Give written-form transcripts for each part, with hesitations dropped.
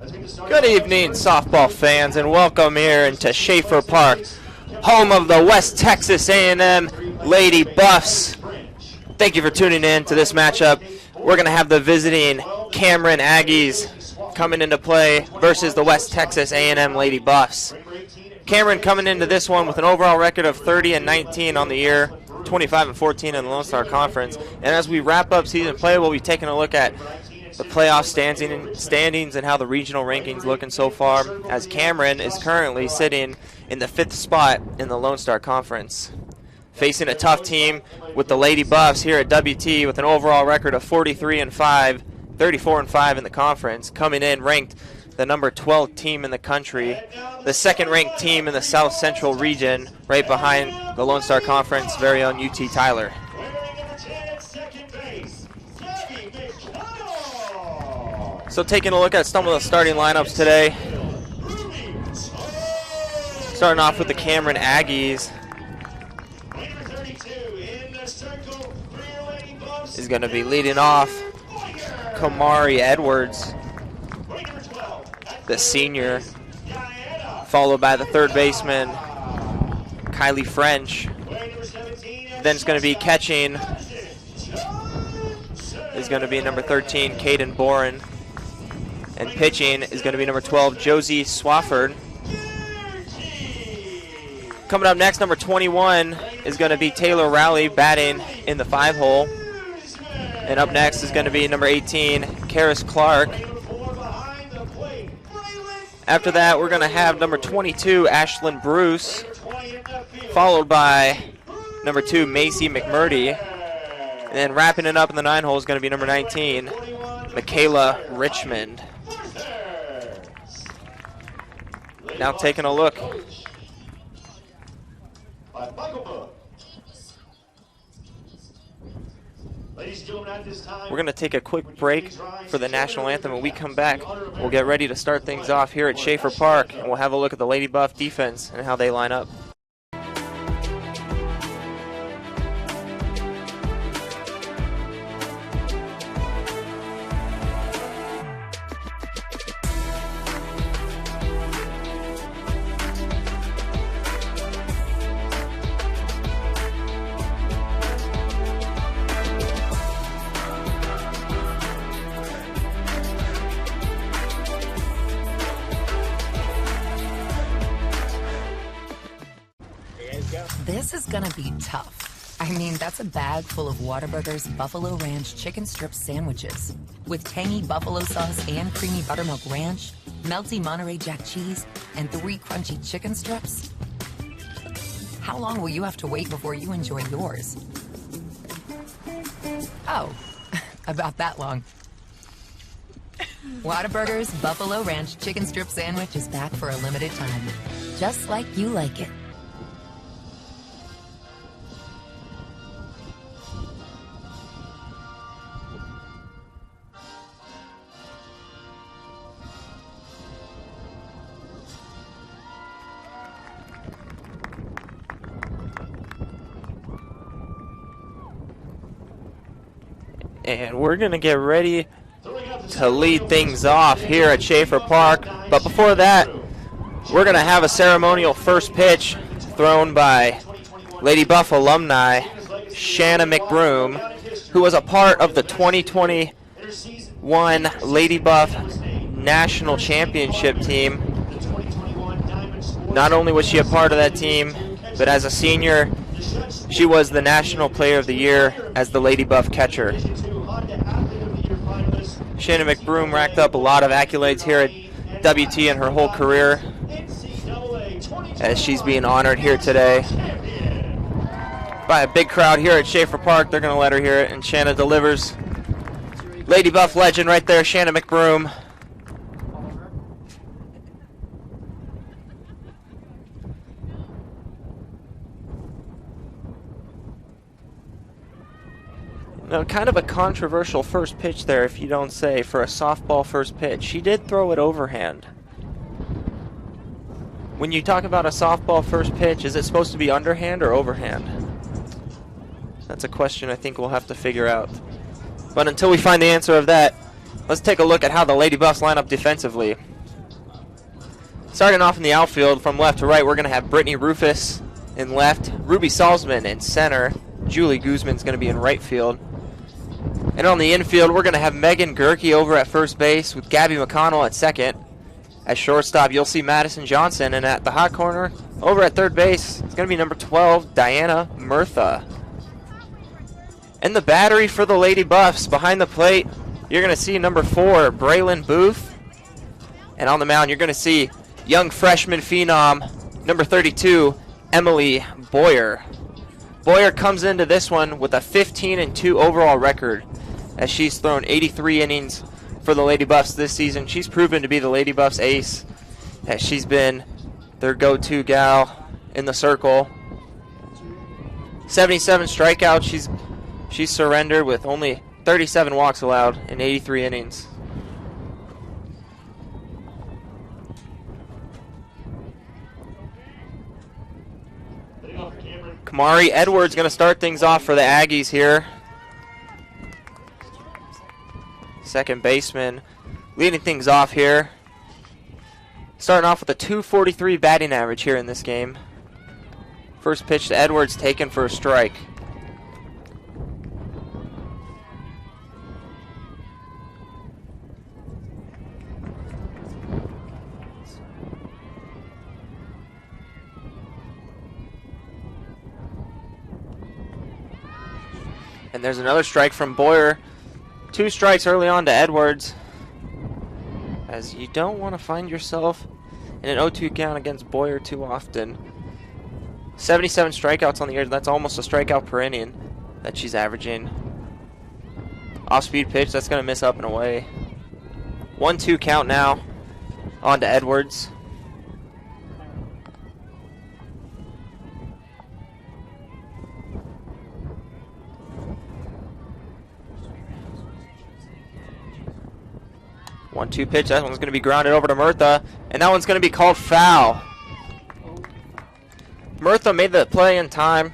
Good evening, softball fans, and welcome here into Schaefer Park, home of the West Texas A&M Lady Buffs. Thank you for tuning in to this matchup. We're going to have the visiting Cameron Aggies coming into play versus the West Texas A&M Lady Buffs. Cameron coming into this one with an overall record of 30-19 on the year, 25-14 in the Lone Star Conference. And as we wrap up season play, we'll be taking a look at the playoff standings and how the regional rankings looking so far, as Cameron is currently sitting in the 5th spot in the Lone Star Conference. Facing a tough team with the Lady Buffs here at WT with an overall record of 43-5, 34-5 in the conference, coming in ranked the number 12 team in the country, the second-ranked team in the South Central region, right behind the Lone Star Conference very own UT Tyler. So taking a look at some of the starting lineups today. Starting off with the Cameron Aggies. Is going to be leading off Kamari Edwards, the senior, followed by the third baseman Kylie French. Then it's going to be catching is going to be number 13 Caden Boren. And pitching is going to be number 12, Josie Swafford. Coming up next, number 21 is going to be Taylor Rowley batting in the 5-hole. And up next is going to be number 18, Karis Clark. After that, we're going to have number 22, Ashlyn Bruce, followed by number 2, Macy McMurdy. And then wrapping it up in the 9-hole is going to be number 19, Michaela Richmond. Now taking a look. We're going to take a quick break for the national anthem. When we come back, we'll get ready to start things off here at Schaefer Park, and we'll have a look at the Lady Buff defense and how they line up. This is gonna be tough. I mean, that's a bag full of Whataburger's Buffalo Ranch chicken strip sandwiches with tangy buffalo sauce and creamy buttermilk ranch, melty Monterey Jack cheese, and 3 crunchy chicken strips. How long will you have to wait before you enjoy yours? Oh, about that long. Whataburger's Buffalo Ranch chicken strip sandwich is back for a limited time, just like you like it. And we're going to get ready to lead things off here at Schaefer Park. But before that, we're going to have a ceremonial first pitch thrown by Lady Buff alumni Shanna McBroom, who was a part of the 2021 Lady Buff National Championship team. Not only was she a part of that team, but as a senior, she was the National Player of the Year as the Lady Buff catcher. Shannon McBroom racked up a lot of accolades here at WT in her whole career, as she's being honored here today by a big crowd here at Schaefer Park. They're going to let her hear it, and Shanna delivers. Lady Buff legend right there, Shannon McBroom. Now, kind of a controversial first pitch there, if you don't say, for a softball first pitch. She did throw it overhand. When you talk about a softball first pitch, is it supposed to be underhand or overhand? That's a question I think we'll have to figure out. But until we find the answer of that, let's take a look at how the Lady Buffs line up defensively. Starting off in the outfield from left to right, we're going to have Brittany Rufus in left, Ruby Salzman in center, Julie Guzman's going to be in right field. And on the infield, we're going to have Megan Gerke over at first base with Gabby McConnell at second. At shortstop, you'll see Madison Johnson, and at the hot corner, over at third base, it's going to be number 12, Diana Murtha. And the battery for the Lady Buffs, behind the plate, you're going to see number 4, Braylon Booth. And on the mound, you're going to see young freshman phenom, number 32, Emily Boyer. Boyer comes into this one with a 15-2 overall record, as she's thrown 83 innings for the Lady Buffs this season. She's proven to be the Lady Buffs ace, as she's been their go-to gal in the circle. 77 strikeouts. She's surrendered with only 37 walks allowed in 83 innings. Kamari Edwards going to start things off for the Aggies here. Second baseman leading things off here. Starting off with a .243 batting average here in this game. First pitch to Edwards taken for a strike. And there's another strike from Boyer. 2 strikes early on to Edwards, as you don't want to find yourself in an 0-2 count against Boyer too often. 77 strikeouts on the year. That's almost a strikeout per inning that she's averaging. Off-speed pitch, that's going to miss up and away. 1-2 count now on to Edwards. One-two pitch. That one's going to be grounded over to Murtha, and that one's going to be called foul. Murtha made the play in time,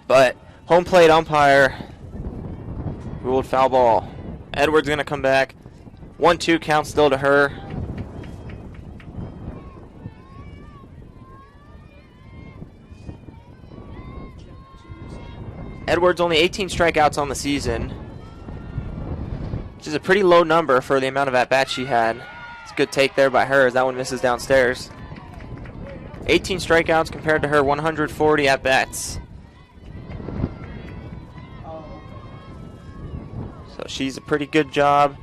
but home plate umpire ruled foul ball. Edwards going to come back. 1-2 count still to her. Edwards only 18 strikeouts on the season, which is a pretty low number for the amount of at-bats she had. It's a good take there by her, as that one misses downstairs. 18 strikeouts compared to her 140 at-bats. So she's a pretty good job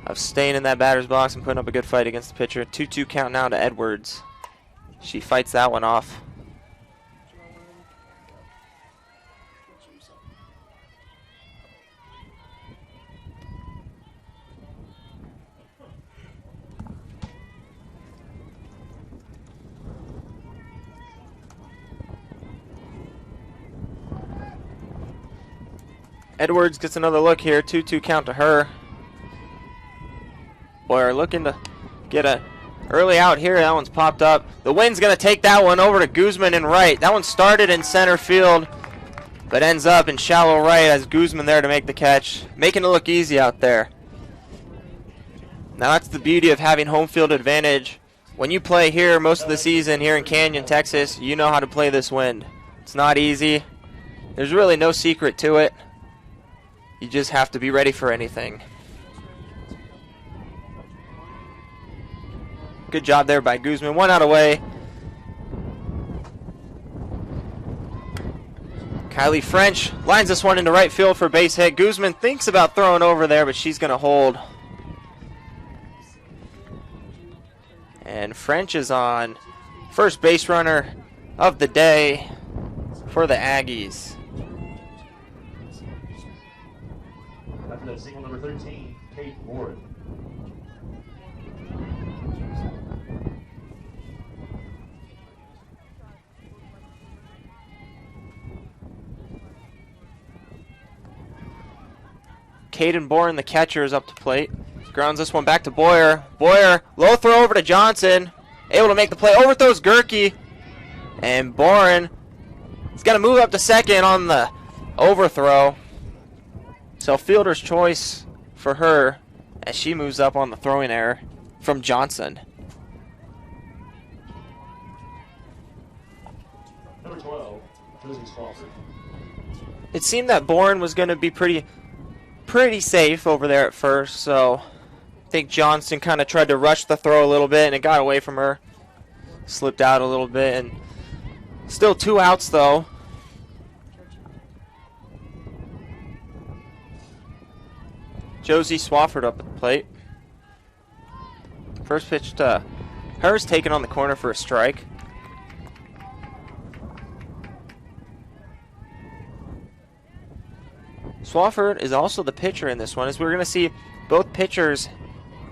of staying in that batter's box and putting up a good fight against the pitcher. 2-2 count now to Edwards. She fights that one off. Edwards gets another look here. 2-2 count to her. Boyer looking to get a early out here. That one's popped up. The wind's going to take that one over to Guzman in right. That one started in center field, but ends up in shallow right as Guzman there to make the catch, making it look easy out there. Now that's the beauty of having home field advantage. When you play here most of the season here in Canyon, Texas, you know how to play this wind. It's not easy. There's really no secret to it. You just have to be ready for anything. Good job there by Guzman. 1 out away. Kylie French lines this one into right field for base hit. Guzman thinks about throwing over there, but she's going to hold. And French is on first base runner of the day for the Aggies. After that, single number 13, Kate Ward. Caden Boren, the catcher, is up to plate. Grounds this one back to Boyer. Boyer, low throw over to Johnson. Able to make the play. Overthrows Gerke. And Boren is going to move up to second on the overthrow. So fielder's choice for her as she moves up on the throwing error from Johnson. It seemed that Bourne was going to be pretty safe over there at first, so I think Johnston kind of tried to rush the throw a little bit, and it got away from her. Slipped out a little bit, and still 2 outs though. Josie Swafford up at the plate. First pitch to hers, taken on the corner for a strike. Swafford is also the pitcher in this one, as we're going to see both pitchers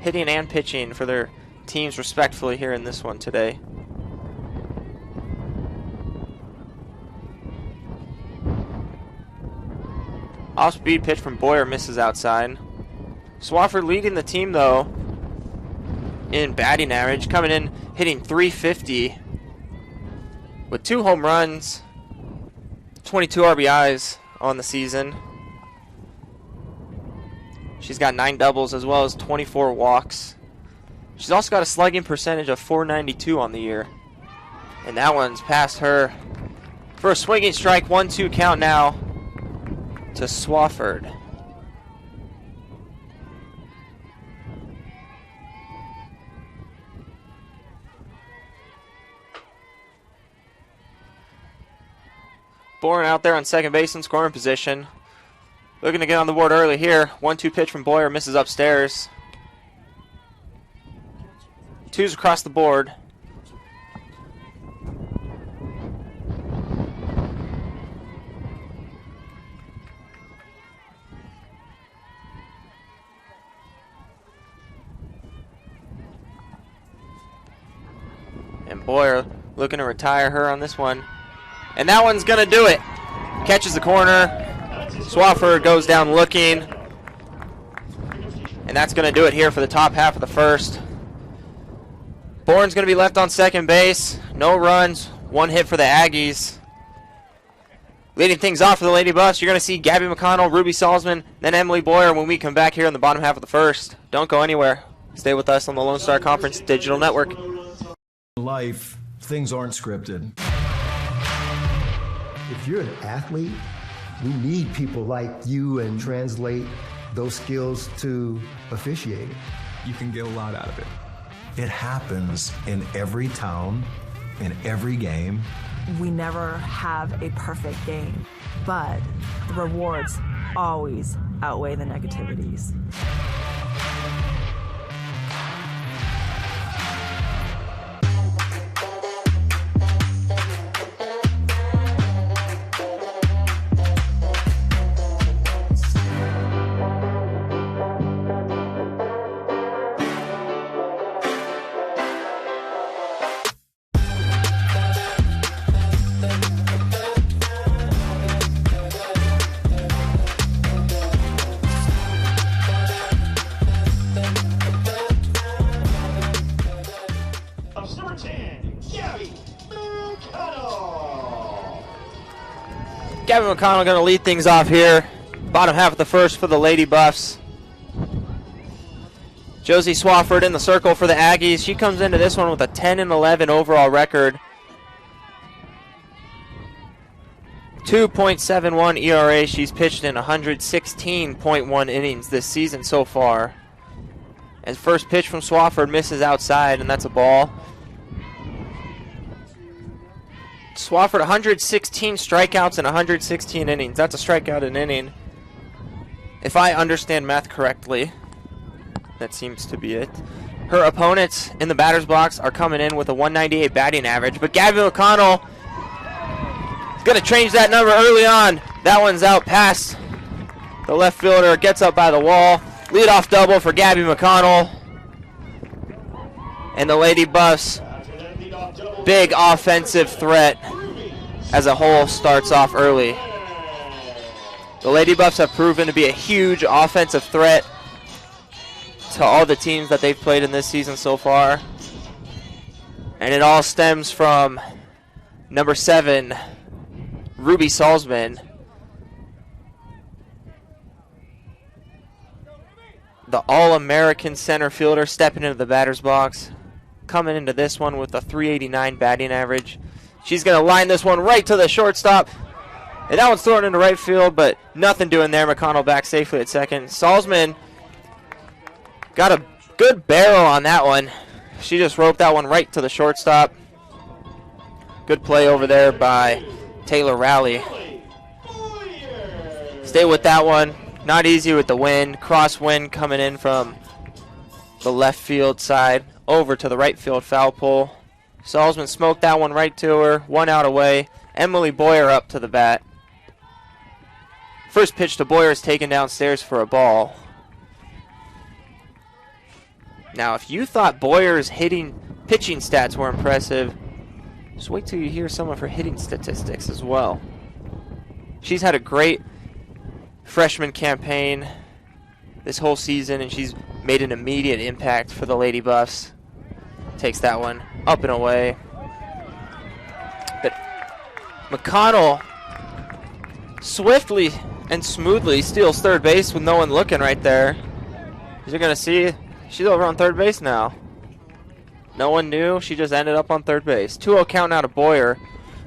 hitting and pitching for their teams respectfully here in this one today. Off-speed pitch from Boyer misses outside. Swafford leading the team though in batting average, coming in hitting .350 with 2 home runs, 22 RBIs on the season. She's got 9 doubles as well as 24 walks. She's also got a slugging percentage of .492 on the year. And that one's past her for a swinging strike. 1-2 count now to Swafford. Bourne out there on second base in scoring position. Looking to get on the board early here. 1-2 pitch from Boyer, misses upstairs. 2s across the board. And Boyer looking to retire her on this one. And that one's going to do it. Catches the corner. Swafford goes down looking. And that's going to do it here for the top half of the first. Bourne's going to be left on second base. No runs. 1 hit for the Aggies. Leading things off for the Lady Buffs, you're going to see Gabby McConnell, Ruby Salzman, then Emily Boyer when we come back here in the bottom half of the first. Don't go anywhere. Stay with us on the Lone Star Conference Digital Network. In life, things aren't scripted. If you're an athlete, we need people like you and translate those skills to officiating. You can get a lot out of it. It happens in every town, in every game. We never have a perfect game, but the rewards always outweigh the negativities. Gabby McConnell going to lead things off here. Bottom half of the first for the Lady Buffs. Josie Swafford in the circle for the Aggies. She comes into this one with a 10-11 overall record. 2.71 ERA. She's pitched in 116.1 innings this season so far. And first pitch from Swafford misses outside, and that's a ball. Swafford 116 strikeouts in 116 innings. That's a strikeout an inning. If I understand math correctly, that seems to be it. Her opponents in the batter's box are coming in with a 198 batting average, but Gabby McConnell is going to change that number early on. That one's out past the left fielder. Gets up by the wall. Leadoff double for Gabby McConnell. And the Lady Buffs, big offensive threat as a whole, starts off early. The Lady Buffs have proven to be a huge offensive threat to all the teams that they've played in this season so far. And it all stems from number 7, Ruby Salzman. The All-American center fielder stepping into the batter's box. Coming into this one with a 389 batting average. She's going to line this one right to the shortstop. And that one's thrown into right field, but nothing doing there. McConnell back safely at second. Salzman got a good barrel on that one. She just roped that one right to the shortstop. Good play over there by Taylor Rowley. Stay with that one. Not easy with the wind. Crosswind coming in from the left field side over to the right field foul pole. Salzman smoked that one right to her. 1 out away. Emily Boyer up to the bat. First pitch to Boyer is taken downstairs for a ball. Now, if you thought Boyer's pitching stats were impressive, just wait till you hear some of her hitting statistics as well. She's had a great freshman campaign this whole season, and she's made an immediate impact for the Lady Buffs. Takes that one up and away. But McConnell swiftly and smoothly steals third base with no one looking right there. As you're going to see, she's over on third base now. No one knew. She just ended up on third base. 2-0 count out of Boyer.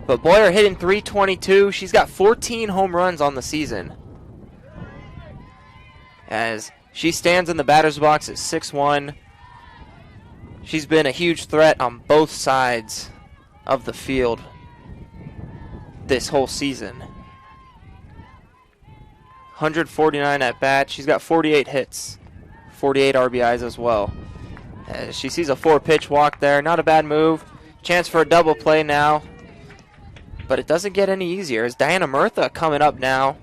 But Boyer hitting .322. She's got 14 home runs on the season. As she stands in the batter's box at 6'1". She's been a huge threat on both sides of the field this whole season. 149 at bat. She's got 48 hits, 48 RBIs as well. As she sees a 4-pitch walk there. Not a bad move. Chance for a double play now. But it doesn't get any easier. As Diana Murtha coming up now.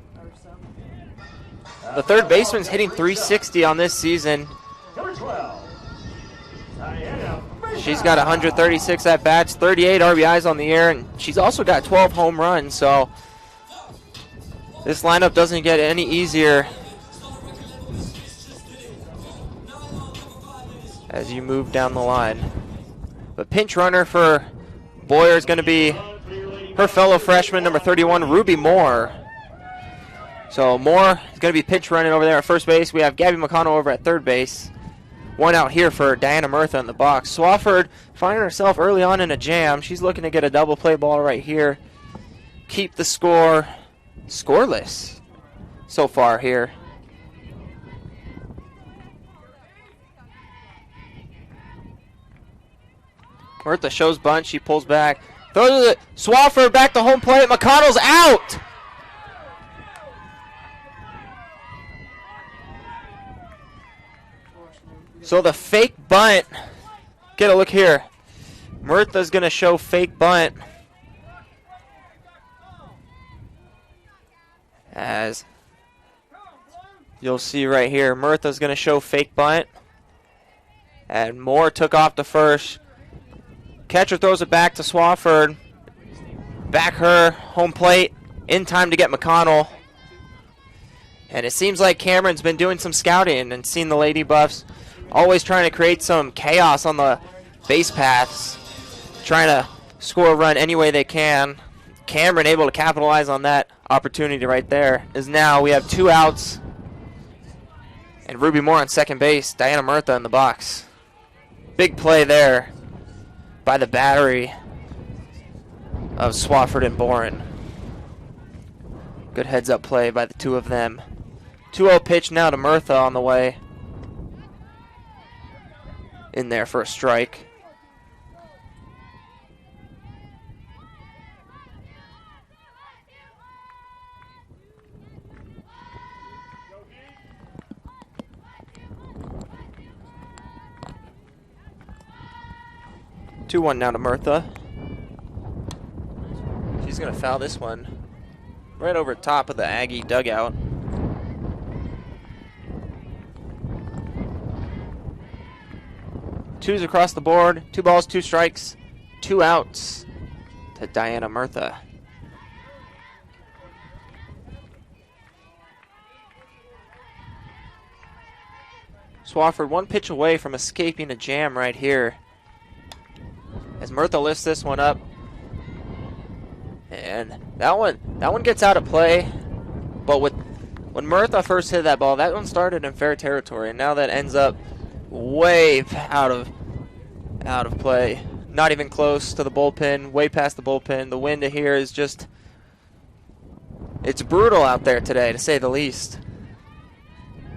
The third baseman's hitting .360 on this season. She's got 136 at bats, 38 RBIs on the year, and she's also got 12 home runs. So this lineup doesn't get any easier as you move down the line. But pinch runner for Boyer is going to be her fellow freshman, number 31, Ruby Moore. So Moore is going to be pinch running over there at first base. We have Gabby McConnell over at third base. 1 out here for Diana Murtha in the box. Swafford finding herself early on in a jam. She's looking to get a double play ball right here. Keep the score scoreless so far here. Murtha shows bunt. She pulls back. Throws it. Swafford back to home plate. McConnell's out. So the fake bunt. Get a look here. Murtha's going to show fake bunt. As you'll see right here, Murtha's going to show fake bunt. And Moore took off to first. Catcher throws it back to Swafford. Back her, home plate, in time to get McConnell. And it seems like Cameron's been doing some scouting and seen the Lady Buffs always trying to create some chaos on the base paths, trying to score a run any way they can. Cameron able to capitalize on that opportunity right there. As now we have 2 outs. And Ruby Moore on second base, Diana Murtha in the box. Big play there by the battery of Swafford and Boren. Good heads-up play by the two of them. 2-0 pitch now to Murtha on the way. In there for a strike. Two one now to Murtha. She's gonna foul this one right over top of the Aggie dugout. Twos across the board. 2 balls, 2 strikes, 2 outs to Diana Murtha. Swafford 1 pitch away from escaping a jam right here. As Murtha lifts this one up. And that one gets out of play. But when Murtha first hit that ball, that one started in fair territory. And now that ends up way out of play. not even close to the bullpen, way past the bullpen. The wind here is just, it's brutal out there today, to say the least.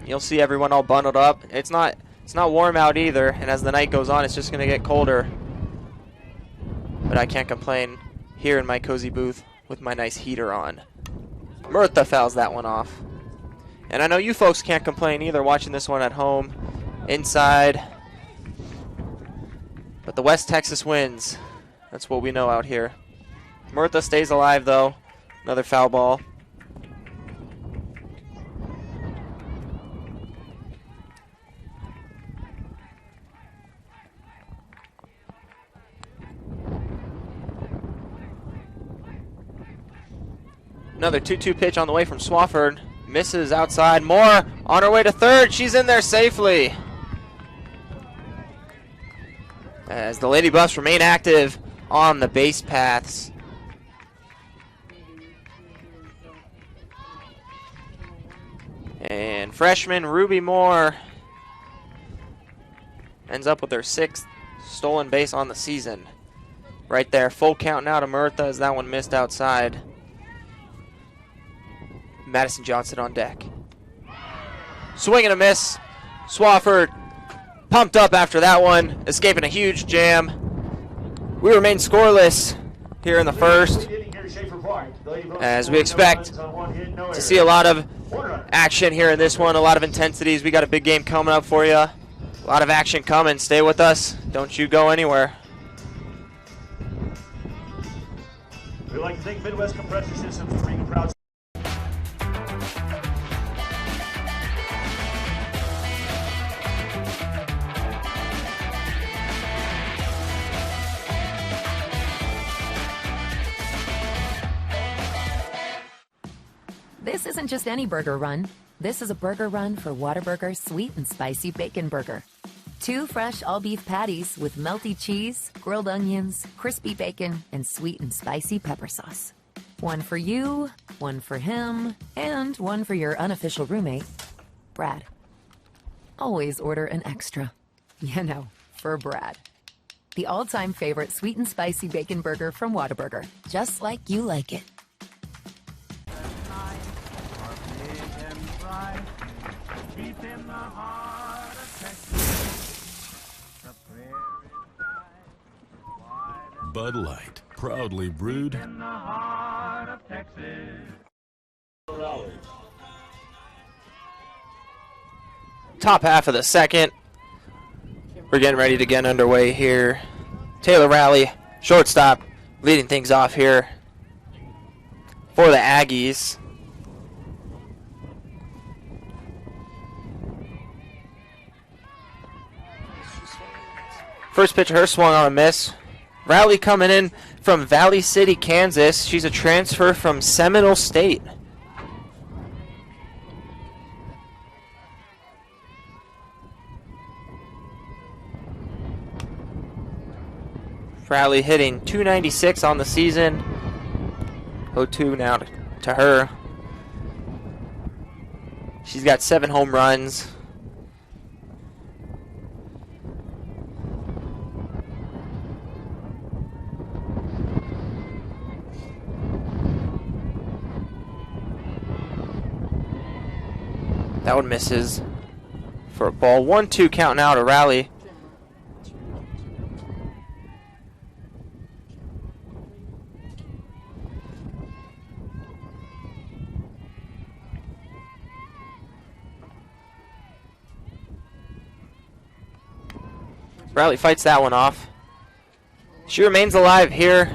You'll see everyone all bundled up. It's not warm out either, and as the night goes on, it's just going to get colder. But I can't complain here in my cozy booth with my nice heater on. Murtha fouls that one off. And I know you folks can't complain either watching this one at home, inside. But the West Texas wins. That's what we know out here. Murtha stays alive though. Another foul ball. Another 2-2 pitch on the way from Swafford. Misses outside. Moore on her way to third. She's in there safely. As the Lady Buffs remain active on the base paths. And freshman Ruby Moore ends up with her 6th stolen base on the season. Right there, full count now to Murtha as that one missed outside. Madison Johnson on deck. Swing and a miss. Swafford pumped up after that one, escaping a huge jam. We remain scoreless here in the first, as we expect to see a lot of action here in this one, a lot of intensities. We got a big game coming up for you. A lot of action coming. Stay with us. Don't you go anywhere. We'd like to thank Midwest Compressor Systems for being a proud This isn't just any burger run. This is a burger run for Whataburger's Sweet and Spicy Bacon Burger. 2 fresh all-beef patties with melty cheese, grilled onions, crispy bacon, and sweet and spicy pepper sauce. One for you, one for him, and one for your unofficial roommate, Brad. Always order an extra. You know, for Brad. The all-time favorite sweet and spicy bacon burger from Whataburger. Just like you like it. Bud Light, proudly brewed in the heart of Texas. Top half of the second. We're getting ready to get underway here. Taylor Rowley, shortstop, leading things off here for the Aggies. First pitch of her swung on a miss. Rowley coming in from Valley City, Kansas. She's a transfer from Seminole State. Rowley hitting .296 on the season. 0-2 now to her. She's got 7 home runs. That one misses for a ball. 1-2 count now to Rowley. Rowley fights that one off. She remains alive here.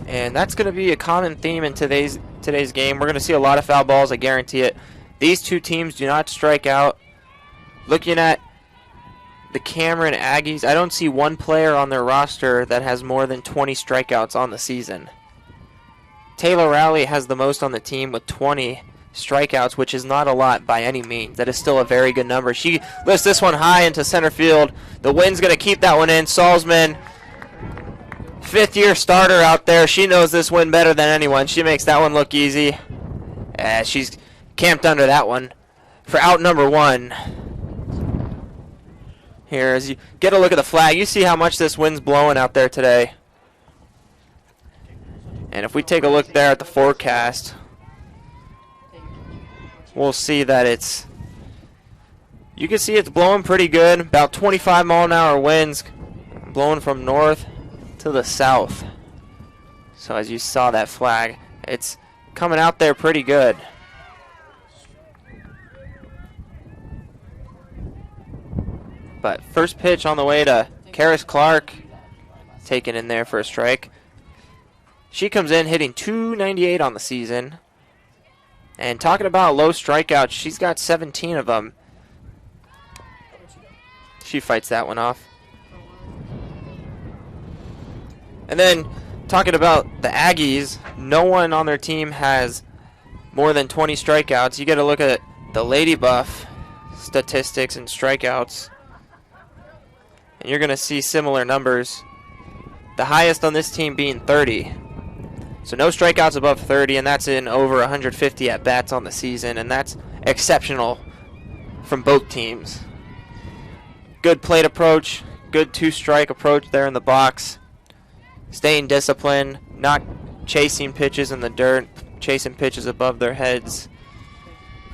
And that's going to be a common theme in today's game. We're going to see a lot of foul balls, I guarantee it. These two teams do not strike out. Looking at the Cameron Aggies, I don't see one player on their roster that has more than 20 strikeouts on the season. Taylor Rowley has the most on the team with 20 strikeouts, which is not a lot by any means. That is still a very good number. She lifts this one high into center field. The wind's going to keep that one in. Salzman, 5th-year starter out there. She knows this win better than anyone. She makes that one look easy. She's camped under that one for out number 1. here. As you get a look at the flag, you see how much this wind's blowing out there today. And if we take a look there at the forecast, we'll see that you can see it's blowing pretty good. About 25 mile an hour winds blowing from north to the south. So as you saw that flag, it's coming out there pretty good. But first pitch on the way to Karis Clark, taken in there for a strike. She comes in hitting .298 on the season. And talking about low strikeouts, she's got 17 of them. She fights that one off. And then talking about the Aggies, no one on their team has more than 20 strikeouts. You get a look at the Lady Buff statistics and strikeouts, and you're going to see similar numbers. The highest on this team being 30. So no strikeouts above 30, and that's in over 150 at-bats on the season, and that's exceptional from both teams. Good plate approach, good two-strike approach there in the box. Staying disciplined, not chasing pitches in the dirt, chasing pitches above their heads.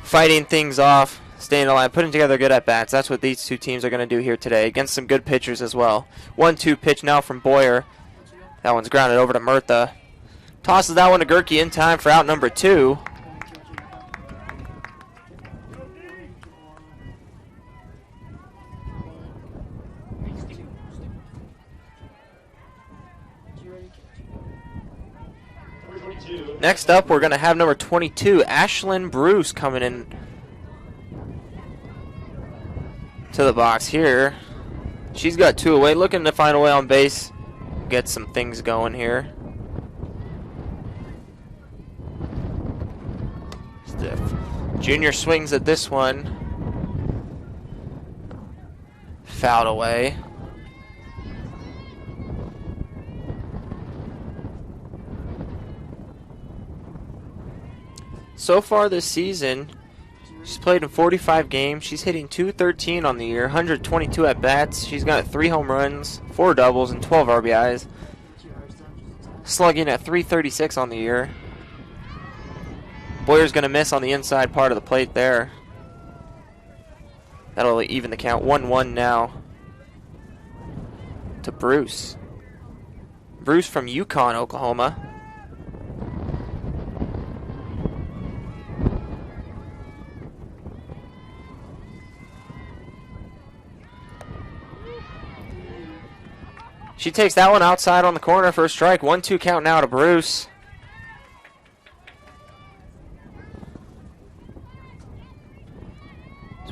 Fighting things off, staying alive, putting together good at-bats. That's what these two teams are going to do here today against some good pitchers as well. 1-2 pitch now from Boyer. That one's grounded over to Murtha. Tosses that one to Gerke in time for out number 2. Next up, we're going to have number 22, Ashlyn Bruce, coming in to the box here. She's got 2 away, looking to find a way on base, get some things going here. Stiff. Junior swings at this one. Fouled away. So far this season, she's played in 45 games. She's hitting .213 on the year, 122 at-bats. She's got 3 home runs, 4 doubles, and 12 RBIs. Slugging at .336 on the year. Boyer's going to miss on the inside part of the plate there. That'll even the count. 1-1 now to Bruce. Bruce from Yukon, Oklahoma. She takes that one outside on the corner for a strike. 1-2 count now to Bruce.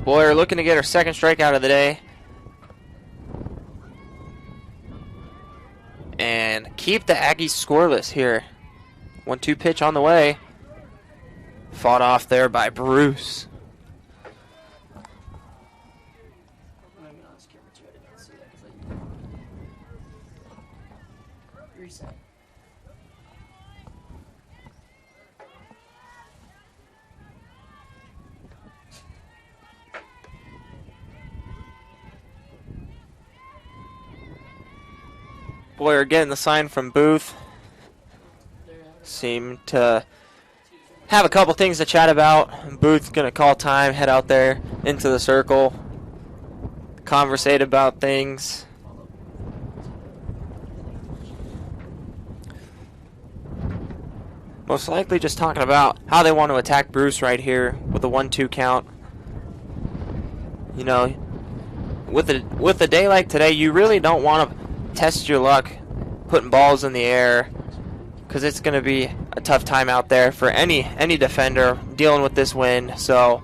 Boyer looking to get her second strikeout of the day. And keep the Aggies scoreless here. 1-2 pitch on the way. Fought off there by Bruce. Boyer getting the sign from Booth. Seem to have a couple things to chat about. Booth's going to call time, head out there into the circle, conversate about things. Most likely just talking about how they want to attack Bruce right here with a 1-2 count. You know, with a day like today, you really don't want to test your luck putting balls in the air, because it's going to be a tough time out there for any defender dealing with this wind. So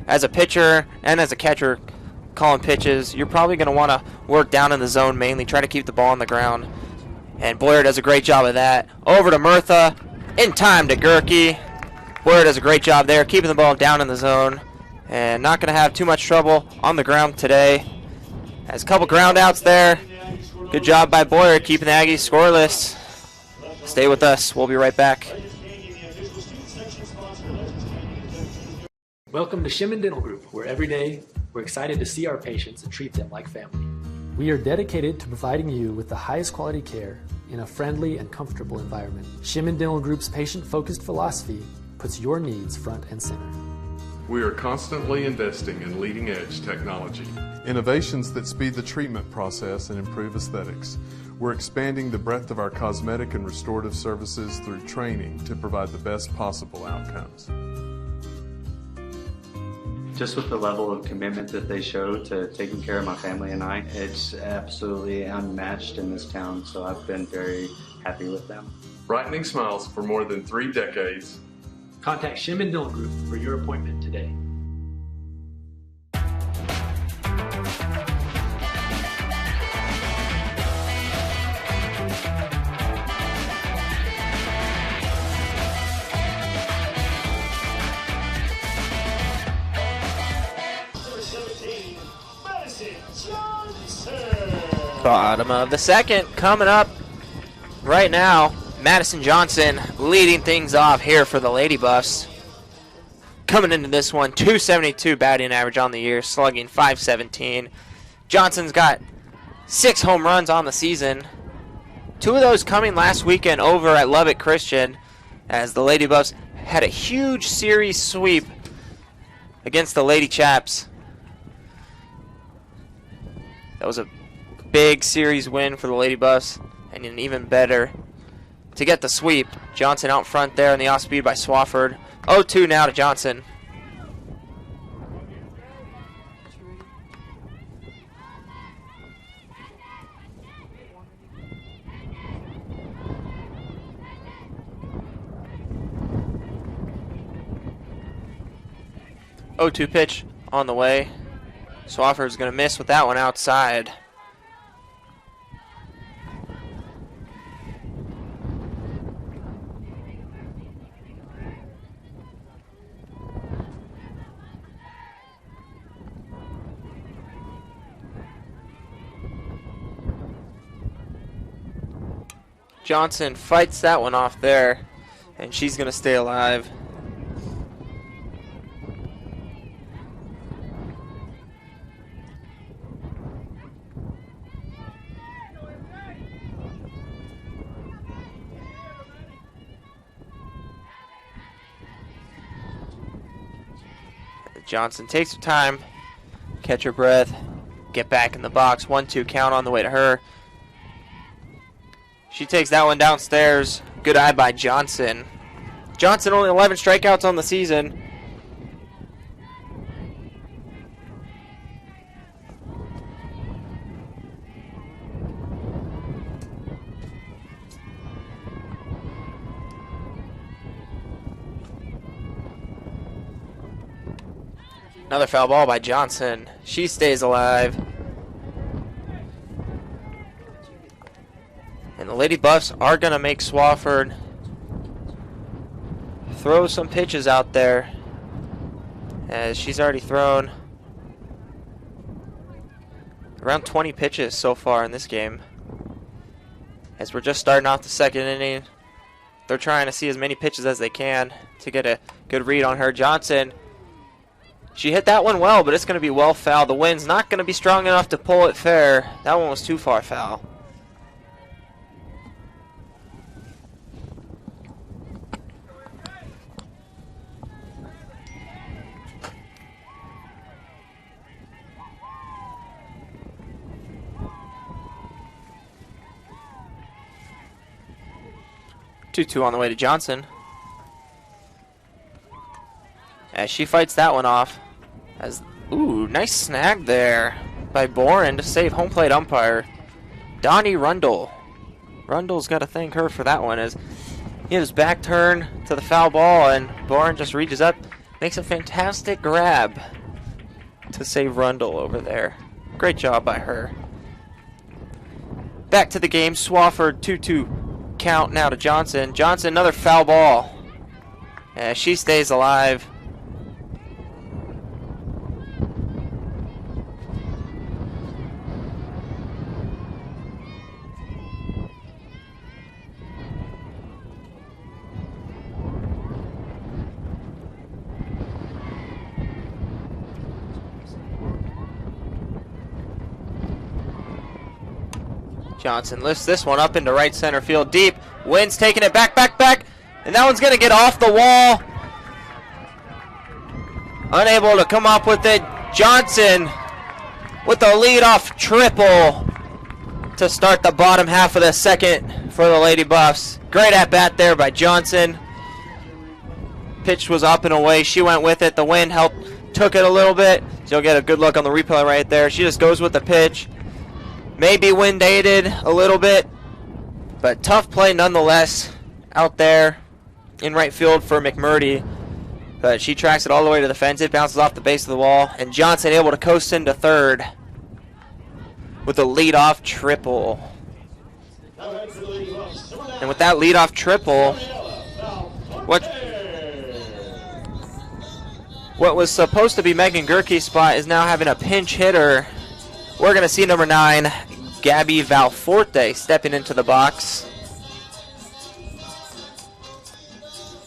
as a pitcher and as a catcher calling pitches, you're probably going to want to work down in the zone mainly, try to keep the ball on the ground. And Boyer does a great job of that. Over to Murtha, in time to Gerke. Boyer does a great job there, keeping the ball down in the zone, and not going to have too much trouble on the ground today. Has a couple ground outs there. Good job by Boyer keeping the Aggies scoreless. Stay with us. We'll be right back. Welcome to Shimon Dental Group, where every day We're excited to see our patients and treat them like family. We are dedicated to providing you with the highest quality care in a friendly and comfortable environment. Shimin Dental Group's patient-focused philosophy puts your needs front and center. We are constantly investing in leading-edge technology. Innovations that speed the treatment process and improve aesthetics. We're expanding the breadth of our cosmetic and restorative services through training to provide the best possible outcomes. Just with the level of commitment that they show to taking care of my family and I, it's absolutely unmatched in this town, so I've been very happy with them. Brightening smiles for more than 3 decades. Contact Shimin Dental Group for your appointment today. Bottom of the second coming up right now. Madison Johnson leading things off here for the Lady Buffs. Coming into this one, 272 batting average on the year, slugging .517. Johnson's got 6 home runs on the season. 2 of those coming last weekend over at Lubbock Christian, as the Lady Buffs had a huge series sweep against the Lady Chaps. That was a big series win for the Lady Buffs, and an even better to get the sweep. Johnson out front there in the off speed by Swafford. 0-2 now to Johnson. Oh, 2 pitch on the way. Swafford's going to miss with that one outside. Johnson fights that one off there, and she's going to stay alive. Johnson takes her time, catch her breath, get back in the box. 1-2 count on the way to her. She takes that one downstairs. Good eye by Johnson. Johnson only 11 strikeouts on the season. Another foul ball by Johnson. She stays alive. And the Lady Buffs are going to make Swafford throw some pitches out there, as she's already thrown around 20 pitches so far in this game. As we're just starting off the second inning, they're trying to see as many pitches as they can to get a good read on her. Johnson, she hit that one well, but it's going to be well foul. The wind's not going to be strong enough to pull it fair. That one was too far foul. Two on the way to Johnson, as she fights that one off. Ooh, nice snag there by Boren to save home plate umpire Donnie Rundle. Rundle's got to thank her for that one, as he had his back turn to the foul ball, and Boren just reaches up, makes a fantastic grab to save Rundle over there. Great job by her. Back to the game. Swafford 2-2 count now to Johnson. Johnson, another foul ball. She stays alive. Johnson lifts this one up into right center field deep. Wynn's taking it back. And that one's going to get off the wall. Unable to come up with it. Johnson with the leadoff triple to start the bottom half of the second for the Lady Buffs. Great at bat there by Johnson. Pitch was up and away. She went with it. The wind took it a little bit. So you'll get a good look on the replay right there. She just goes with the pitch. Maybe wind aided a little bit, but tough play nonetheless out there in right field for McMurdy. But she tracks it all the way to the fence. It bounces off the base of the wall, and Johnson able to coast into third with a leadoff triple. And with that leadoff triple, what was supposed to be Megan Gerke's spot is now having a pinch hitter. We're going to see number 9, Gabby Valforte, stepping into the box.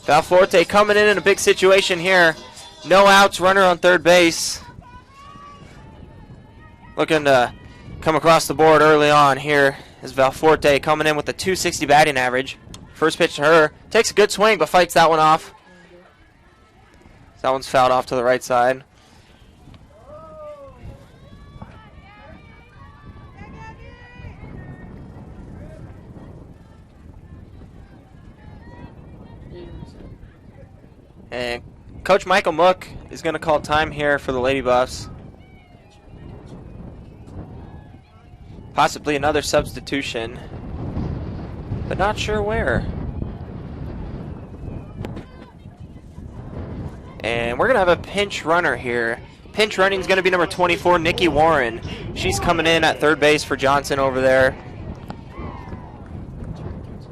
Valforte coming in a big situation here. No outs, runner on third base. Looking to come across the board early on here is Valforte coming in with a .260 batting average. First pitch to her. Takes a good swing, but fights that one off. That one's fouled off to the right side. And Coach Michael Mook is going to call time here for the Lady Buffs. Possibly another substitution, but not sure where. And we're going to have a pinch runner here. Pinch running is going to be number 24, Nikki Warren. She's coming in at third base for Johnson over there.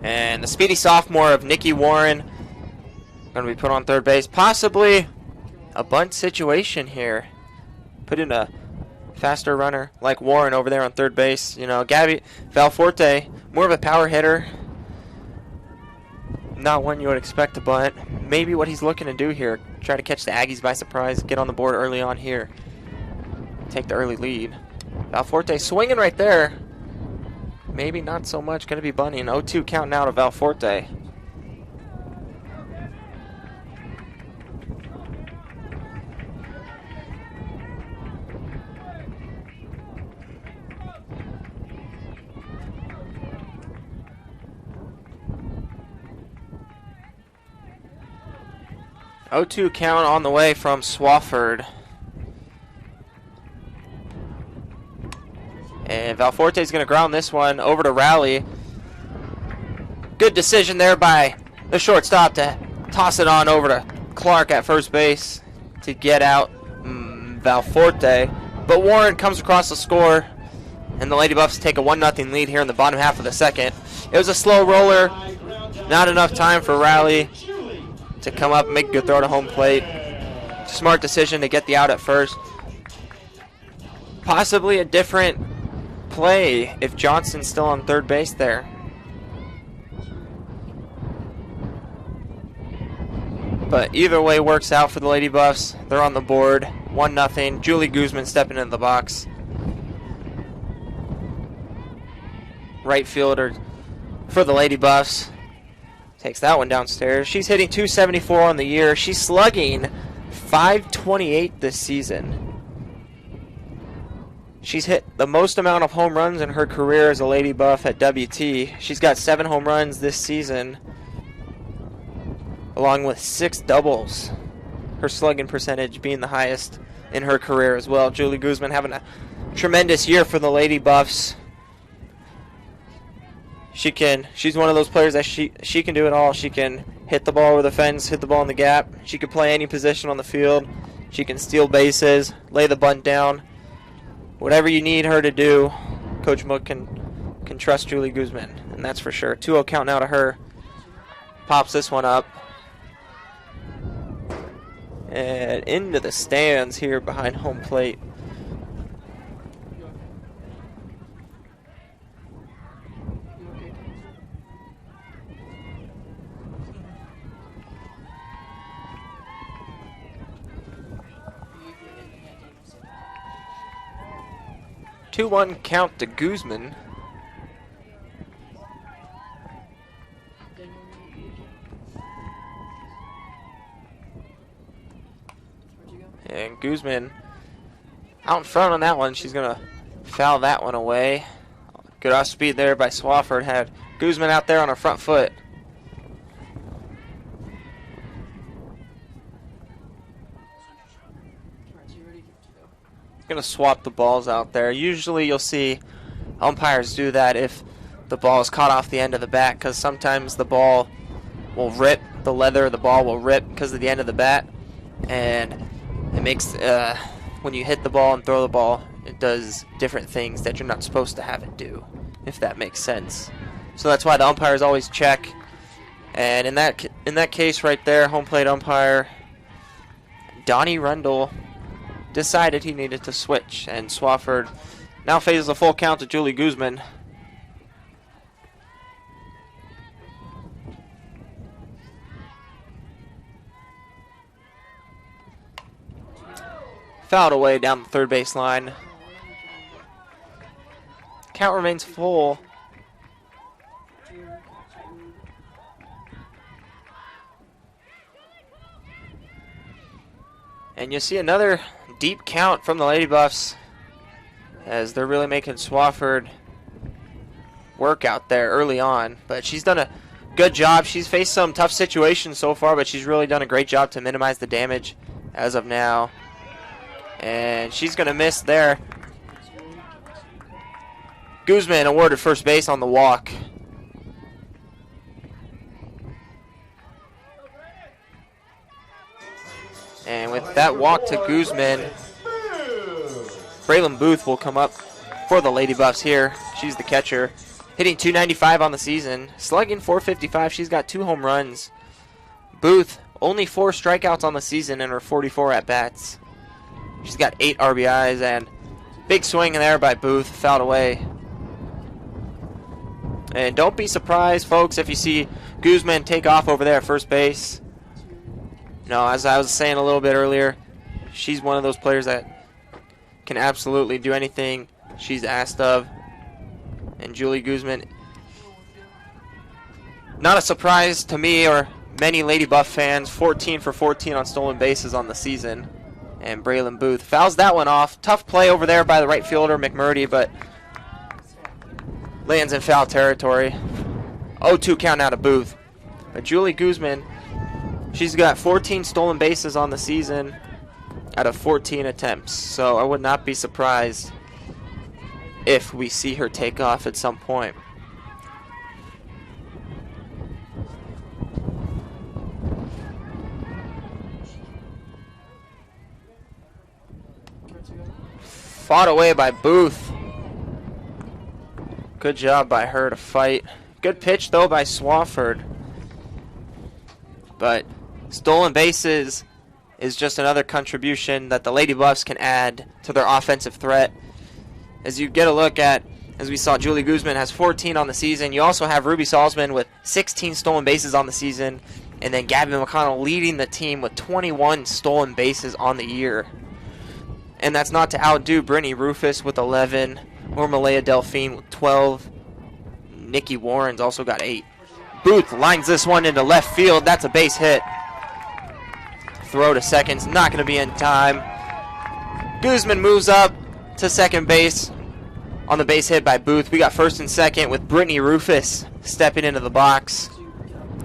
And the speedy sophomore of Nikki Warren going to be put on third base. Possibly a bunt situation here. Put in a faster runner like Warren over there on third base. You know, Gabby Valforte, more of a power hitter. Not one you would expect to bunt. Maybe what he's looking to do here. Try to catch the Aggies by surprise. Get on the board early on here. Take the early lead. Valforte swinging right there. Maybe not so much. Going to be bunting. 0-2 count now to Valforte. .02 count on the way from Swafford. And Valforte is going to ground this one over to Rowley. Good decision there by the shortstop to toss it on over to Clark at first base to get out Valforte. But Warren comes across the score, and the Lady Buffs take a 1-0 lead here in the bottom half of the second. It was a slow roller. Not enough time for Rowley to come up and make a good throw to home plate. Smart decision to get the out at first. Possibly a different play if Johnson's still on third base there. But either way works out for the Lady Buffs. They're on the board, 1-0. Julie Guzman stepping into the box. Right fielder for the Lady Buffs. Takes that one downstairs. She's hitting .274 on the year. She's slugging .528 this season. She's hit the most amount of home runs in her career as a Lady Buff at WT. She's got 7 home runs this season, along with 6 doubles. Her slugging percentage being the highest in her career as well. Julie Guzman having a tremendous year for the Lady Buffs. She's one of those players that she can do it all. She can hit the ball over the fence, hit the ball in the gap. She can play any position on the field. She can steal bases, lay the bunt down. Whatever you need her to do, Coach Mook can trust Julie Guzman, and that's for sure. 2-0 count now to her. Pops this one up. And into the stands here behind home plate. Two-one count to Guzman. Guzman out in front on that one. She's going to foul that one away. Good off speed there by Swafford. Had Guzman out there on her front foot. Going to swap the balls out there. Usually you'll see umpires do that if the ball is caught off the end of the bat, because sometimes the ball will rip, the leather of the ball will rip because of the end of the bat, and it makes, when you hit the ball and throw the ball, it does different things that you're not supposed to have it do, if that makes sense. So that's why the umpires always check, and in that case right there, home plate umpire Donnie Rundle decided he needed to switch, and Swafford now faces a full count to Julie Guzman. Fouled away down the third base line. Count remains full. And you see another deep count from the Lady Buffs as they're really making Swafford work out there early on. But she's done a good job. She's faced some tough situations so far, but she's really done a great job to minimize the damage as of now. And she's going to miss there. Guzman awarded first base on the walk. And with that walk to Guzman, Braylon Booth will come up for the Lady Buffs here. She's the catcher. Hitting .295 on the season. Slugging .455. She's got 2 home runs. Booth, only 4 strikeouts on the season in her 44 at-bats. She's got 8 RBIs, and big swing there by Booth. Fouled away. And don't be surprised, folks, if you see Guzman take off over there at first base. No, as I was saying a little bit earlier, she's one of those players that can absolutely do anything she's asked of. And Julie Guzman, not a surprise to me or many Lady Buff fans, 14 for 14 on stolen bases on the season. And Braylon Booth fouls that one off. Tough play over there by the right fielder, McMurdy, but lands in foul territory. 0-2 count out of Booth. But Julie Guzman, she's got 14 stolen bases on the season out of 14 attempts. So I would not be surprised if we see her take off at some point. Fought away by Booth. Good job by her to fight. Good pitch, though, by Swafford. But stolen bases is just another contribution that the Lady Buffs can add to their offensive threat. As you get a look at, as we saw, Julie Guzman has 14 on the season. You also have Ruby Salzman with 16 stolen bases on the season. And then Gabby McConnell leading the team with 21 stolen bases on the year. And that's not to outdo Brittany Rufus with 11, or Malaya Delphine with 12. Nikki Warren's also got 8. Booth lines this one into left field. That's a base hit. Throw to second's not going to be in time. Guzman moves up to second base on the base hit by Booth. We got first and second with Brittany Rufus stepping into the box.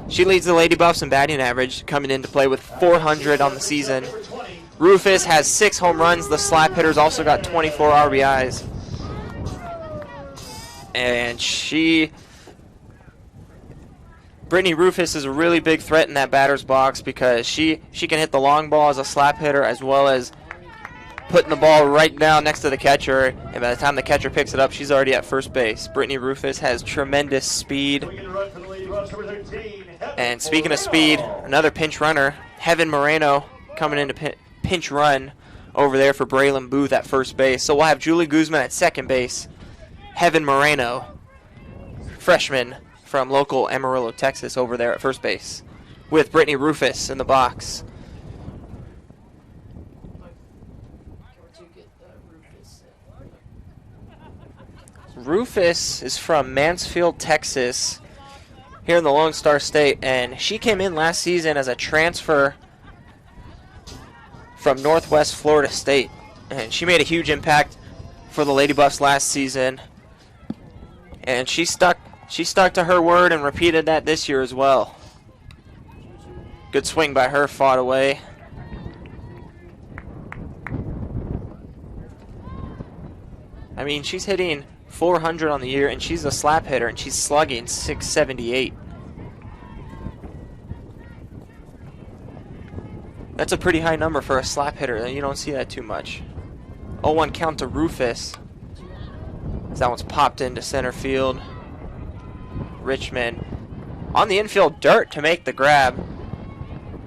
She leads the Lady Buffs in batting average, coming into play with 400 on the season. Rufus has 6 home runs. The slap hitters also got 24 RBIs. And Brittany Rufus is a really big threat in that batter's box because she can hit the long ball as a slap hitter as well as putting the ball right down next to the catcher. And by the time the catcher picks it up, she's already at first base. Brittany Rufus has tremendous speed. And speaking of speed, another pinch runner, Heaven Moreno, coming into pinch run over there for Braylon Booth at first base. So we'll have Julie Guzman at second base. Heaven Moreno, freshman from local Amarillo, Texas, over there at first base with Brittany Rufus in the box. Rufus is from Mansfield, Texas, here in the Lone Star State, and she came in last season as a transfer from Northwest Florida State. And she made a huge impact for the Lady Buffs last season. And she stuck to her word and repeated that this year as well. Good swing by her, fought away. I mean, she's hitting 400 on the year, and she's a slap hitter, and she's slugging 678. That's a pretty high number for a slap hitter. You don't see that too much. 0-1 count to Rufus. That one's popped into center field. Richmond on the infield dirt to make the grab.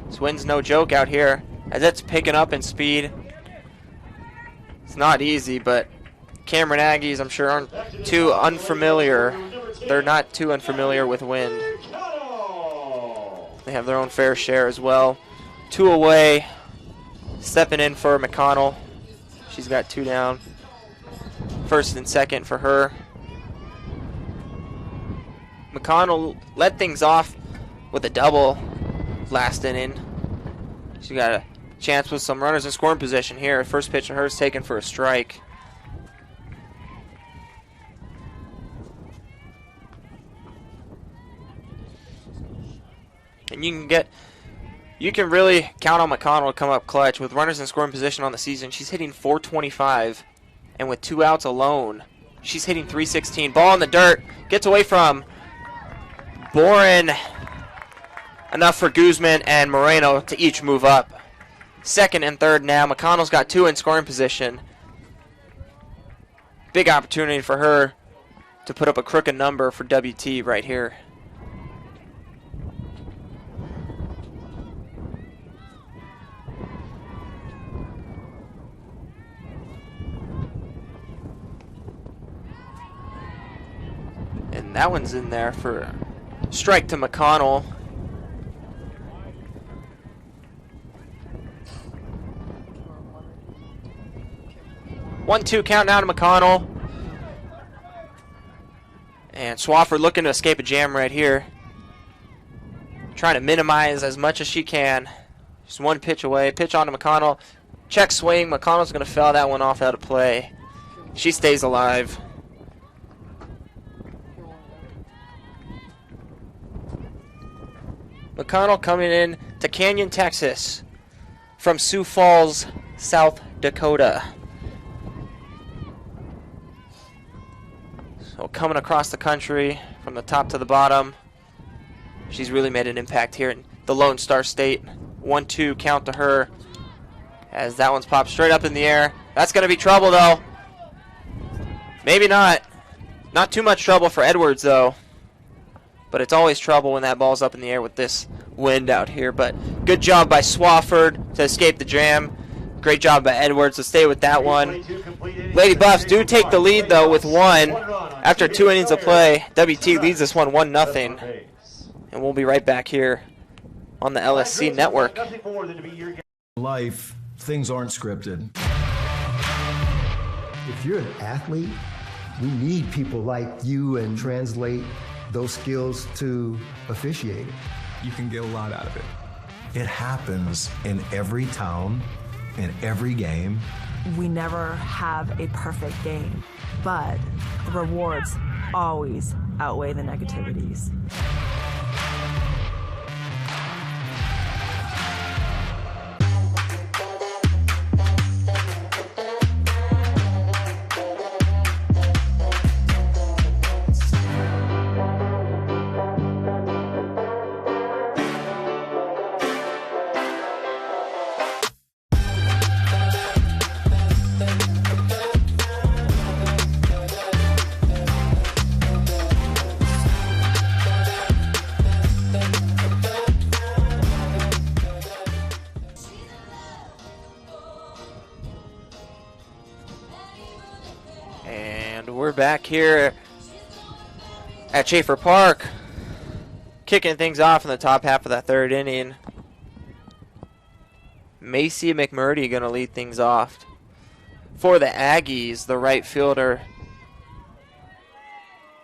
This wind's no joke out here as it's picking up in speed. It's not easy, but Cameron Aggies, I'm sure, aren't too unfamiliar. They're not too unfamiliar with wind. They have their own fair share as well. 2 away. Stepping in for McConnell. She's got 2 down. First and second for her. McConnell led things off with a double last inning. She got a chance with some runners in scoring position here. First pitch of hers taken for a strike. And you can really count on McConnell to come up clutch with runners in scoring position on the season. She's hitting .425, and with 2 outs alone, she's hitting .316. Ball in the dirt, gets away from Boren. Enough for Guzman and Moreno to each move up. Second and third now. McConnell's got 2 in scoring position. Big opportunity for her to put up a crooked number for WT right here. And that one's in there for a strike to McConnell. One-two count now to McConnell. And Swafford looking to escape a jam right here. Trying to minimize as much as she can. Just 1 pitch away. Pitch on to McConnell. Check swing. McConnell's going to foul that one off out of play. She stays alive. McConnell coming in to Canyon, Texas from Sioux Falls, South Dakota. So coming across the country from the top to the bottom. She's really made an impact here in the Lone Star State. 1-2 count to her as that one's popped straight up in the air. That's going to be trouble though. Maybe not. Not too much trouble for Edwards though. But it's always trouble when that ball's up in the air with this wind out here. But good job by Swafford to escape the jam. Great job by Edwards to stay with that one. Lady Buffs do take the lead, though, with 1. After 2 innings of play, WT leads this one 1-0. And we'll be right back here on the LSC Network. In life, things aren't scripted. If you're an athlete, we need people like you and translate those skills to officiating. You can get a lot out of it. It happens in every town, in every game. We never have a perfect game, but the rewards always outweigh the negativities. We're back here at Schaefer Park, kicking things off in the top half of the 3rd inning. Macy McMurdy going to lead things off. For the Aggies, the right fielder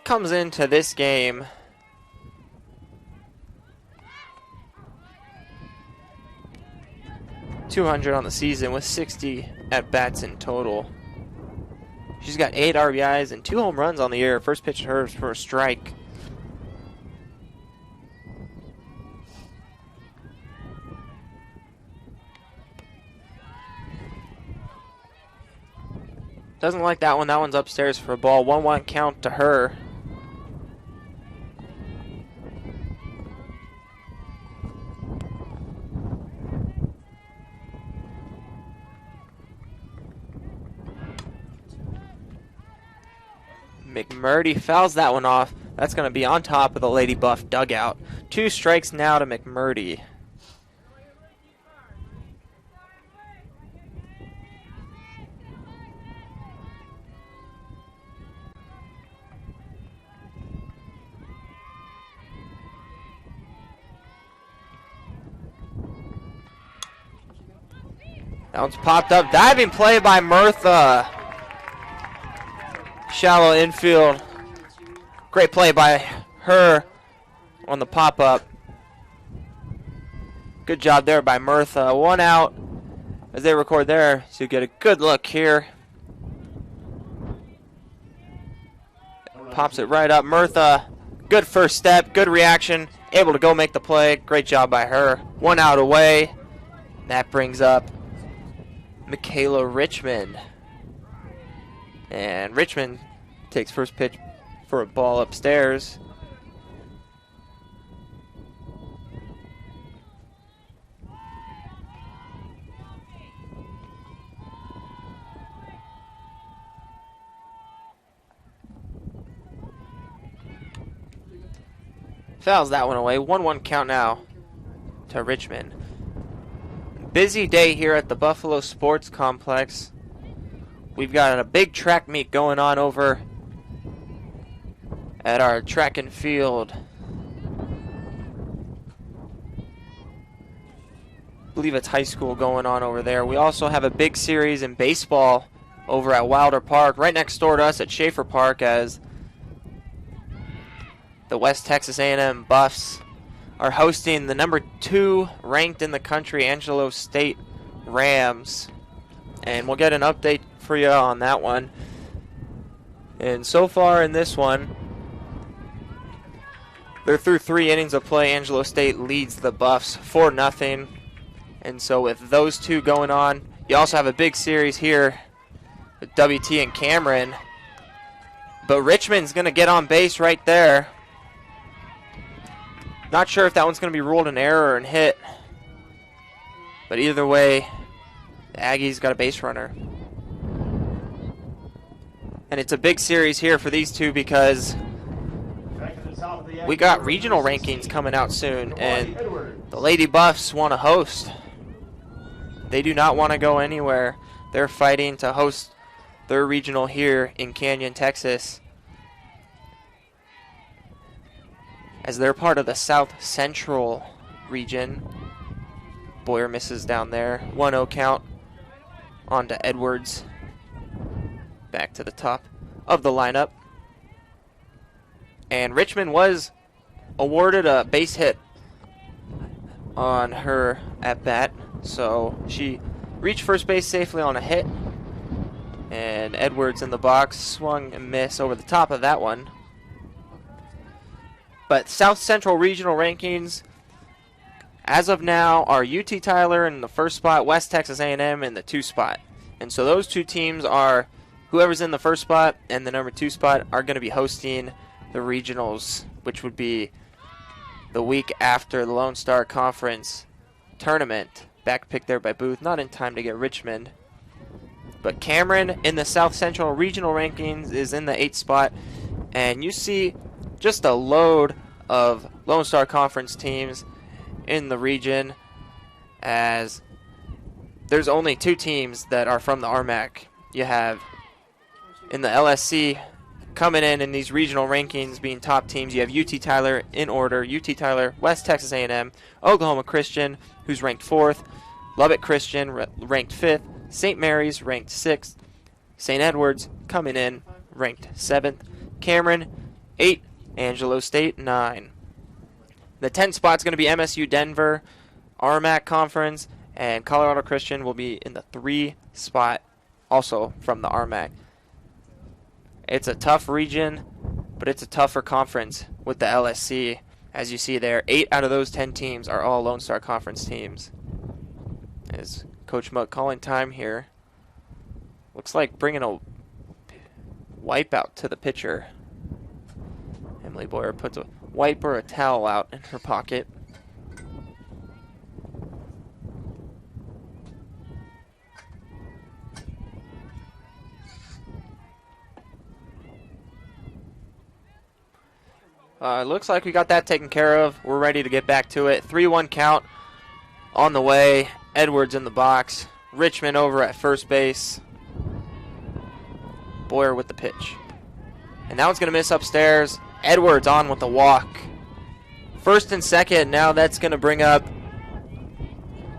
comes into this game 200 on the season with 60 at-bats in total. She's got 8 RBIs and 2 home runs on the year. First pitch to her for a strike. Doesn't like that one. That one's upstairs for a ball. 1-1 count to her. McMurdy fouls that one off. That's going to be on top of the Lady Buff dugout. 2 strikes now to McMurdy. That one's popped up. Diving play by Murtha. Shallow infield. Great play by her on the pop-up. Good job there by Murtha. 1 out as they record there. So you get a good look here. Pops it right up. Murtha, good first step, good reaction. Able to go make the play. Great job by her. 1 out away. That brings up Michaela Richmond. And Richmond takes first pitch for a ball upstairs. Fouls that one away. 1-1 count now to Richmond. Busy day here at the Buffalo Sports Complex. We've got a big track meet going on over at our track and field. I believe it's high school going on over there. We also have a big series in baseball over at Wilder Park, right next door to us at Schaefer Park, as the West Texas A&M Buffs are hosting the number 2 ranked in the country Angelo State Rams. And we'll get an update for you on that one. And so far in this one, they're through 3 innings of play. Angelo State leads the Buffs 4-0. And so with those two going on, you also have a big series here with WT and Cameron. But Richmond's going to get on base right there. Not sure if that one's going to be ruled an error or an hit. But either way, the Aggies got a base runner. And it's a big series here for these two because we got regional rankings coming out soon, and the Lady Buffs want to host. They do not want to go anywhere. They're fighting to host their regional here in Canyon, Texas, as they're part of the South Central region. Boyer misses down there. 1-0 count on to Edwards. Back to the top of the lineup. And Richmond was awarded a base hit on her at bat, so she reached first base safely on a hit. And Edwards in the box swung and missed over the top of that one. But South Central regional rankings, as of now, are UT Tyler in the first spot, West Texas A&M in the 2 spot. And so those two teams are, whoever's in the first spot and the number 2 spot are going to be hosting the regionals, which would be the week after the Lone Star Conference tournament. Back pick there by Booth, not in time to get Richmond. But Cameron in the South Central regional rankings is in the 8th spot. And you see just a load of Lone Star Conference teams in the region, as there's only 2 teams that are from the RMAC. You have in the LSC coming in these regional rankings being top teams. You have UT Tyler in order. UT Tyler, West Texas A&M, Oklahoma Christian, who's ranked 4th, Lubbock Christian ranked 5th, St. Mary's ranked 6th, St. Edwards coming in ranked 7th, Cameron 8, Angelo State 9. The 10th spot's going to be MSU Denver, RMAC Conference, And Colorado Christian will be in the 3 spot, also from the RMAC. It's a tough region, but it's a tougher conference with the LSC. As you see there, 8 out of those 10 teams are all Lone Star Conference teams. As Coach Muck calling time here. Looks like bringing a wipeout to the pitcher. Emily Boyer puts a wipe or a towel out in her pocket. Looks like we got that taken care of. We're ready to get back to it. 3-1 count on the way. Edwards in the box. Richmond over at first base. Boyer with the pitch. And that one's going to miss upstairs. Edwards on with the walk. First and second. Now that's going to bring up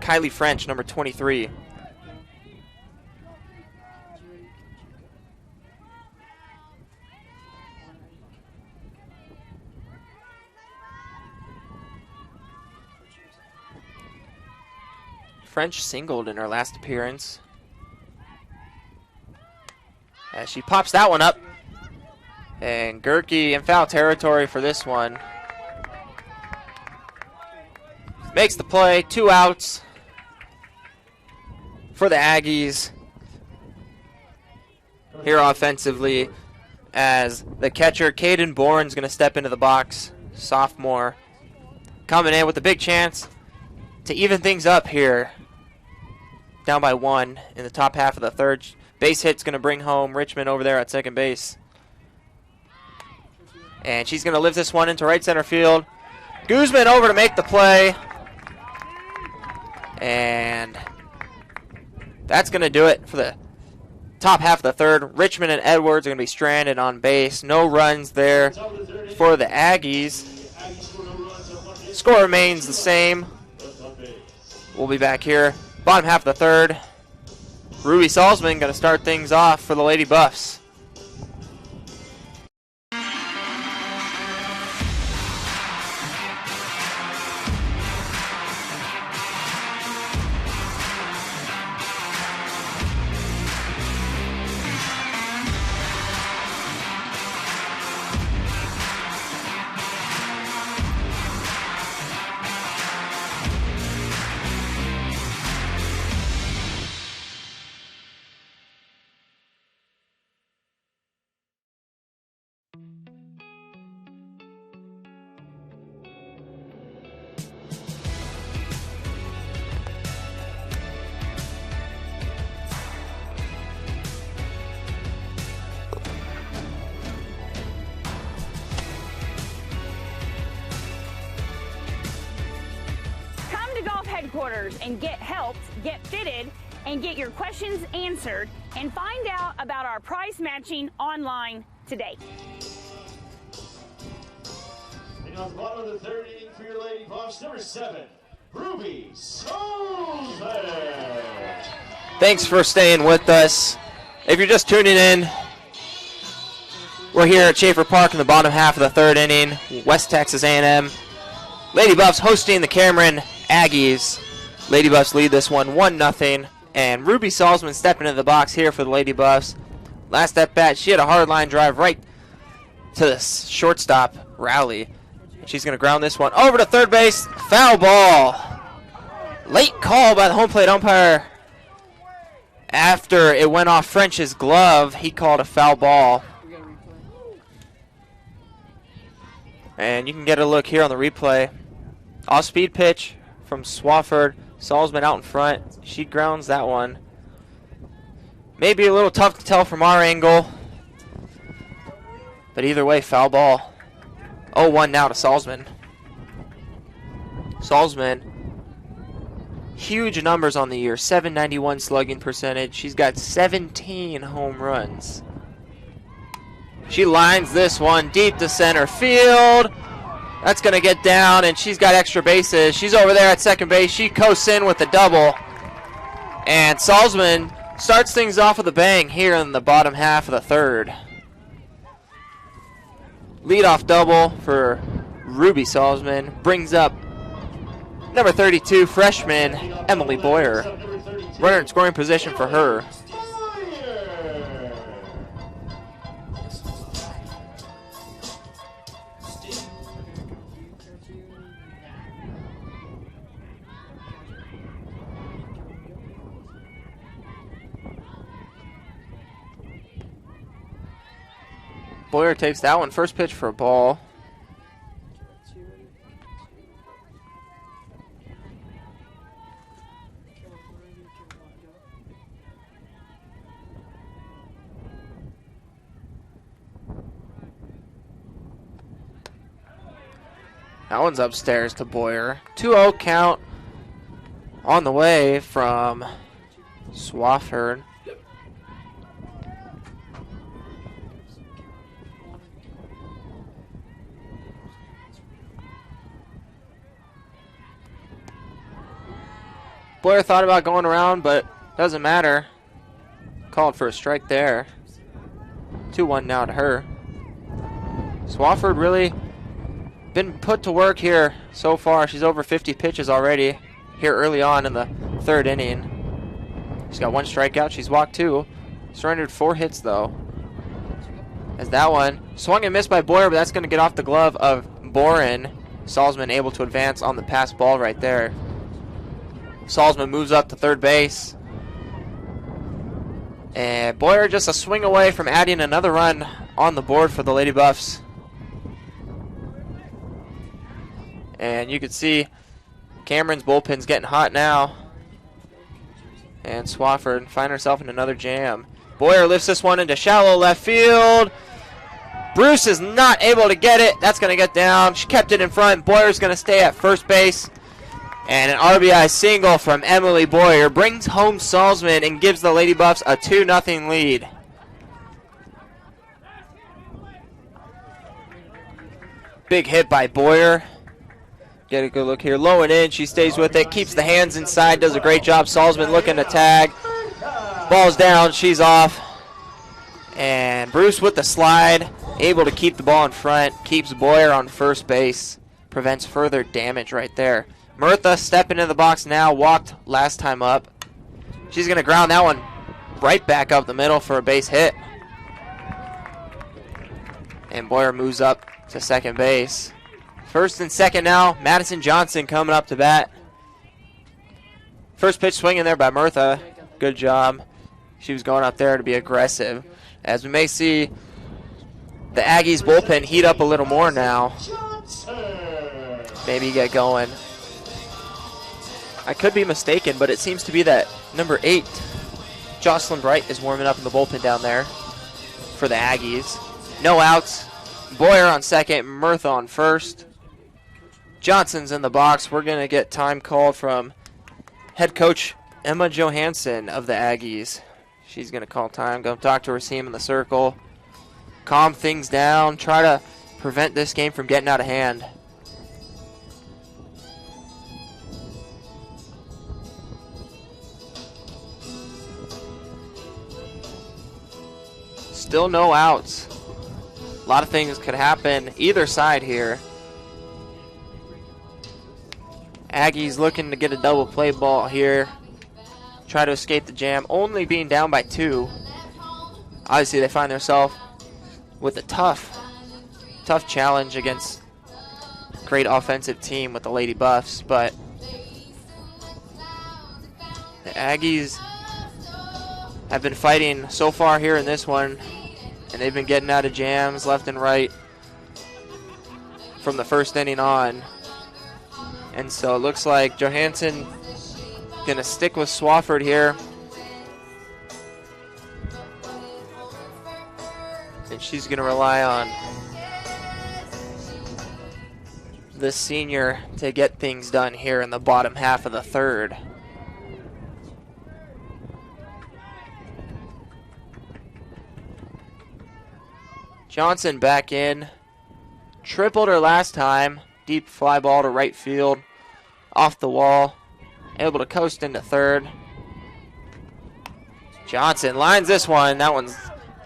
Kylie French, number 23. French singled in her last appearance. As she pops that one up. And Gerke in foul territory for this one. Makes the play, 2 outs for the Aggies here offensively, as the catcher, Caden Bourne's going to step into the box, sophomore, coming in with a big chance to even things up here. Down by 1 in the top half of the third. Base hit's going to bring home Richmond over there at second base. And she's going to lift this one into right center field. Guzman over to make the play. And that's going to do it for the top half of the third. Richmond and Edwards are going to be stranded on base. No runs there for the Aggies. Score remains the same. We'll be back here. Bottom half of the third. Ruby Salzman going to start things off for the Lady Buffs. Headquarters and get helped, get fitted, and get your questions answered, and find out about our price matching online today. And on the bottom of the third inning for your Lady Buffs, number 7, Ruby Salzman. Thanks for staying with us. If you're just tuning in, we're here at Schaefer Park in the bottom half of the third inning. West Texas A&M Lady Buffs hosting the Cameron Aggies. Lady Buffs lead this one 1-0. And Ruby Salzman stepping into the box here for the Lady Buffs. Last at bat, she had a hard line drive right to the shortstop, Rowley. She's going to ground this one over to third base. Foul ball. Late call by the home plate umpire. After it went off French's glove, he called a foul ball. And you can get a look here on the replay. Off-speed pitch from Swafford. Salzman out in front. She grounds that one. Maybe a little tough to tell from our angle. But either way, foul ball. 0-1 now to Salzman. Salzman, huge numbers on the year. 791 slugging percentage. She's got 17 home runs. She lines this one deep to center field. That's going to get down, and she's got extra bases. She's over there at second base. She coasts in with a double. And Salzman starts things off with a bang here in the bottom half of the third. Leadoff double for Ruby Salzman. Brings up Number 32, freshman Emily Boyer. Runner in scoring position for her. Boyer takes that one. First pitch for a ball. That one's upstairs to Boyer. 2-0 count on the way from Swafford. Boyer thought about going around, but doesn't matter. Called for a strike there. 2-1 now to her. Swafford really been put to work here so far. She's over 50 pitches already here early on in the third inning. She's got one strikeout. She's walked 2. Surrendered 4 hits, though. As that one swung and missed by Boyer, but that's going to get off the glove of Boren. Salzman able to advance on the pass ball right there. Salzman moves up to third base. And Boyer just a swing away from adding another run on the board for the Lady Buffs. And you can see Cameron's bullpen's getting hot now. And Swafford find herself in another jam. Boyer lifts this one into shallow left field. Bruce is not able to get it. That's going to get down. She kept it in front. Boyer's going to stay at first base. And an RBI single from Emily Boyer brings home Salzman and gives the Lady Buffs a 2-0 lead. Big hit by Boyer. Get a good look here. Low and in. She stays with it. Keeps the hands inside. Does a great job. Salzman looking to tag. Ball's down. She's off. And Bruce with the slide. Able to keep the ball in front. Keeps Boyer on first base. Prevents further damage right there. Murtha stepping into the box now. Walked last time up. She's going to ground that one right back up the middle for a base hit. And Boyer moves up to second base. First and second now. Madison Johnson coming up to bat. First pitch swinging there by Murtha. Good job. She was going up there to be aggressive. As we may see the Aggies bullpen heat up a little more now. Maybe get going. I could be mistaken, but it seems to be that number 8, Jocelyn Bright, is warming up in the bullpen down there for the Aggies. No outs. Boyer on second, Murtha on first. Johnson's in the box. We're going to get time called from head coach Emma Johansson of the Aggies. She's going to call time, go talk to Rasim in the circle, calm things down, try to prevent this game from getting out of hand. Still no outs. A lot of things could happen either side here. Aggies looking to get a double play ball here. Try to escape the jam, only being down by 2. Obviously they find themselves with a tough challenge against a great offensive team with the Lady Buffs, but the Aggies have been fighting so far here in this one, and they've been getting out of jams left and right from the first inning on. And so it looks like Johansson going to stick with Swafford here. And she's going to rely on the senior to get things done here in the bottom half of the third. Johnson back in. Tripled her last time. Deep fly ball to right field. Off the wall. Able to coast into third. Johnson lines this one. That one's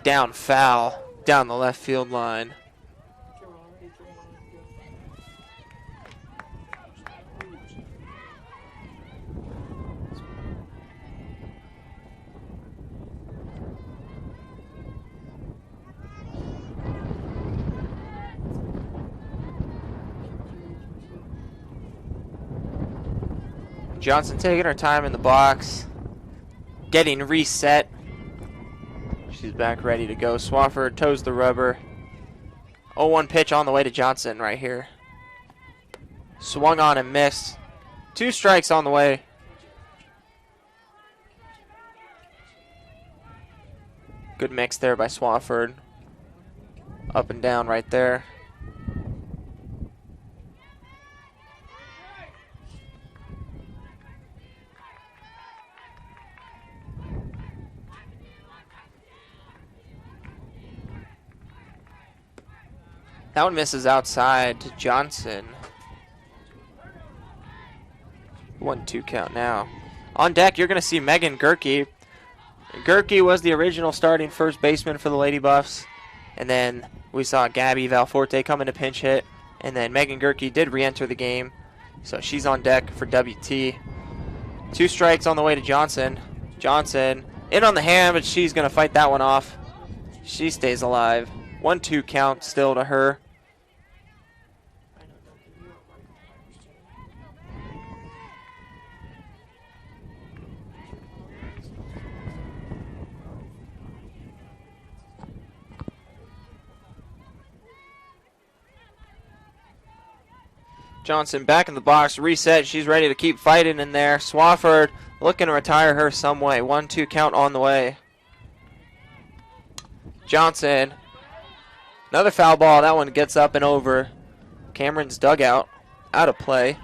down foul. Down the left field line. Johnson taking her time in the box, getting reset. She's back ready to go. Swafford toes the rubber. 0-1 pitch on the way to Johnson right here. Swung on and missed. 2 strikes on the way. Good mix there by Swafford. Up and down right there. That one misses outside to Johnson. 1-2 count now. On deck, you're going to see Megan Gerke. Gerke was the original starting first baseman for the Lady Buffs. And then we saw Gabby Valforte come in to pinch hit. And then Megan Gerke did re-enter the game. So she's on deck for WT. 2 strikes on the way to Johnson. Johnson in on the hand, but she's going to fight that one off. She stays alive. 1-2 count still to her. Johnson back in the box, reset. She's ready to keep fighting in there. Swafford looking to retire her some way. 1-2 count on the way. Johnson, another foul ball. That one gets up and over Cameron's dugout. Out of play.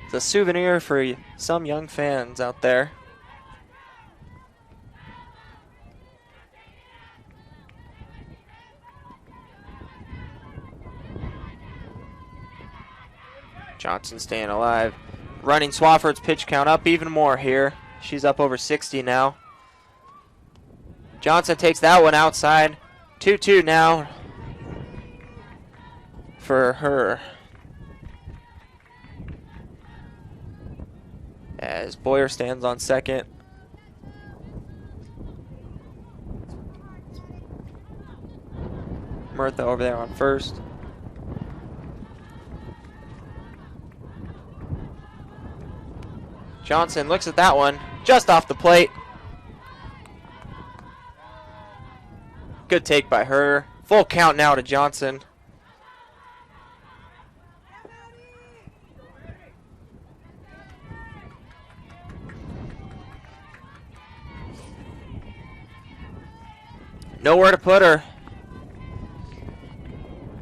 It's a souvenir for some young fans out there. Johnson staying alive. Running Swafford's pitch count up even more here. She's up over 60 now. Johnson takes that one outside. 2-2 now for her. As Boyer stands on second. Murtha over there on first. Johnson looks at that one, just off the plate. Good take by her. Full count now to Johnson. Nowhere to put her.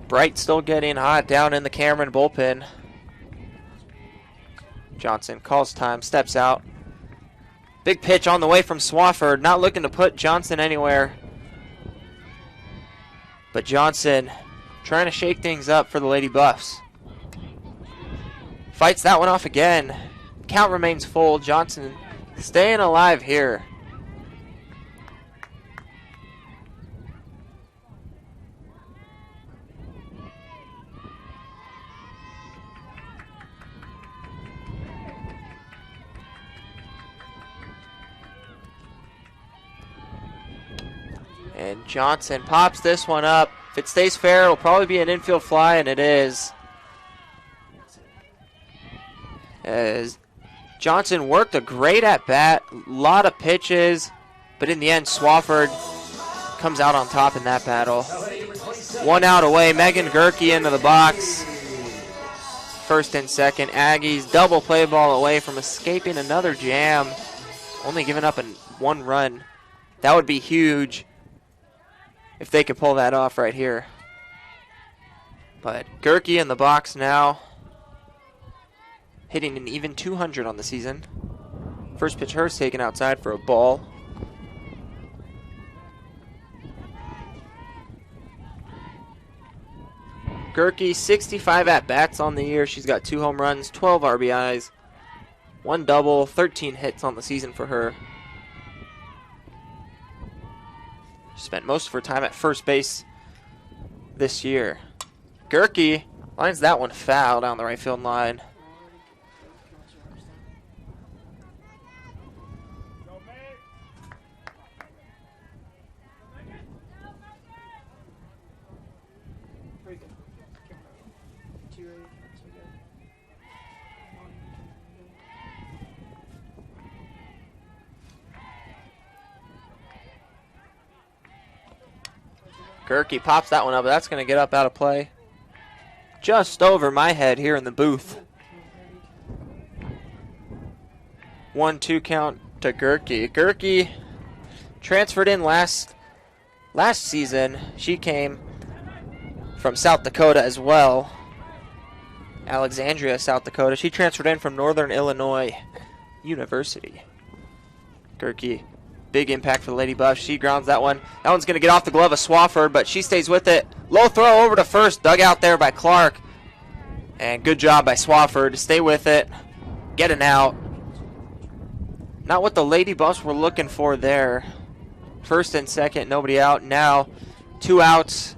Bright still getting hot down in the Cameron bullpen. Johnson calls time, steps out. Big pitch on the way from Swafford. Not looking to put Johnson anywhere. But Johnson trying to shake things up for the Lady Buffs. Fights that one off again. Count remains full. Johnson staying alive here. And Johnson pops this one up. If it stays fair, it'll probably be an infield fly, and it is. As Johnson worked a great at-bat, a lot of pitches, but in the end, Swafford comes out on top in that battle. 1 out away, Megan Gerke into the box. First and second, Aggies double play ball away from escaping another jam, only giving up 1 run. That would be huge if they could pull that off right here. But Gerke in the box now, hitting an even 200 on the season. First pitch hers taken outside for a ball. Gerke, 65 at-bats on the year. She's got 2 home runs, 12 RBIs, 1 double, 13 hits on the season for her. Spent most of her time at first base this year. Gerke lines that one foul down the right field line. Gerke pops that one up, but that's going to get up out of play. Just over my head here in the booth. 1-2 count to Gerke. Gerke transferred in last season. She came from South Dakota as well. Alexandria, South Dakota. She transferred in from Northern Illinois University. Gerke, big impact for the Lady Buffs. She grounds that one. That one's going to get off the glove of Swafford, but she stays with it. Low throw over to first, dug out there by Clark. And good job by Swafford to stay with it, get an out. Not what the Lady Buffs were looking for there. First and second, nobody out. Now, 2 outs,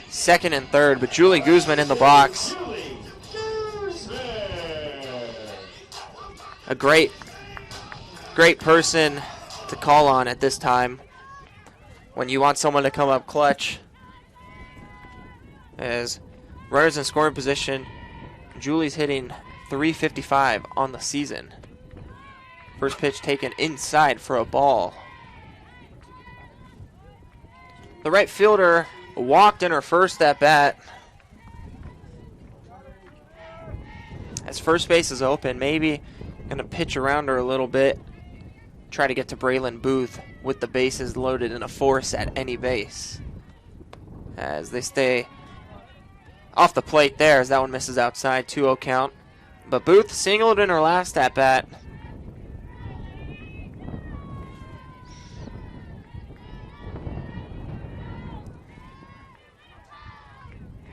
second and third, but Julie Guzman in the box. A great person to call on at this time when you want someone to come up clutch. As runners in scoring position, Julie's hitting .355 on the season. First pitch taken inside for a ball. The right fielder walked in her first at bat. As first base is open, maybe gonna pitch around her a little bit. Try to get to Braylon Booth with the bases loaded and a force at any base. As they stay off the plate there as that one misses outside, 2-0 count. But Booth singled in her last at bat.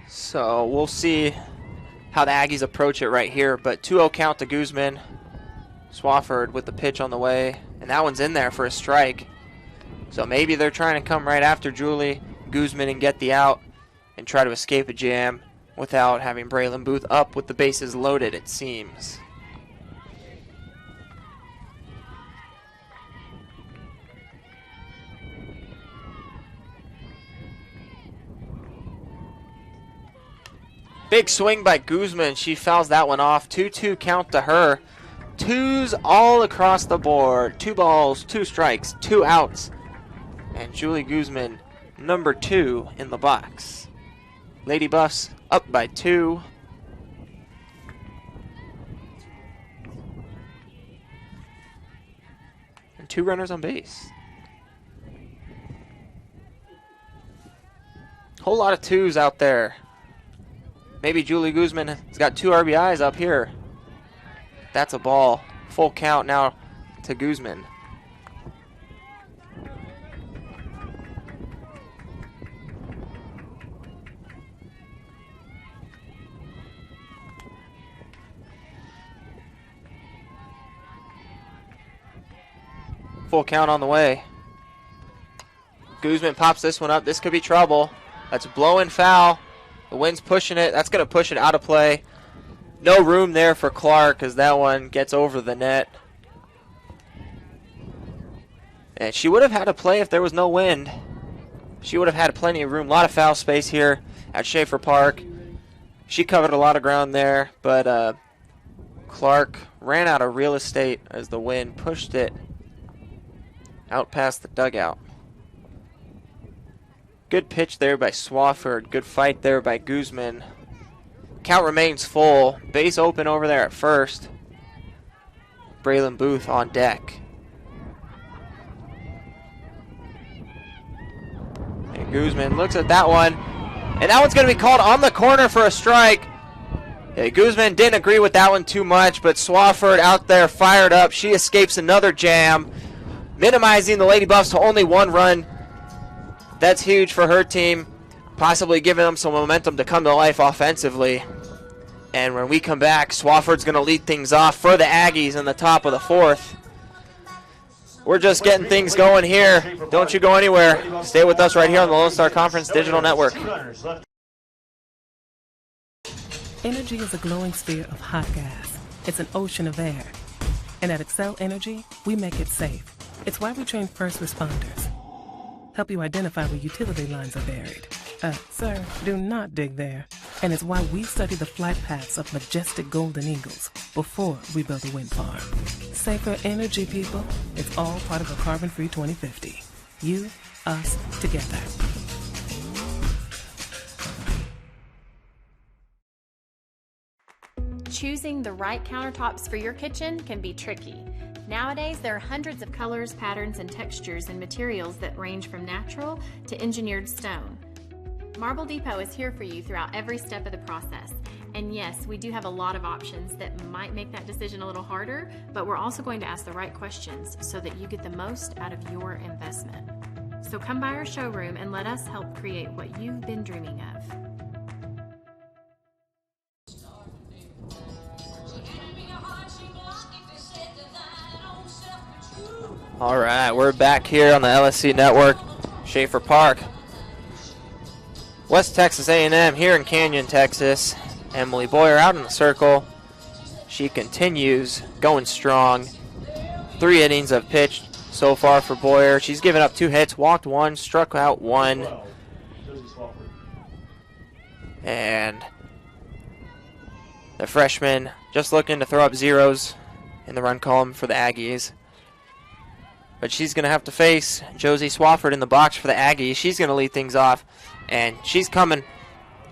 So we'll see how the Aggies approach it right here. But 2-0 count to Guzman. Swafford with the pitch on the way. And that one's in there for a strike. So maybe they're trying to come right after Julie Guzman and get the out and try to escape a jam without having Braylon Booth up with the bases loaded, it seems. Big swing by Guzman. She fouls that one off. 2-2 count to her. 2s all across the board. 2 balls, 2 strikes, 2 outs. And Julie Guzman, number 2 in the box. Lady Buffs up by 2. And 2 runners on base. Whole lot of 2s out there. Maybe Julie Guzman has got 2 RBIs up here. That's a ball. Full count now to Guzman. Full count on the way. Guzman pops this one up. This could be trouble. That's blowing foul. The wind's pushing it. That's going to push it out of play. No room there for Clark as that one gets over the net. And she would have had to play if there was no wind. She would have had plenty of room. A lot of foul space here at Schaefer Park. She covered a lot of ground there, but Clark ran out of real estate as the wind pushed it out past the dugout. Good pitch there by Swafford. Good fight there by Guzman. Count remains full. Base open over there at first. Braylon Booth on deck. And Guzman looks at that one. And that one's going to be called on the corner for a strike. Yeah, Guzman didn't agree with that one too much, but Swafford out there fired up. She escapes another jam, minimizing the Lady Buffs to only 1 run. That's huge for her team, possibly giving them some momentum to come to life offensively. And when we come back, Swafford's going to lead things off for the Aggies in the top of the 4th. We're just getting things going here. Don't you go anywhere. Stay with us right here on the Lone Star Conference Digital Network. Energy is a glowing sphere of hot gas. It's an ocean of air. And at Excel Energy, we make it safe. It's why we train first responders. Help you identify where utility lines are buried. Sir, do not dig there. And it's why we study the flight paths of majestic golden eagles before we build a wind farm. Safer energy, people. It's all part of a carbon-free 2050. You, us, together. Choosing the right countertops for your kitchen can be tricky. Nowadays, there are hundreds of colors, patterns, and textures and materials that range from natural to engineered stone. Marble Depot is here for you throughout every step of the process. And yes, we do have a lot of options that might make that decision a little harder, but we're also going to ask the right questions so that you get the most out of your investment. So come by our showroom and let us help create what you've been dreaming of. All right, we're back here on the LSC Network, Schaefer Park. West Texas A&M here in Canyon, Texas. Emily Boyer out in the circle. She continues going strong. 3 innings of pitched so far for Boyer. She's given up 2 hits, walked 1, struck out 1. And the freshman just looking to throw up zeros in the run column for the Aggies. But she's going to have to face Josie Swafford in the box for the Aggies. She's going to lead things off. And she's coming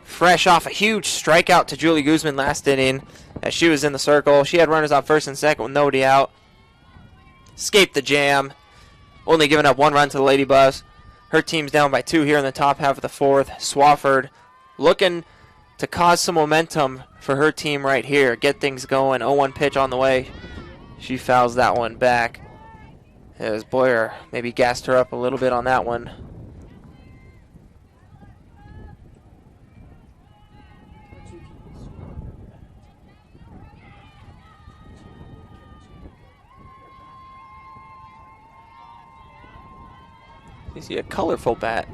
fresh off a huge strikeout to Julie Guzman last inning as she was in the circle. She had runners on first and second with nobody out. Escaped the jam. Only giving up 1 run to the Lady Buffs. Her team's down by 2 here in the top half of the 4th. Swafford looking to cause some momentum for her team right here. Get things going. 0-1 pitch on the way. She fouls that one back. As Boyer maybe gassed her up a little bit on that one. You see a colorful bat.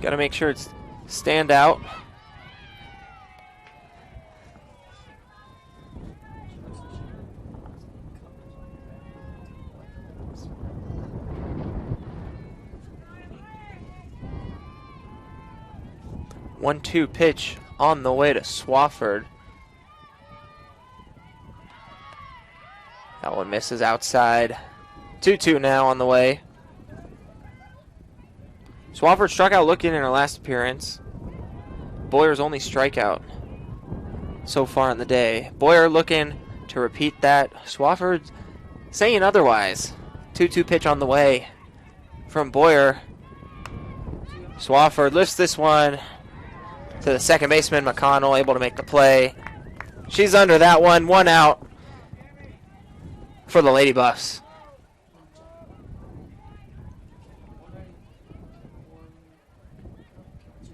Got to make sure it's stand out. One-two pitch on the way to Swafford. That one misses outside. 2-2 now on the way. Swafford struck out looking in her last appearance. Boyer's only strikeout so far in the day. Boyer looking to repeat that. Swafford saying otherwise. 2-2 pitch on the way from Boyer. Swafford lifts this one to the second baseman, McConnell, able to make the play. She's under that one. 1 out for the Lady Buffs.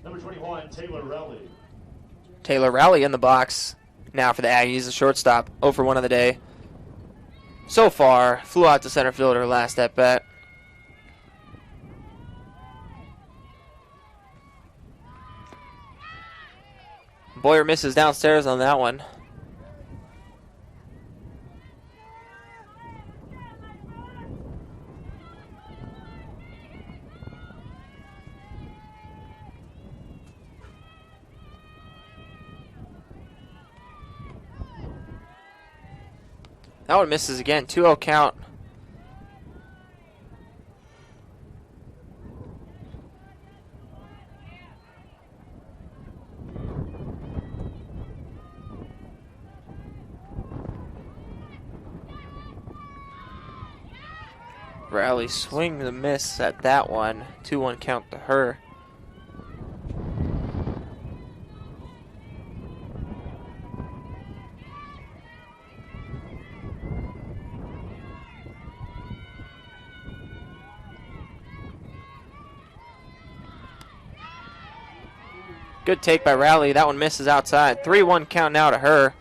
Number 21, Taylor Rowley. Taylor Rowley in the box now for the Aggies, the shortstop, 0 for 1 of the day. So far, flew out to center field her last at bat. Boyer misses downstairs on that one. That one misses again. 2-0 count. Rowley swing the miss at that one. 2-1 count to her. Good take by Rowley. That one misses outside. 3-1 count now to her.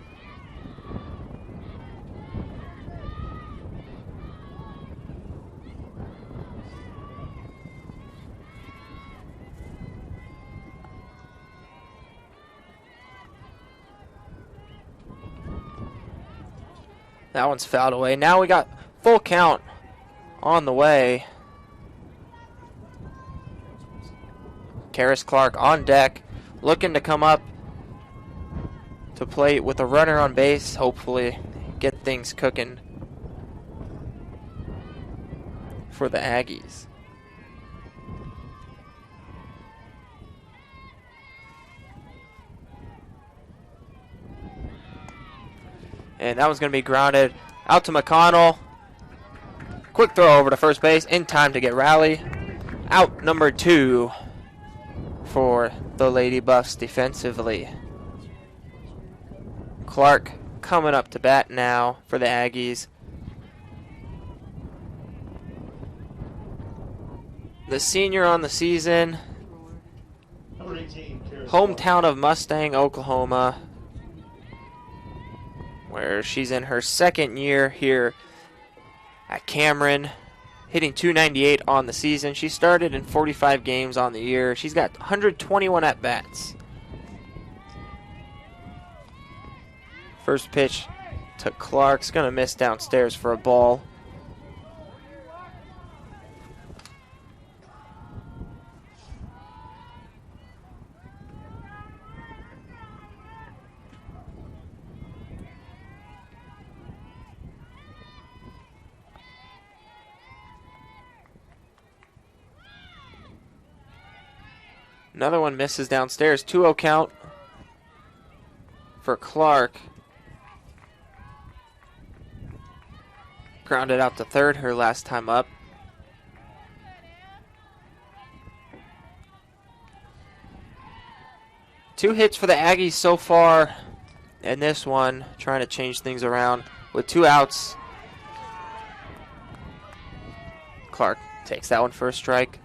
That one's fouled away. Now we got full count on the way. Karis Clark on deck, looking to come up to plate with a runner on base. Hopefully get things cooking for the Aggies. And that one's going to be grounded out to McConnell. Quick throw over to first base in time to get Rally. Out number 2 for the Lady Buffs defensively. Clark coming up to bat now for the Aggies. The senior on the season, hometown of Mustang, Oklahoma, where she's in her second year here at Cameron, hitting .298 on the season. She started in 45 games on the year. She's got 121 at-bats. First pitch to Clark's going to miss downstairs for a ball. Another one misses downstairs. 2-0 count for Clark. Grounded out to third her last time up. Two hits for the Aggies so far in this one, trying to change things around with 2 outs. Clark takes that one for a strike.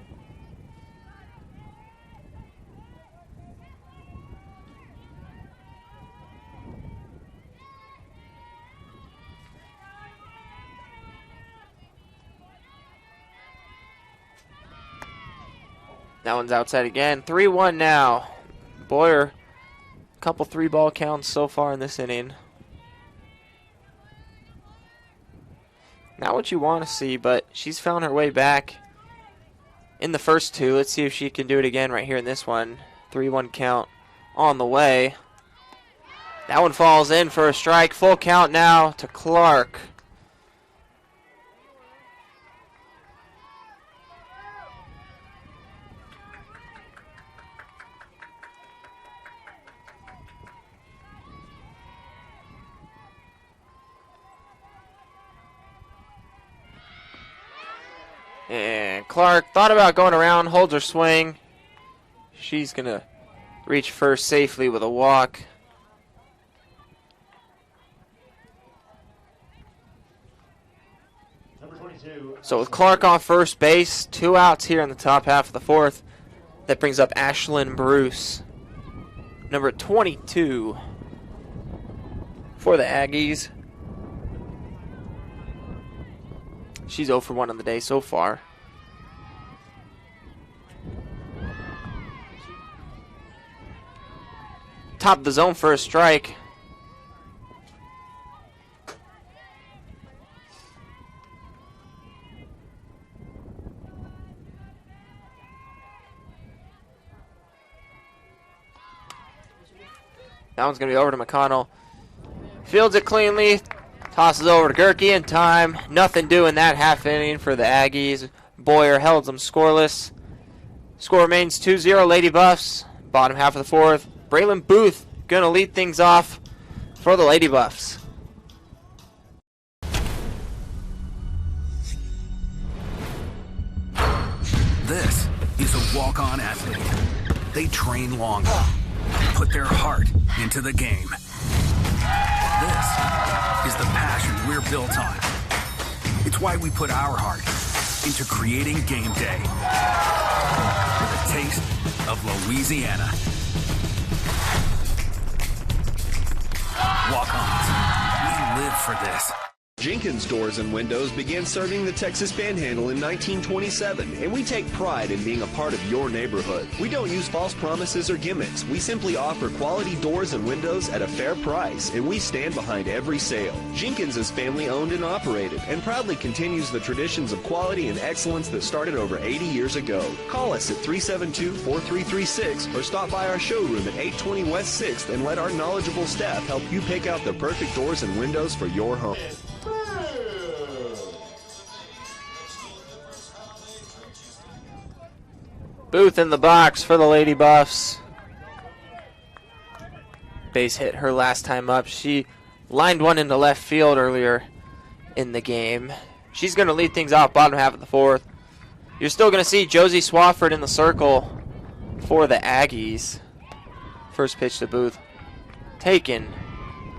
That one's outside again. 3-1 now. Boyer, a couple 3-ball counts so far in this inning. Not what you want to see, but she's found her way back in the first 2. Let's see if she can do it again right here in this one. 3-1 count on the way. That one falls in for a strike. Full count now to Clark. And Clark thought about going around, holds her swing. She's going to reach first safely with a walk. So with Clark on first base, 2 outs here in the top half of the 4th. That brings up Ashlyn Bruce, number 22 for the Aggies. She's 0 for 1 on the day so far. Top of the zone for a strike. That one's going to be over to McConnell. Fields it cleanly. Tosses over to Gerke in time. Nothing doing that half inning for the Aggies. Boyer held them scoreless. Score remains 2-0 Lady Buffs. Bottom half of the 4th. Braylon Booth going to lead things off for the Lady Buffs. This is a walk-on athlete. They train longer, put their heart into the game. This is the passion we're built on. It's why we put our heart into creating game day with a taste of Louisiana. Walk-ons, we live for this. Jenkins Doors and Windows began serving the Texas Panhandle in 1927, and we take pride in being a part of your neighborhood. We don't use false promises or gimmicks. We simply offer quality doors and windows at a fair price, and we stand behind every sale. Jenkins is family owned and operated, and proudly continues the traditions of quality and excellence that started over 80 years ago. Call us at 372-4336 or stop by our showroom at 820 West 6th and let our knowledgeable staff help you pick out the perfect doors and windows for your home. Booth in the box for the Lady Buffs. Base hit her last time up. She lined one into left field earlier in the game. She's going to lead things off bottom half of the fourth. You're still going to see Josie Swafford in the circle for the Aggies. First pitch to Booth. Taken.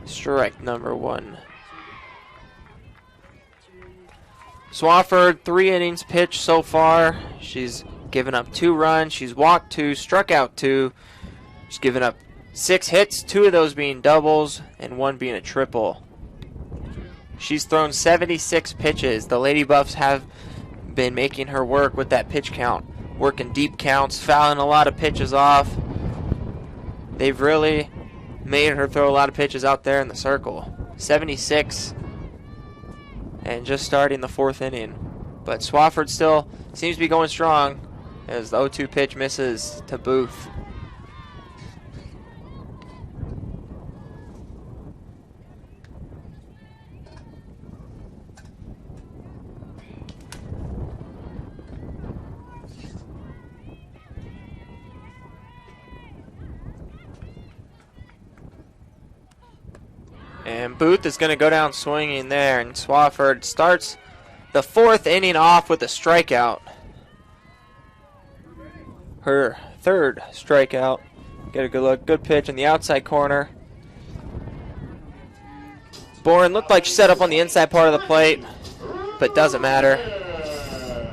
Strike number 1. Swafford, 3 innings pitched so far. She's given up 2 runs. She's walked 2, struck out 2. She's given up 6 hits, 2 of those being doubles and 1 being a triple. She's thrown 76 pitches. The Lady Buffs have been making her work with that pitch count, working deep counts, fouling a lot of pitches off. They've really made her throw a lot of pitches out there in the circle. 76 and just starting the 4th inning. But Swafford still seems to be going strong as the 0-2 pitch misses to Booth. And Booth is going to go down swinging there, and Swafford starts the 4th inning off with a strikeout. Her 3rd strikeout. Get a good look, good pitch in the outside corner. Boren looked like she set up on the inside part of the plate, but doesn't matter.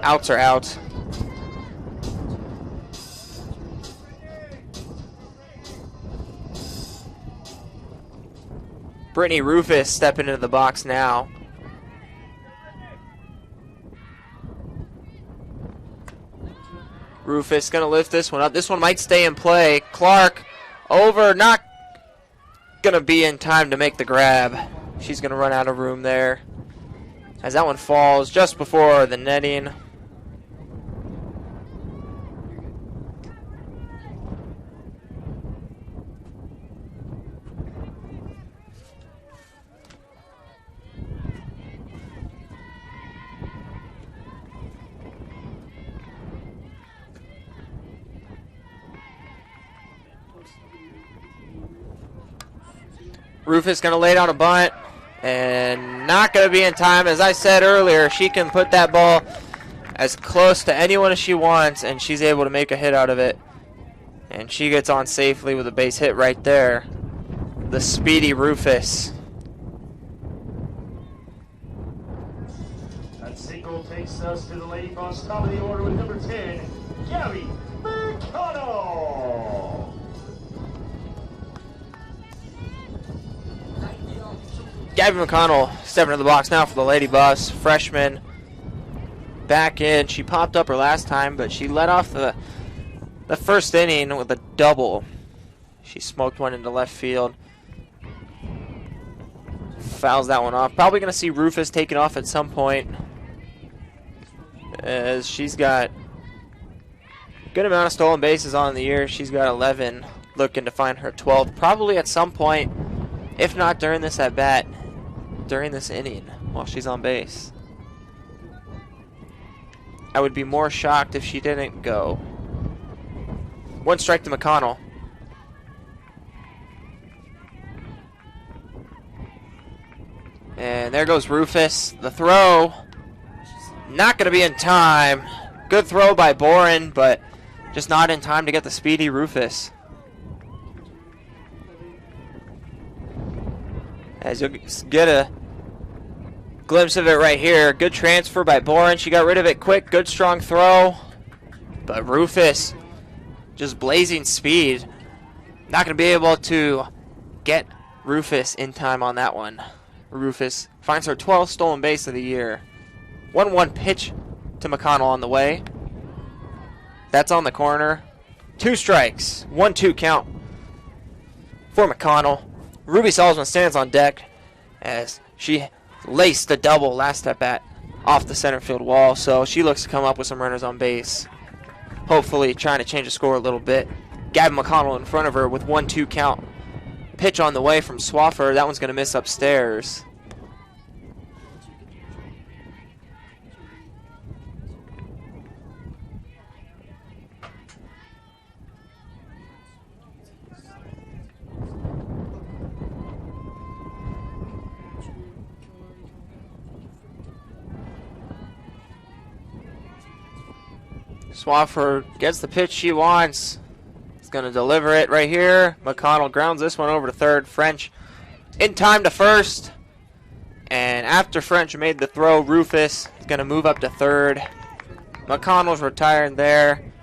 Outs are outs. Brittany Rufus stepping into the box now. Rufus going to lift this one up. This one might stay in play. Clark over, not going to be in time to make the grab. She's going to run out of room there as that one falls just before the netting. Rufus going to lay down a bunt and not going to be in time. As I said earlier, she can put that ball as close to anyone as she wants, and she's able to make a hit out of it. And she gets on safely with a base hit right there. The speedy Rufus. That single takes us to the Lady Boss top of the order with number 10, Gabby McConnell. Gabby McConnell stepping into the box now for the Lady Buffs. Freshman back in. She popped up her last time, but she led off the 1st inning with a double. She smoked one into left field. Fouls that one off. Probably going to see Rufus take it off at some point, as she's got a good amount of stolen bases on the year. She's got 11, looking to find her 12th. Probably at some point, if not during this at bat, during this inning while she's on base. I would be more shocked if she didn't go. 1 strike to McConnell. And there goes Rufus. The throw, not going to be in time. Good throw by Boren, but just not in time to get the speedy Rufus. As you'll get a glimpse of it right here. Good transfer by Boren. She got rid of it quick. Good strong throw. But Rufus, just blazing speed. Not going to be able to get Rufus in time on that one. Rufus finds her 12th stolen base of the year. 1-1 pitch to McConnell on the way. That's on the corner. 2 strikes. 1-2 count for McConnell. Ruby Salzman stands on deck as she laced the double last at bat off the center field wall, so she looks to come up with some runners on base. Hopefully trying to change the score a little bit. Gavin McConnell in front of her with 1-2 count. Pitch on the way from Swafford. That one's going to miss upstairs. Swafford gets the pitch she wants. He's going to deliver it right here. McConnell grounds this one over to third. French in time to first. And after French made the throw, Rufus is going to move up to third. McConnell's retired there.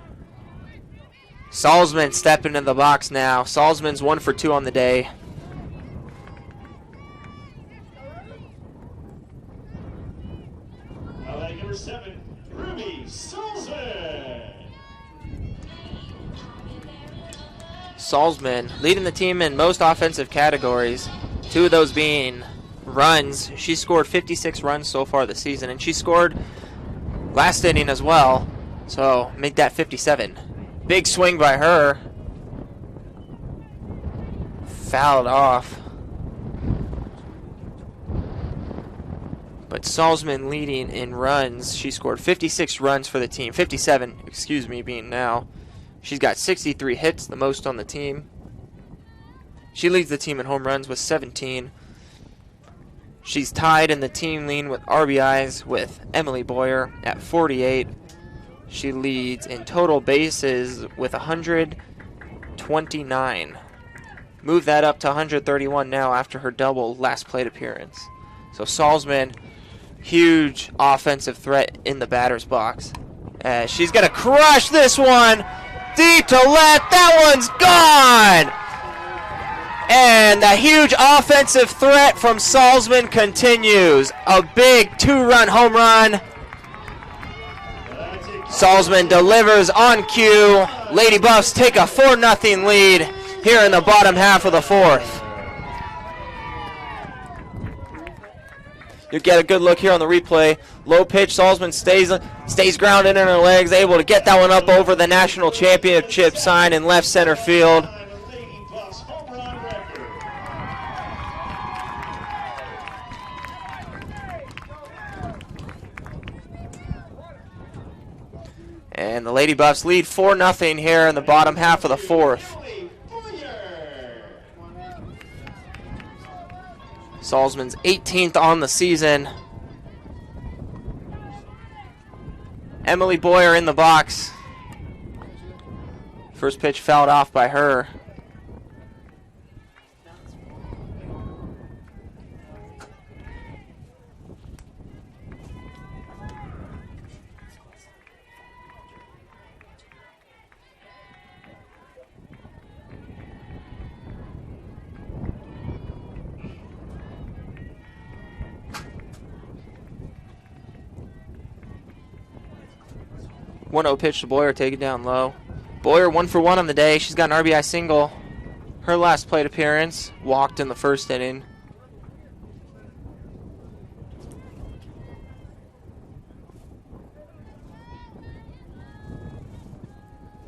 Salzman stepping in the box now. Salzman's 1 for 2 on the day. Number 7, Ruby Salzman. Salzman leading the team in most offensive categories. 2 of those being runs. She scored 56 runs so far this season, and she scored last inning as well. So make that 57. Big swing by her. Fouled off. But Salzman leading in runs. She scored 56 runs for the team. 57, excuse me, being now. She's got 63 hits, the most on the team. She leads the team in home runs with 17. She's tied in the team lead with RBIs with Emily Boyer at 48. She leads in total bases with 129. Move that up to 131 now after her double last plate appearance. So Salzman, huge offensive threat in the batter's box. She's going to crush this one. Deep to left. That one's gone. And the huge offensive threat from Salzman continues. A big 2-run home run. Salzman delivers on cue. Lady Buffs take a 4-0 lead here in the bottom half of the 4th. You get a good look here on the replay. Low pitch, Salzman stays grounded in her legs, able to get that one up over the national championship sign in left center field. And the Lady Buffs lead 4-0 here in the bottom half of the 4th. Salzman's 18th on the season. Emily Boyer in the box. First pitch fouled off by her. One-0 pitch to Boyer, taken down low. Boyer 1 for 1 on the day. She's got an RBI single. Her last plate appearance, walked in the first inning.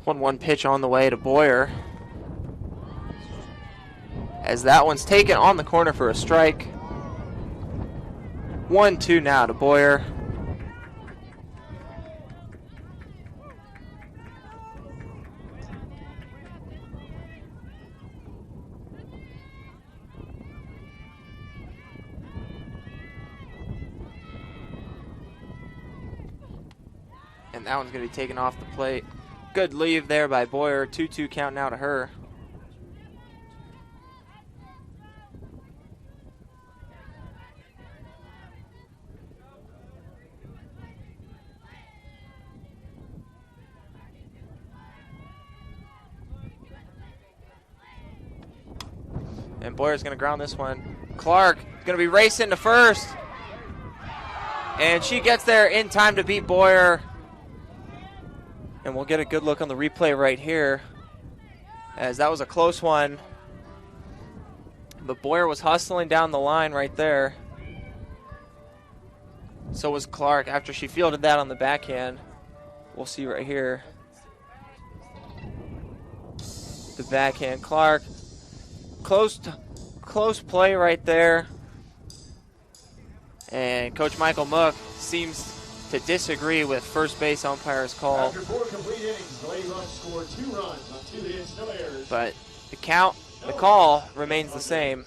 One pitch on the way to Boyer. As that one's taken on the corner for a strike. 1-2 now to Boyer. And that one's going to be taken off the plate. Good leave there by Boyer. 2-2 count now to her. And Boyer's going to ground this one. Clark is going to be racing to first. And she gets there in time to beat Boyer. And we'll get a good look on the replay right here, as that was a close one. But Boyer was hustling down the line right there. So was Clark after she fielded that on the backhand. We'll see right here. The backhand. Clark. Close play right there. And Coach Michael Mook seems to disagree with first base umpire's call. After 4 complete innings, the Lady Buffs scored 2 runs on 2 hits, no errors. But the call remains the same.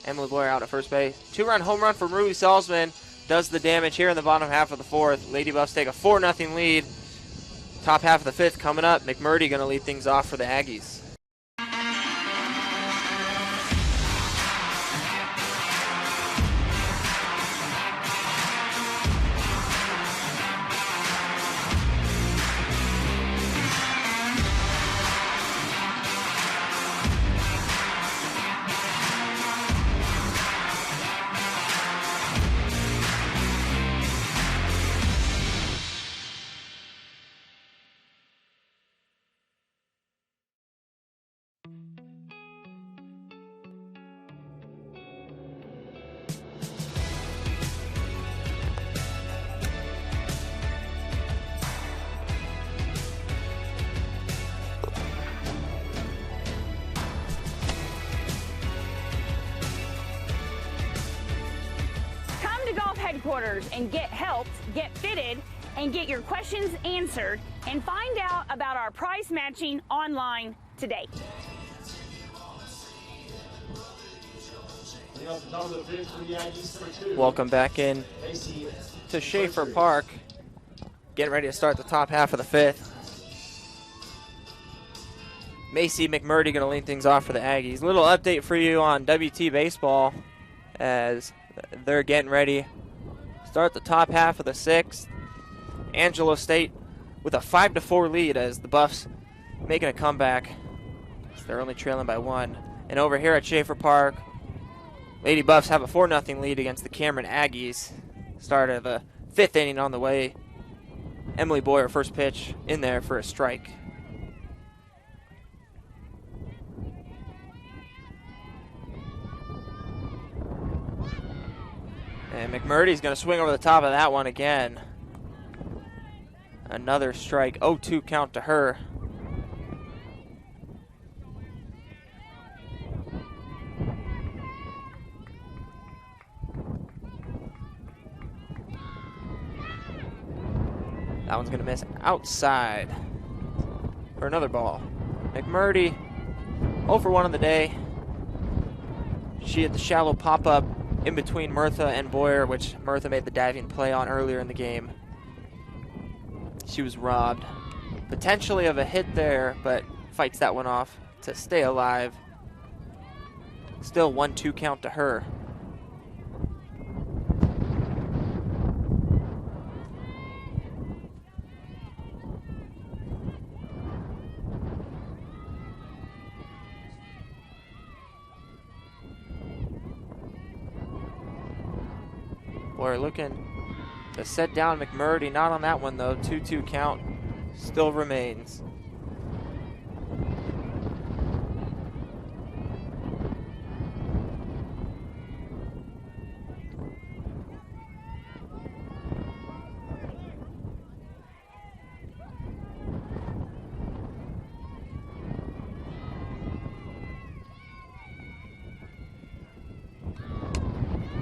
Emily Boyer out at first base. 2-run home run from Ruby Salzman does the damage here in the bottom half of the 4th. Lady Buffs take a 4-0 lead. Top half of the fifth coming up. McMurdy going to lead things off for the Aggies. Headquarters and get helped, get fitted, and get your questions answered, and find out about our price matching online today. Welcome back in to Schaefer Park. Getting ready to start the top half of the fifth. Macy McMurdy going to lead things off for the Aggies. Little update for you on WT Baseball as they're getting ready. Start the top half of the sixth. Angelo State with a 5-4 lead as the Buffs making a comeback. They're only trailing by 1. And over here at Schaefer Park, Lady Buffs have a 4-0 lead against the Cameron Aggies. Start of the fifth inning on the way. Emily Boyer, first pitch in there for a strike. And McMurdy's going to swing over the top of that one again. Another strike, 0-2 count to her. That one's going to miss outside for another ball. McMurdy 0 for 1 on the day. She had the shallow pop-up in between Murtha and Boyer, which Murtha made the diving play on earlier in the game. She was robbed potentially of a hit there, but fights that one off to stay alive. Still 1-2 count to her. Boyer looking to set down McMurdy. Not on that one, though. 2-2 count still remains.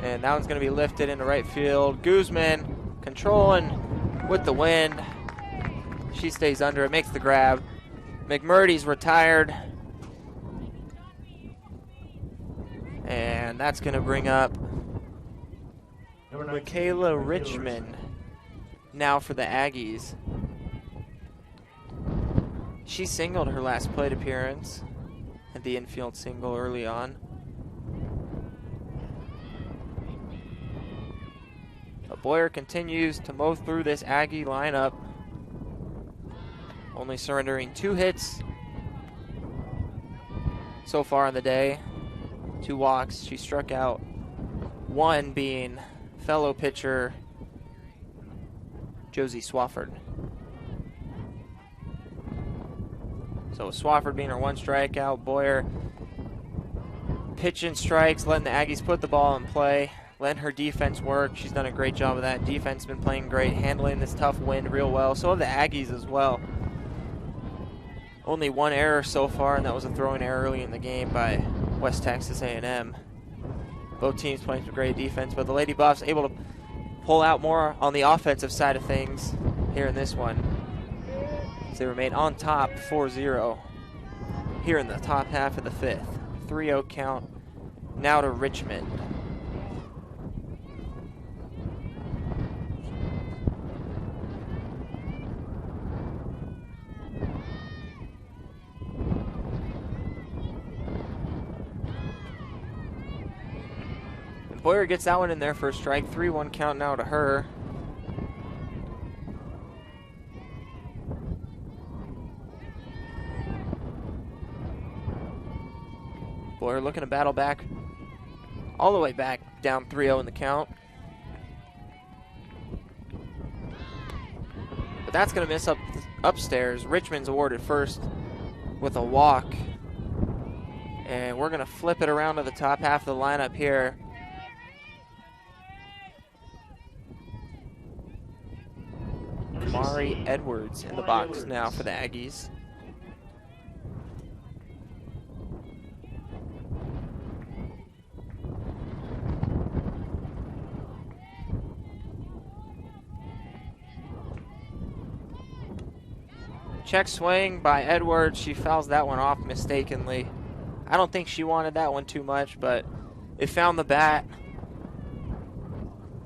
And that one's going to be lifted into right field. Guzman controlling with the wind. She stays under it, makes the grab. McMurdy's retired. And that's going to bring up Michaela Richmond now for the Aggies. She singled her last plate appearance at the infield single early on. But Boyer continues to mow through this Aggie lineup, only surrendering 2 hits so far in the day. 2 walks. She struck out 1 being fellow pitcher Josie Swafford. So Swafford being her 1 strikeout, Boyer pitching strikes, letting the Aggies put the ball in play, letting her defense work. She's done a great job of that. Defense has been playing great, handling this tough wind real well. So have the Aggies as well. Only 1 error so far, and that was a throwing error early in the game by West Texas A&M. Both teams playing some great defense, but the Lady Buffs able to pull out more on the offensive side of things here in this one. So they remain on top 4-0 here in the top half of the 5th. 3-0 count now to Richmond. Boyer gets that one in there for a strike. 3-1 count now to her. Boyer looking to battle back, all the way back, down 3-0 in the count. But that's going to miss upstairs. Richmond's awarded first with a walk. And we're going to flip it around to the top half of the lineup here. Mari Edwards in the box now for the Aggies. Check swing by Edwards. She fouls that one off mistakenly. I don't think she wanted that one too much, but it found the bat.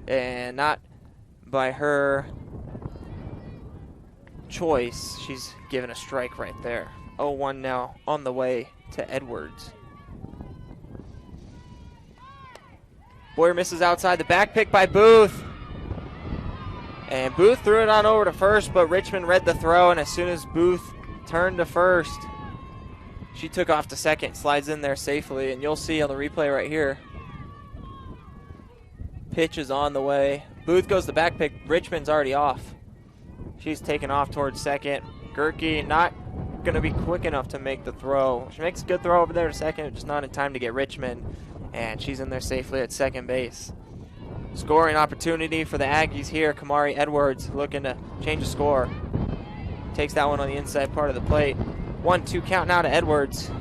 And not by her choice. She's given a strike right there. 0-1 now on the way to Edwards. Boyer misses outside. The back pick by Booth. And Booth threw it on over to first, but Richmond read the throw, and as soon as Booth turned to first, she took off to second, slides in there safely, and you'll see on the replay right here. Pitch is on the way. Booth goes to back pick. Richmond's already off. She's taken off towards second. Gerke not going to be quick enough to make the throw. She makes a good throw over there to second, just not in time to get Richmond, and she's in there safely at second base. Scoring opportunity for the Aggies here. Kamari Edwards looking to change the score. Takes that one on the inside part of the plate. 1-2 count now to Edwards.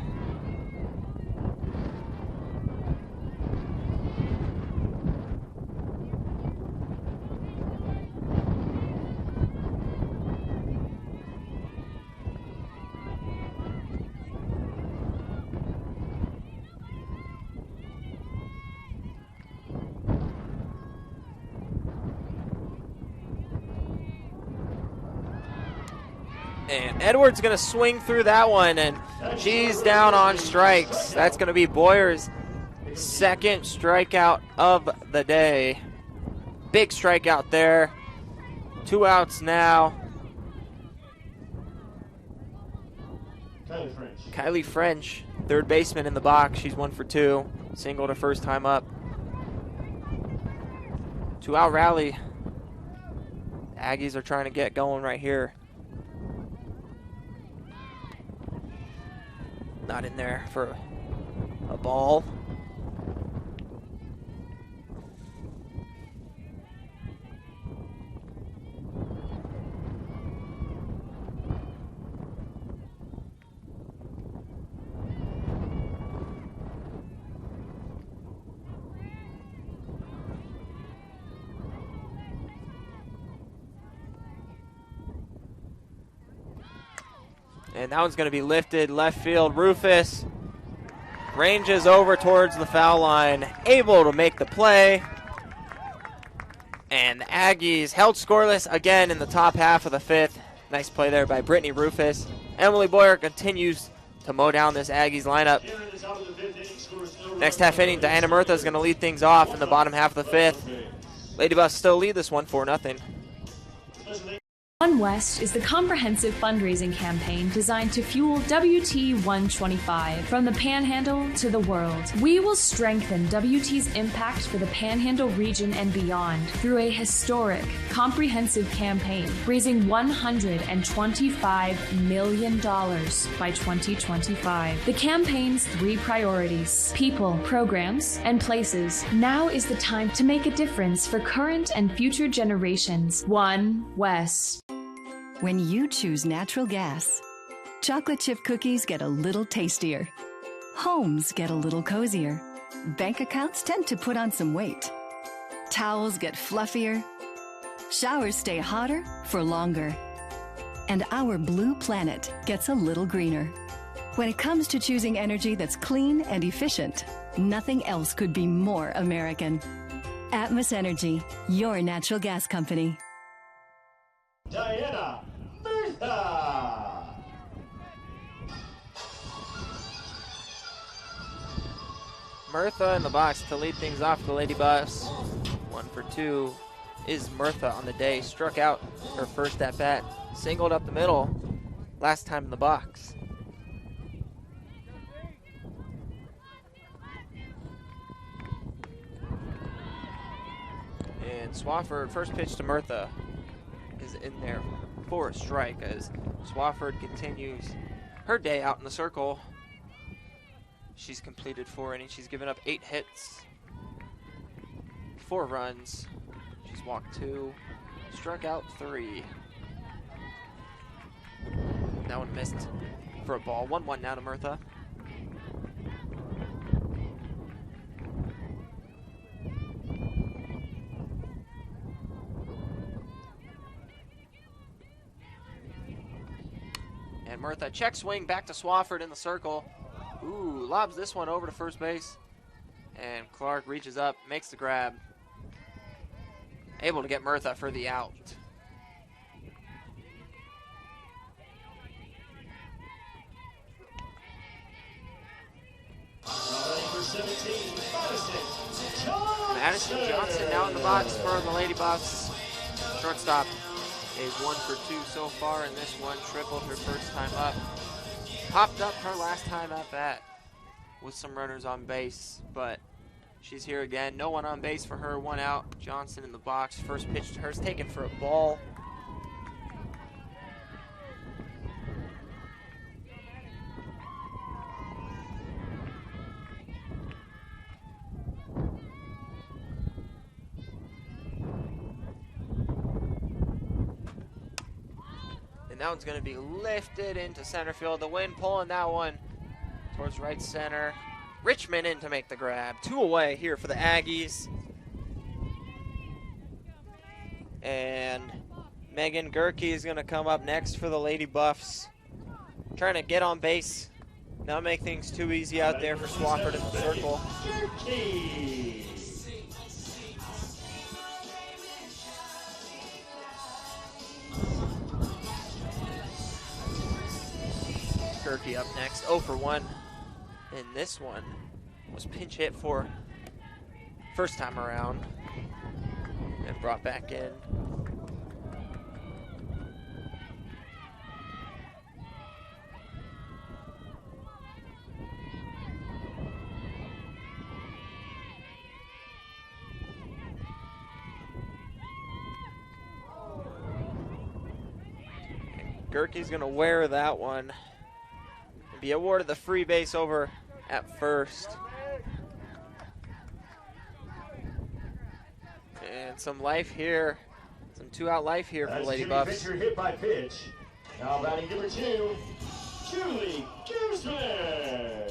And Edwards going to swing through that one, and she's down on strikes. That's going to be Boyer's second strikeout of the day. Big strikeout there. 2 outs now. Kylie French, third baseman in the box. She's 1 for 2. Singled her first time up. 2-out rally. The Aggies are trying to get going right here. Not in there for a ball. And that one's going to be lifted left field. Rufus ranges over towards the foul line, able to make the play. And the Aggies held scoreless again in the top half of the 5th. Nice play there by Brittany Rufus. Emily Boyer continues to mow down this Aggies lineup. Next half inning, Diana Murtha is going to lead things off in the bottom half of the 5th. Lady Buffs still lead this one 4-0. One West is the comprehensive fundraising campaign designed to fuel WT 125 from the Panhandle to the world. We will strengthen WT's impact for the Panhandle region and beyond through a historic, comprehensive campaign, raising $125 million by 2025. The campaign's 3 priorities: people, programs, and places. Now is the time to make a difference for current and future generations. One West. When you choose natural gas, chocolate chip cookies get a little tastier. Homes get a little cozier. Bank accounts tend to put on some weight. Towels get fluffier. Showers stay hotter for longer. And our blue planet gets a little greener. When it comes to choosing energy that's clean and efficient, nothing else could be more American. Atmos Energy, your natural gas company. Diana Murtha. Murtha in the box to lead things off for the Lady Buffs. 1 for 2 is Murtha on the day. Struck out her first at bat. Singled up the middle last time in the box. And Swafford, first pitch to Murtha, is in there for a strike as Swafford continues her day out in the circle. She's completed 4 innings. She's given up 8 hits, 4 runs. She's walked 2, struck out 3. That one missed for a ball. 1-1 now to Murtha. And Murtha check swing back to Swafford in the circle. Ooh, lobs this one over to first base. And Clark reaches up, makes the grab. Able to get Murtha for the out. Madison Johnson now in the box for the Lady Buffs. Shortstop is 1 for 2 so far in this one. Tripled her first time up. Popped up her last time at bat with some runners on base, but she's here again. No one on base for her, 1 out. Johnson in the box. First pitch to her is taken for a ball. And that one's going to be lifted into center field. The wind pulling that one towards right center. Richmond in to make the grab. 2 away here for the Aggies. And Megan Gerke is going to come up next for the Lady Buffs. Trying to get on base. Not make things too easy out there for Swafford in the circle. Gerke up next, 0 for 1. And this one was pinch hit for first time around and brought back in. Gerke's gonna wear that one. Be awarded the free base over at first. And some life here, some 2-out life here for Lady Buffs. Pitcher hit by pitch. Now batting number 2, Julie Guzman.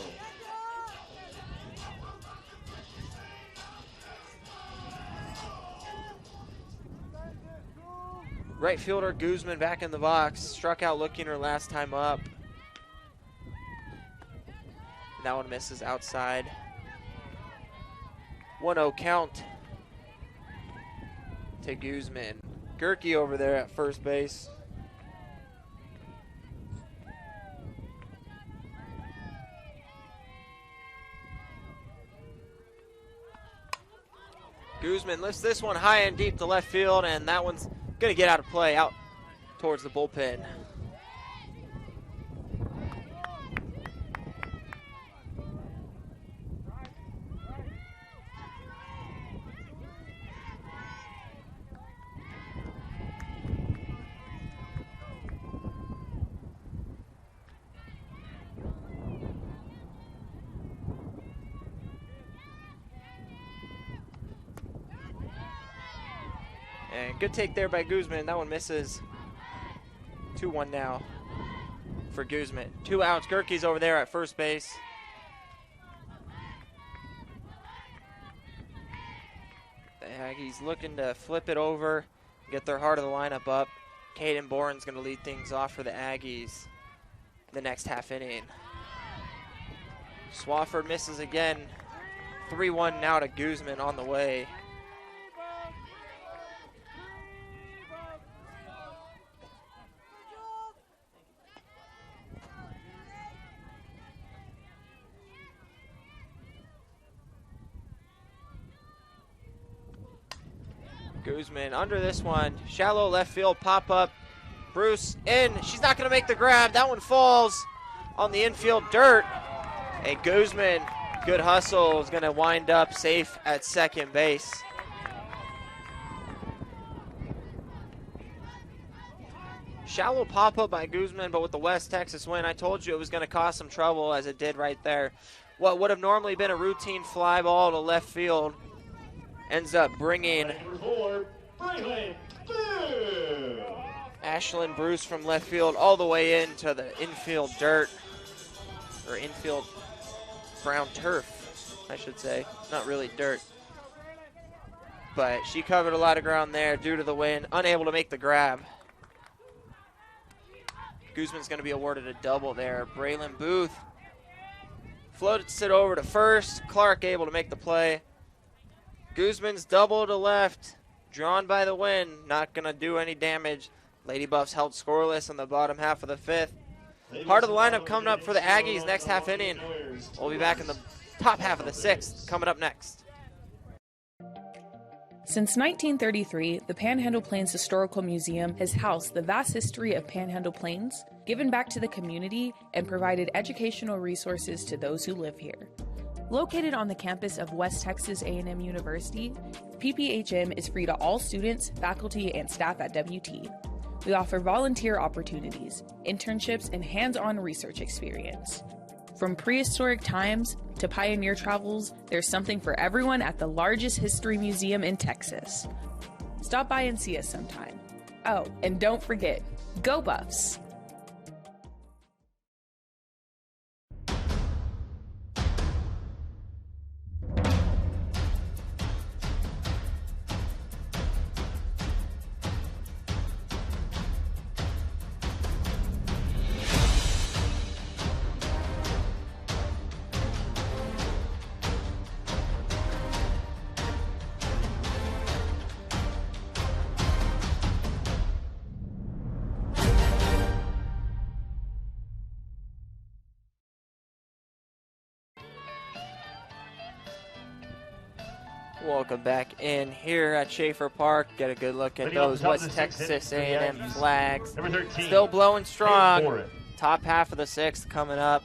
Right fielder Guzman back in the box. Struck out looking her last time up. That one misses outside. 1-0 count to Guzman. Gerke over there at first base. Guzman lifts this one high and deep to left field, and that one's going to get out of play, out towards the bullpen. And good take there by Guzman. That one misses. 2-1 now for Guzman. 2 outs. Gerke's over there at first base. The Aggies looking to flip it over, get their heart of the lineup up. Caden Boren's going to lead things off for the Aggies the next half inning. Swafford misses again. 3-1 now to Guzman on the way. Guzman under this one. Shallow left field pop up. Bruce in. She's not going to make the grab. That one falls on the infield dirt. And Guzman, good hustle, is going to wind up safe at second base. Shallow pop up by Guzman, but with the West Texas win, I told you it was going to cause some trouble, as it did right there. What would have normally been a routine fly ball to left field ends up bringing Ashlyn Bruce from left field all the way into the infield dirt, or infield brown turf, I should say. Not really dirt. But she covered a lot of ground there due to the wind, unable to make the grab. Guzman's going to be awarded a double there. Braylon Booth floated it over to first. Clark able to make the play. Guzman's double to left, drawn by the wind, not going to do any damage. Lady Buffs held scoreless in the bottom half of the fifth. Part of the lineup coming up for the Aggies next half inning. We'll be back in the top half of the sixth coming up next. Since 1933, the Panhandle Plains Historical Museum has housed the vast history of Panhandle Plains, given back to the community, and provided educational resources to those who live here. Located on the campus of West Texas A&M University, PPHM is free to all students, faculty, and staff at WT. We offer volunteer opportunities, internships, and hands-on research experience. From prehistoric times to pioneer travels, there's something for everyone at the largest history museum in Texas. Stop by and see us sometime. Oh, and don't forget, go Buffs! Welcome back in here at Schaefer Park. Get a good look at those West Texas A&M flags. Still blowing strong. Top half of the sixth coming up.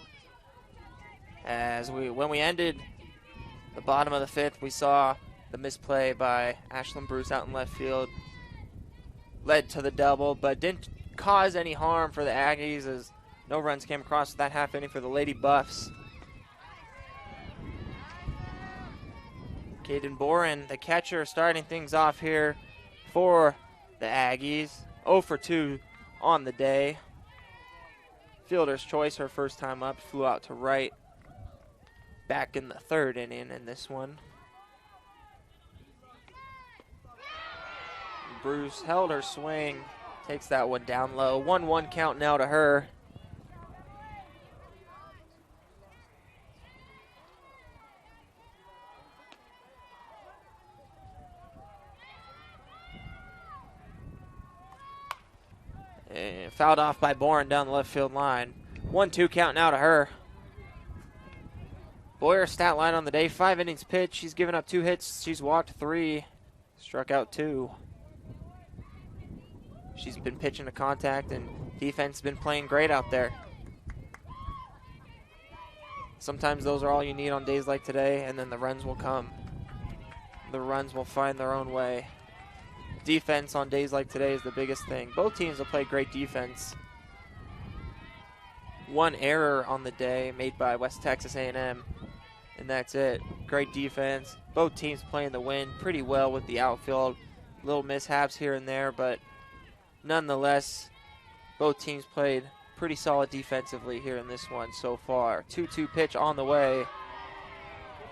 When we ended the bottom of the fifth, we saw the misplay by Ashlyn Bruce out in left field. Led to the double, but didn't cause any harm for the Aggies, as no runs came across that half inning for the Lady Buffs. Caden Boren, the catcher, starting things off here for the Aggies. 0 for 2 on the day. Fielder's choice, her first time up, flew out to right. Back in the third inning in this one. Bruce held her swing, takes that one down low. 1-1 count now to her. And fouled off by Boren down the left field line. 1-2 count now to her. Boyer's stat line on the day, 5 innings pitched. She's given up 2 hits. She's walked 3, struck out 2. She's been pitching to contact, and defense has been playing great out there. Sometimes those are all you need on days like today, and then the runs will come. The runs will find their own way. Defense on days like today is the biggest thing. Both teams have played great defense. One error on the day made by West Texas A&M, and that's it. Great defense. Both teams playing the win pretty well with the outfield. Little mishaps here and there, but nonetheless, both teams played pretty solid defensively here in this one so far. 2-2 pitch on the way.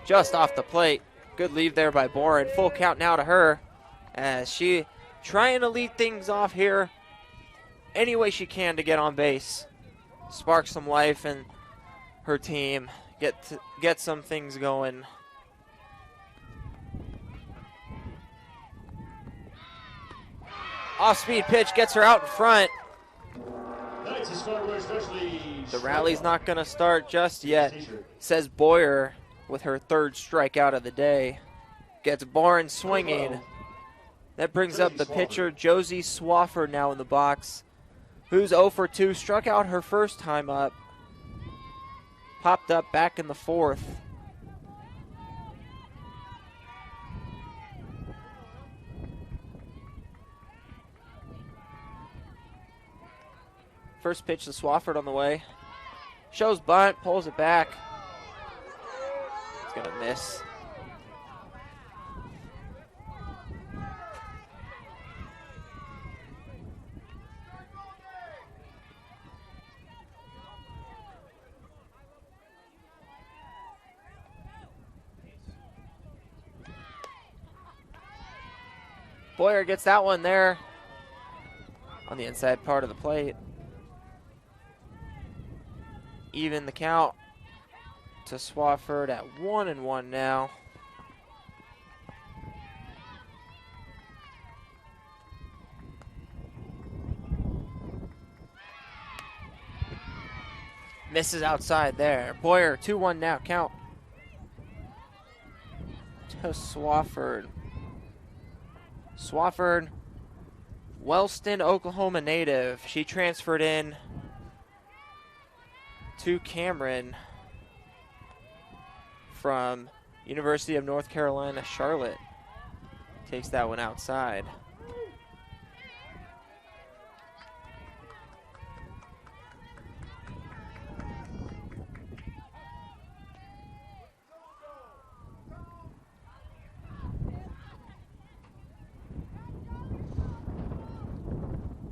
Just off the plate. Good lead there by Boren. Full count now to her, as she trying to lead things off here any way she can to get on base. Spark some life in her team. Get some things going. Off-speed pitch gets her out in front. The rally's not going to start just yet, says Boyer with her 3rd strikeout of the day. Gets Boren swinging. That brings up the pitcher, Josie Swafford, now in the box, who's 0 for 2, struck out her first time up, popped up back in the 4th. First pitch to Swafford on the way. Shows bunt, pulls it back. It's going to miss. Boyer gets that one there on the inside part of the plate. Even the count to Swafford at 1-1 now. Misses outside there. Boyer 2-1 now. Count to Swafford. Swafford, Wellston, Oklahoma native. She transferred in to Cameron from University of North Carolina, Charlotte. Takes that one outside.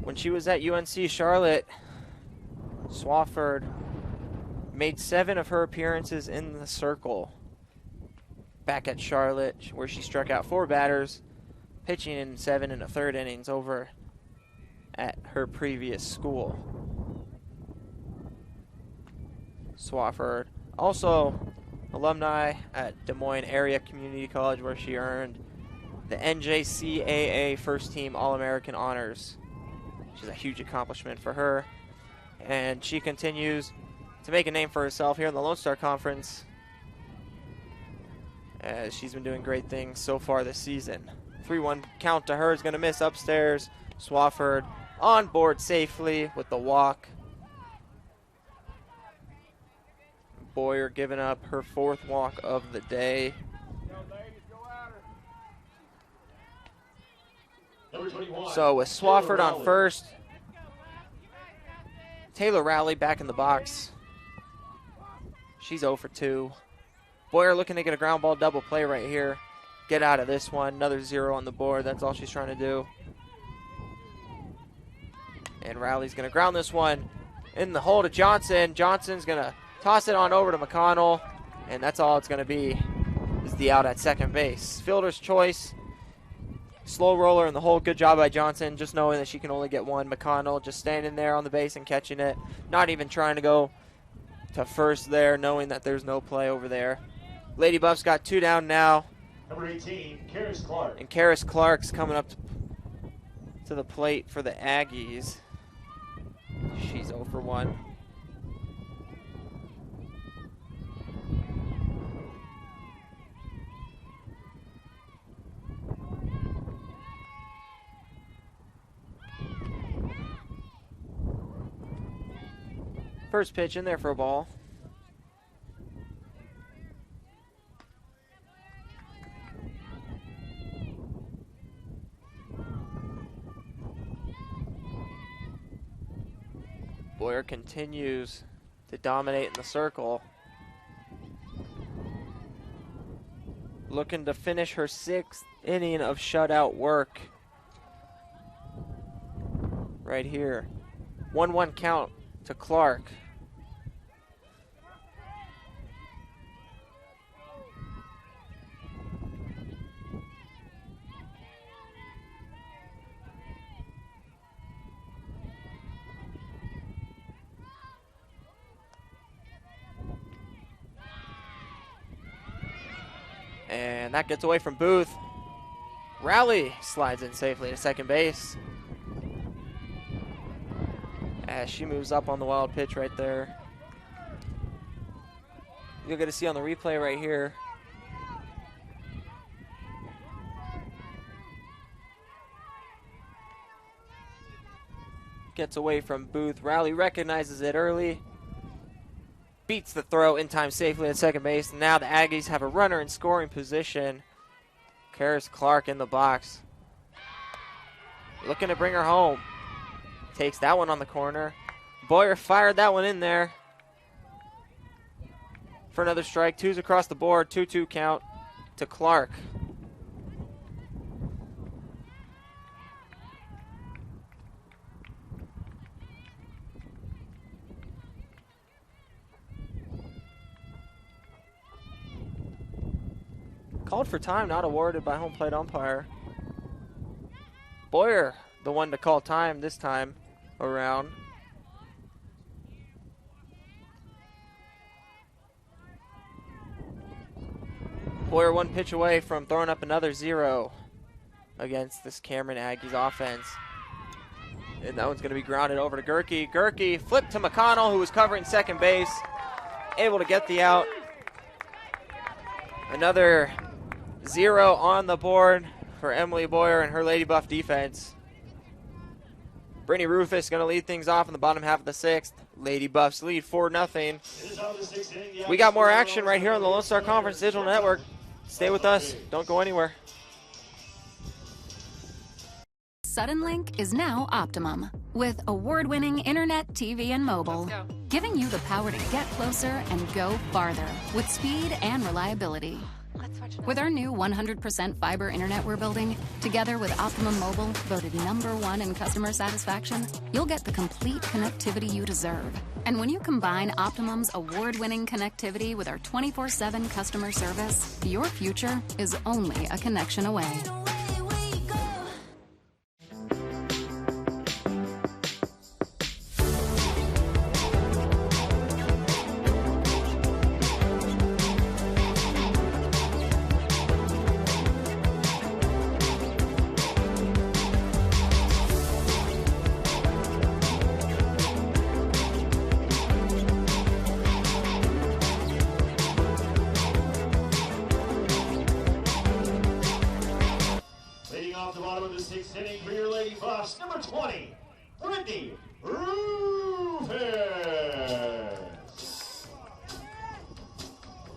When she was at UNC Charlotte, Swafford made 7 of her appearances in the circle. Back at Charlotte, where she struck out 4 batters, pitching in 7 1/3 innings over at her previous school. Swafford, also alumni at Des Moines Area Community College, where she earned the NJCAA First Team All-American honors, which is a huge accomplishment for her. And she continues to make a name for herself here in the Lone Star Conference, as she's been doing great things so far this season. 3-1 count to her is going to miss upstairs. Swafford on board safely with the walk. Boyer giving up her 4th walk of the day. So with Swafford on first, Taylor Rowley back in the box. She's 0 for 2. Boyer looking to get a ground ball double play right here. Get out of this one. Another 0 on the board. That's all she's trying to do. And Rowley's going to ground this one in the hole to Johnson. Johnson's going to toss it on over to McConnell. And that's all it's going to be, is the out at second base. Fielder's choice. Slow roller in the hole. Good job by Johnson, just knowing that she can only get one. McConnell just standing there on the base and catching it. Not even trying to go to first there, knowing that there's no play over there. Lady Buffs got 2 down now. Number 18, Karis Clark. And Karis Clark's coming up to the plate for the Aggies. She's 0 for 1. First pitch in there for a ball. Boyer continues to dominate in the circle. Looking to finish her 6th inning of shutout work. Right here. 1-1 count to Clark. And that gets away from Booth. Rowley slides in safely to second base, as she moves up on the wild pitch right there. You'll get to see on the replay right here. gets away from Booth. Rowley recognizes it early. Beats the throw in time safely at second base. Now the Aggies have a runner in scoring position. Karis Clark in the box. Looking to bring her home. Takes that one on the corner. Boyer fired that one in there for another strike. 2's across the board. 2-2 count to Clark. Called for time, not awarded by home plate umpire. Boyer, the one to call time this time around. Boyer 1 pitch away from throwing up another 0 against this Cameron Aggies offense. And that one's going to be grounded over to Gerke. Gerke flipped to McConnell, who was covering second base. Able to get the out. Another 0 on the board for Emily Boyer and her Lady Buff defense. Brittany Rufus going to lead things off in the bottom half of the 6th. Lady Buffs lead 4-0. We got more action right here on the Lone Star Conference Digital Network. Stay with us. Don't go anywhere. Suddenlink is now Optimum, with award-winning internet, TV, and mobile, giving you the power to get closer and go farther with speed and reliability. With our new 100% fiber internet we're building, together with Optimum Mobile, voted #1 in customer satisfaction, you'll get the complete connectivity you deserve. And when you combine Optimum's award-winning connectivity with our 24/7 customer service, your future is only a connection away.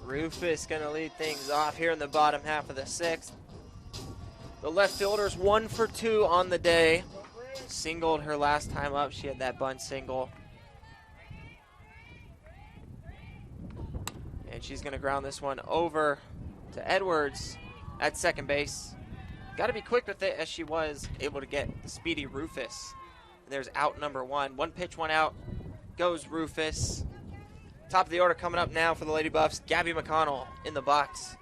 Rufus going to lead things off here in the bottom half of the 6th. The left fielder's 1 for 2 on the day. Singled her last time up. She had that bunt single. And she's going to ground this one over to Edwards at second base. Got to be quick with it, as she was able to get the speedy Rufus. And there's out number 1. 1 pitch, 1 out. Goes Rufus. Top of the order coming up now for the Lady Buffs. Gabby McConnell in the box.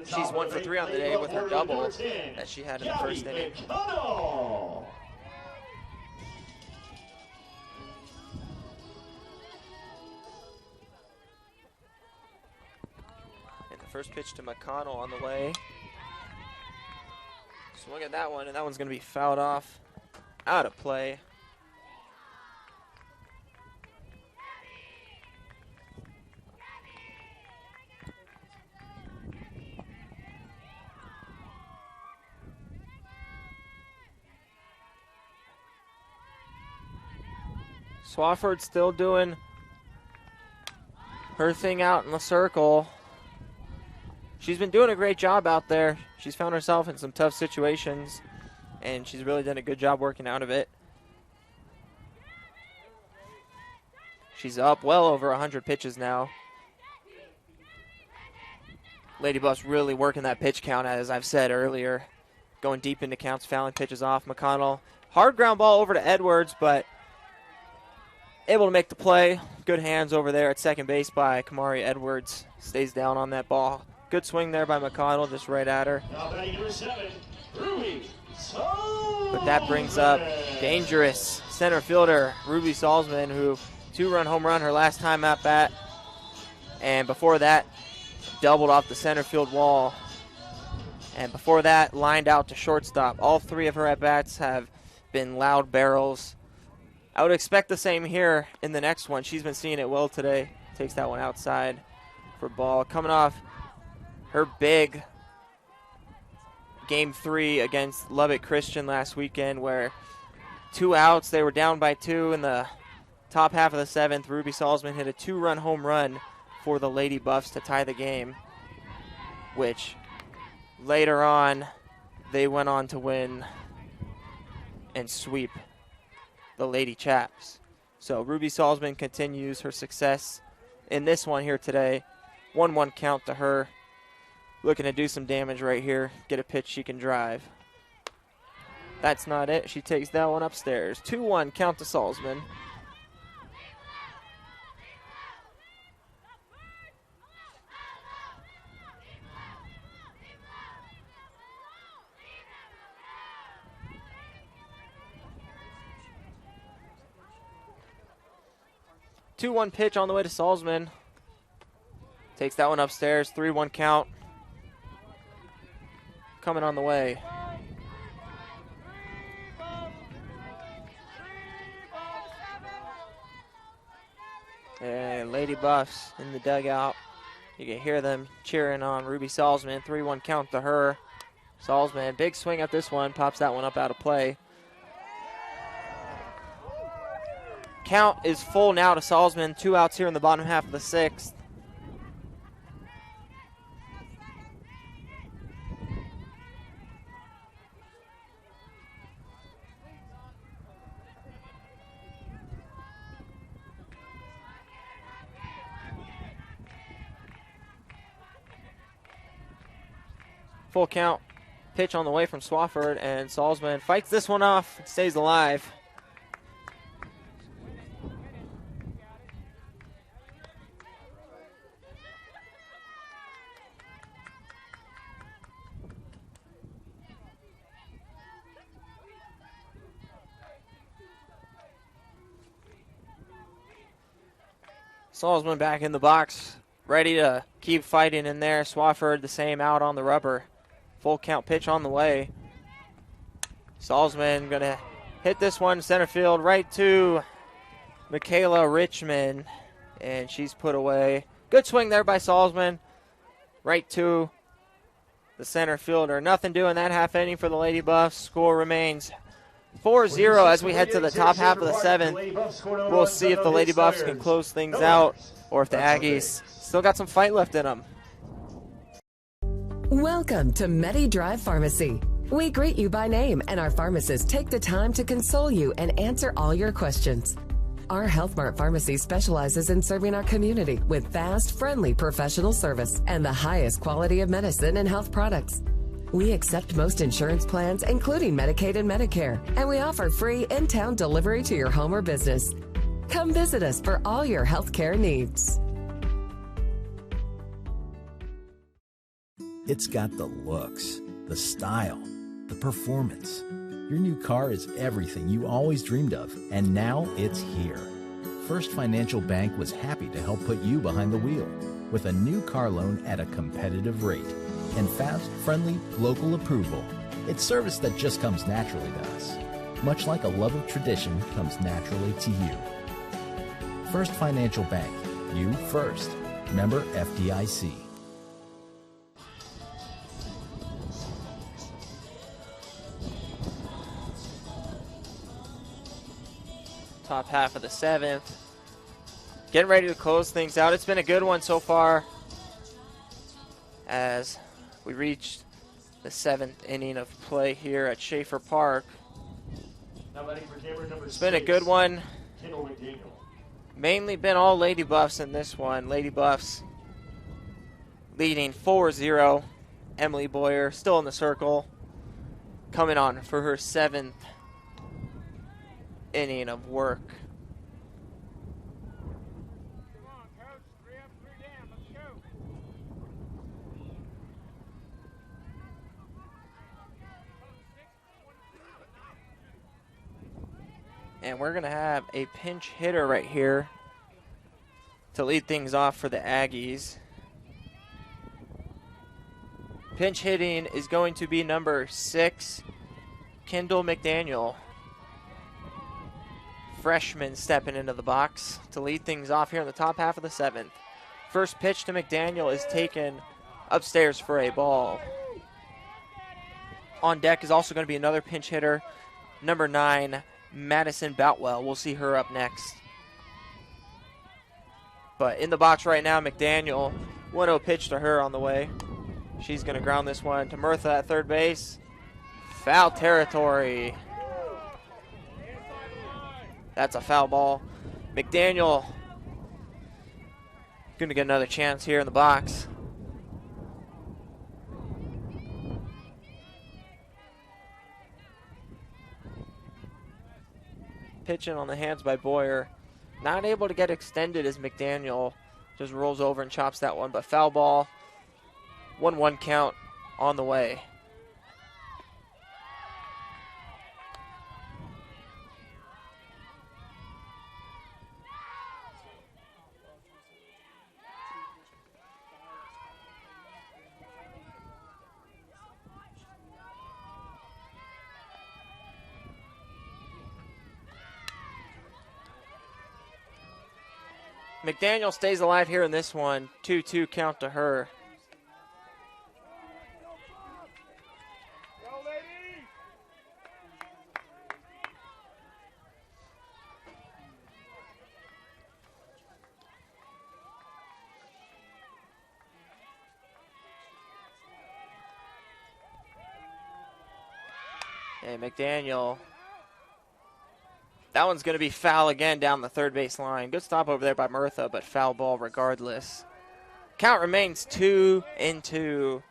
She's 1 for 3 on the day with her double that she had in the first inning. And the first pitch to McConnell on the way. Swing at that one, and that one's going to be fouled off. Out of play. Swafford still doing her thing out in the circle. She's been doing a great job out there. She's found herself in some tough situations, and she's really done a good job working out of it. She's up well over 100 pitches now. Lady Buffs really working that pitch count, as I've said earlier. Going deep into counts, fouling pitches off. McConnell, hard ground ball over to Edwards, but able to make the play. Good hands over there at second base by Kamari Edwards. Stays down on that ball. Good swing there by McConnell, just right at her. But that brings up dangerous center fielder Ruby Salzman, who 2-run home run her last time at bat. And before that, doubled off the center field wall. And before that, lined out to shortstop. All 3 of her at-bats have been loud barrels. I would expect the same here in the next one. She's been seeing it well today. Takes that one outside for ball. Coming off her big Game 3 against Lubbock Christian last weekend, where 2 outs. They were down by 2 in the top half of the 7th. Ruby Salzman hit a 2-run home run for the Lady Buffs to tie the game, which later on they went on to win and sweep the Lady Chaps. So Ruby Salzman continues her success in this one here today. 1-1 count to her. Looking to do some damage right here. Get a pitch she can drive. That's not it. She takes that one upstairs. 2-1 count to Salzman. Two-one pitch on the way to Salzman. Takes that one upstairs. 3-1 count. Coming on the way. And Lady Buffs in the dugout. You can hear them cheering on Ruby Salzman. 3-1 count to her. Salzman, big swing at this one. Pops that one up out of play. Count is full now to Salzman. 2 outs here in the bottom half of the 6th. Full count. Pitch on the way from Swafford, and Salzman fights this one off, stays alive. Salzman back in the box, ready to keep fighting in there. Swafford the same, out on the rubber. Full count pitch on the way. Salzman going to hit this one center field right to Michaela Richmond, and she's put away. Good swing there by Salzman. Right to the center fielder. Nothing doing that half inning for the Lady Buffs. Score remains 4-0 as we head to the top half of the 7th. We'll see if the Lady Buffs can close things out or if the Aggies still got some fight left in them. Welcome to Medi Drive Pharmacy. We greet you by name, and our pharmacists take the time to console you and answer all your questions. Our Health Mart Pharmacy specializes in serving our community with fast, friendly professional service and the highest quality of medicine and health products. We accept most insurance plans, including Medicaid and Medicare, and we offer free in-town delivery to your home or business. Come visit us for all your health care needs. It's got the looks, the style, the performance. Your new car is everything you always dreamed of, and now it's here. First Financial Bank was happy to help put you behind the wheel with a new car loan at a competitive rate and fast, friendly, local approval. It's service that just comes naturally to us, much like a love of tradition comes naturally to you. First Financial Bank, you first. Member FDIC. Top half of the 7th. Getting ready to close things out. It's been a good one so far as we reached the 7th inning of play here at Schaefer Park. It's been a good one. Mainly been all Lady Buffs in this one. Lady Buffs leading 4-0. Emily Boyer still in the circle, coming on for her 7th inning of work. And we're going to have a pinch hitter right here to lead things off for the Aggies. Pinch hitting is going to be number 6, Kendall McDaniel. Freshman stepping into the box to lead things off here in the top half of the 7th. First pitch to McDaniel is taken upstairs for a ball. On deck is also going to be another pinch hitter, number 9, Madison Boutwell. We'll see her up next. But in the box right now, McDaniel, 1-0 pitch to her on the way. She's going to ground this one to Murtha at third base. Foul territory. That's a foul ball. McDaniel going to get another chance here in the box. Pitching on the hands by Boyer. Not able to get extended as McDaniel just rolls over and chops that one, but foul ball. 1-1 count on the way. McDaniel stays alive here in this one. 2-2 count to her. Hey, McDaniel. That one's going to be foul again down the third base line. Good stop over there by Murtha, but foul ball regardless. Count remains 2-2 to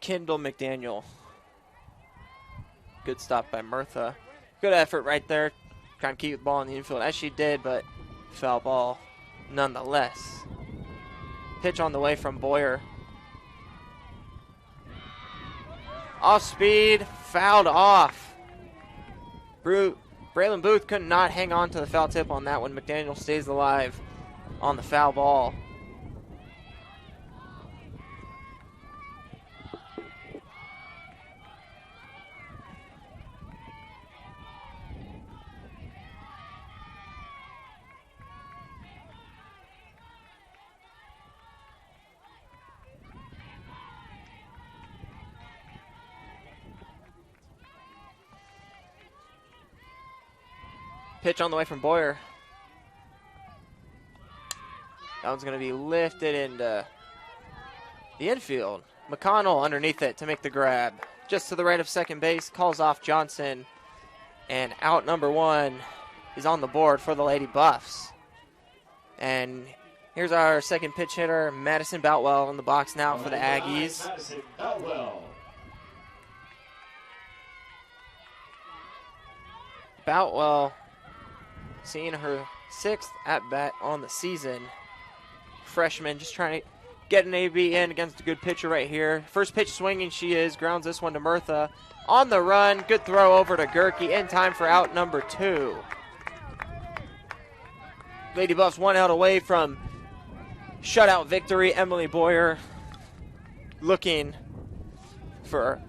Kendall McDaniel. Good stop by Murtha. Good effort right there. Trying to keep the ball in the infield as she did, but foul ball nonetheless. Pitch on the way from Boyer. Off speed, fouled off. Braylon Booth could not hang on to the foul tip on that one. McDaniel stays alive on the foul ball. Pitch on the way from Boyer. That one's going to be lifted into the infield. McConnell underneath it to make the grab. Just to the right of second base, calls off Johnson. And out number one is on the board for the Lady Buffs. And here's our second pitch hitter, Madison Boutwell, in the box now for the Aggies. Madison Boutwell. Boutwell seeing her 6th at-bat on the season. Freshman just trying to get an AB in against a good pitcher right here. First pitch swinging she is. Grounds this one to Murtha. On the run. Good throw over to Gerke in time for out number 2. Lady Buffs 1 out away from shutout victory. Emily Boyer looking for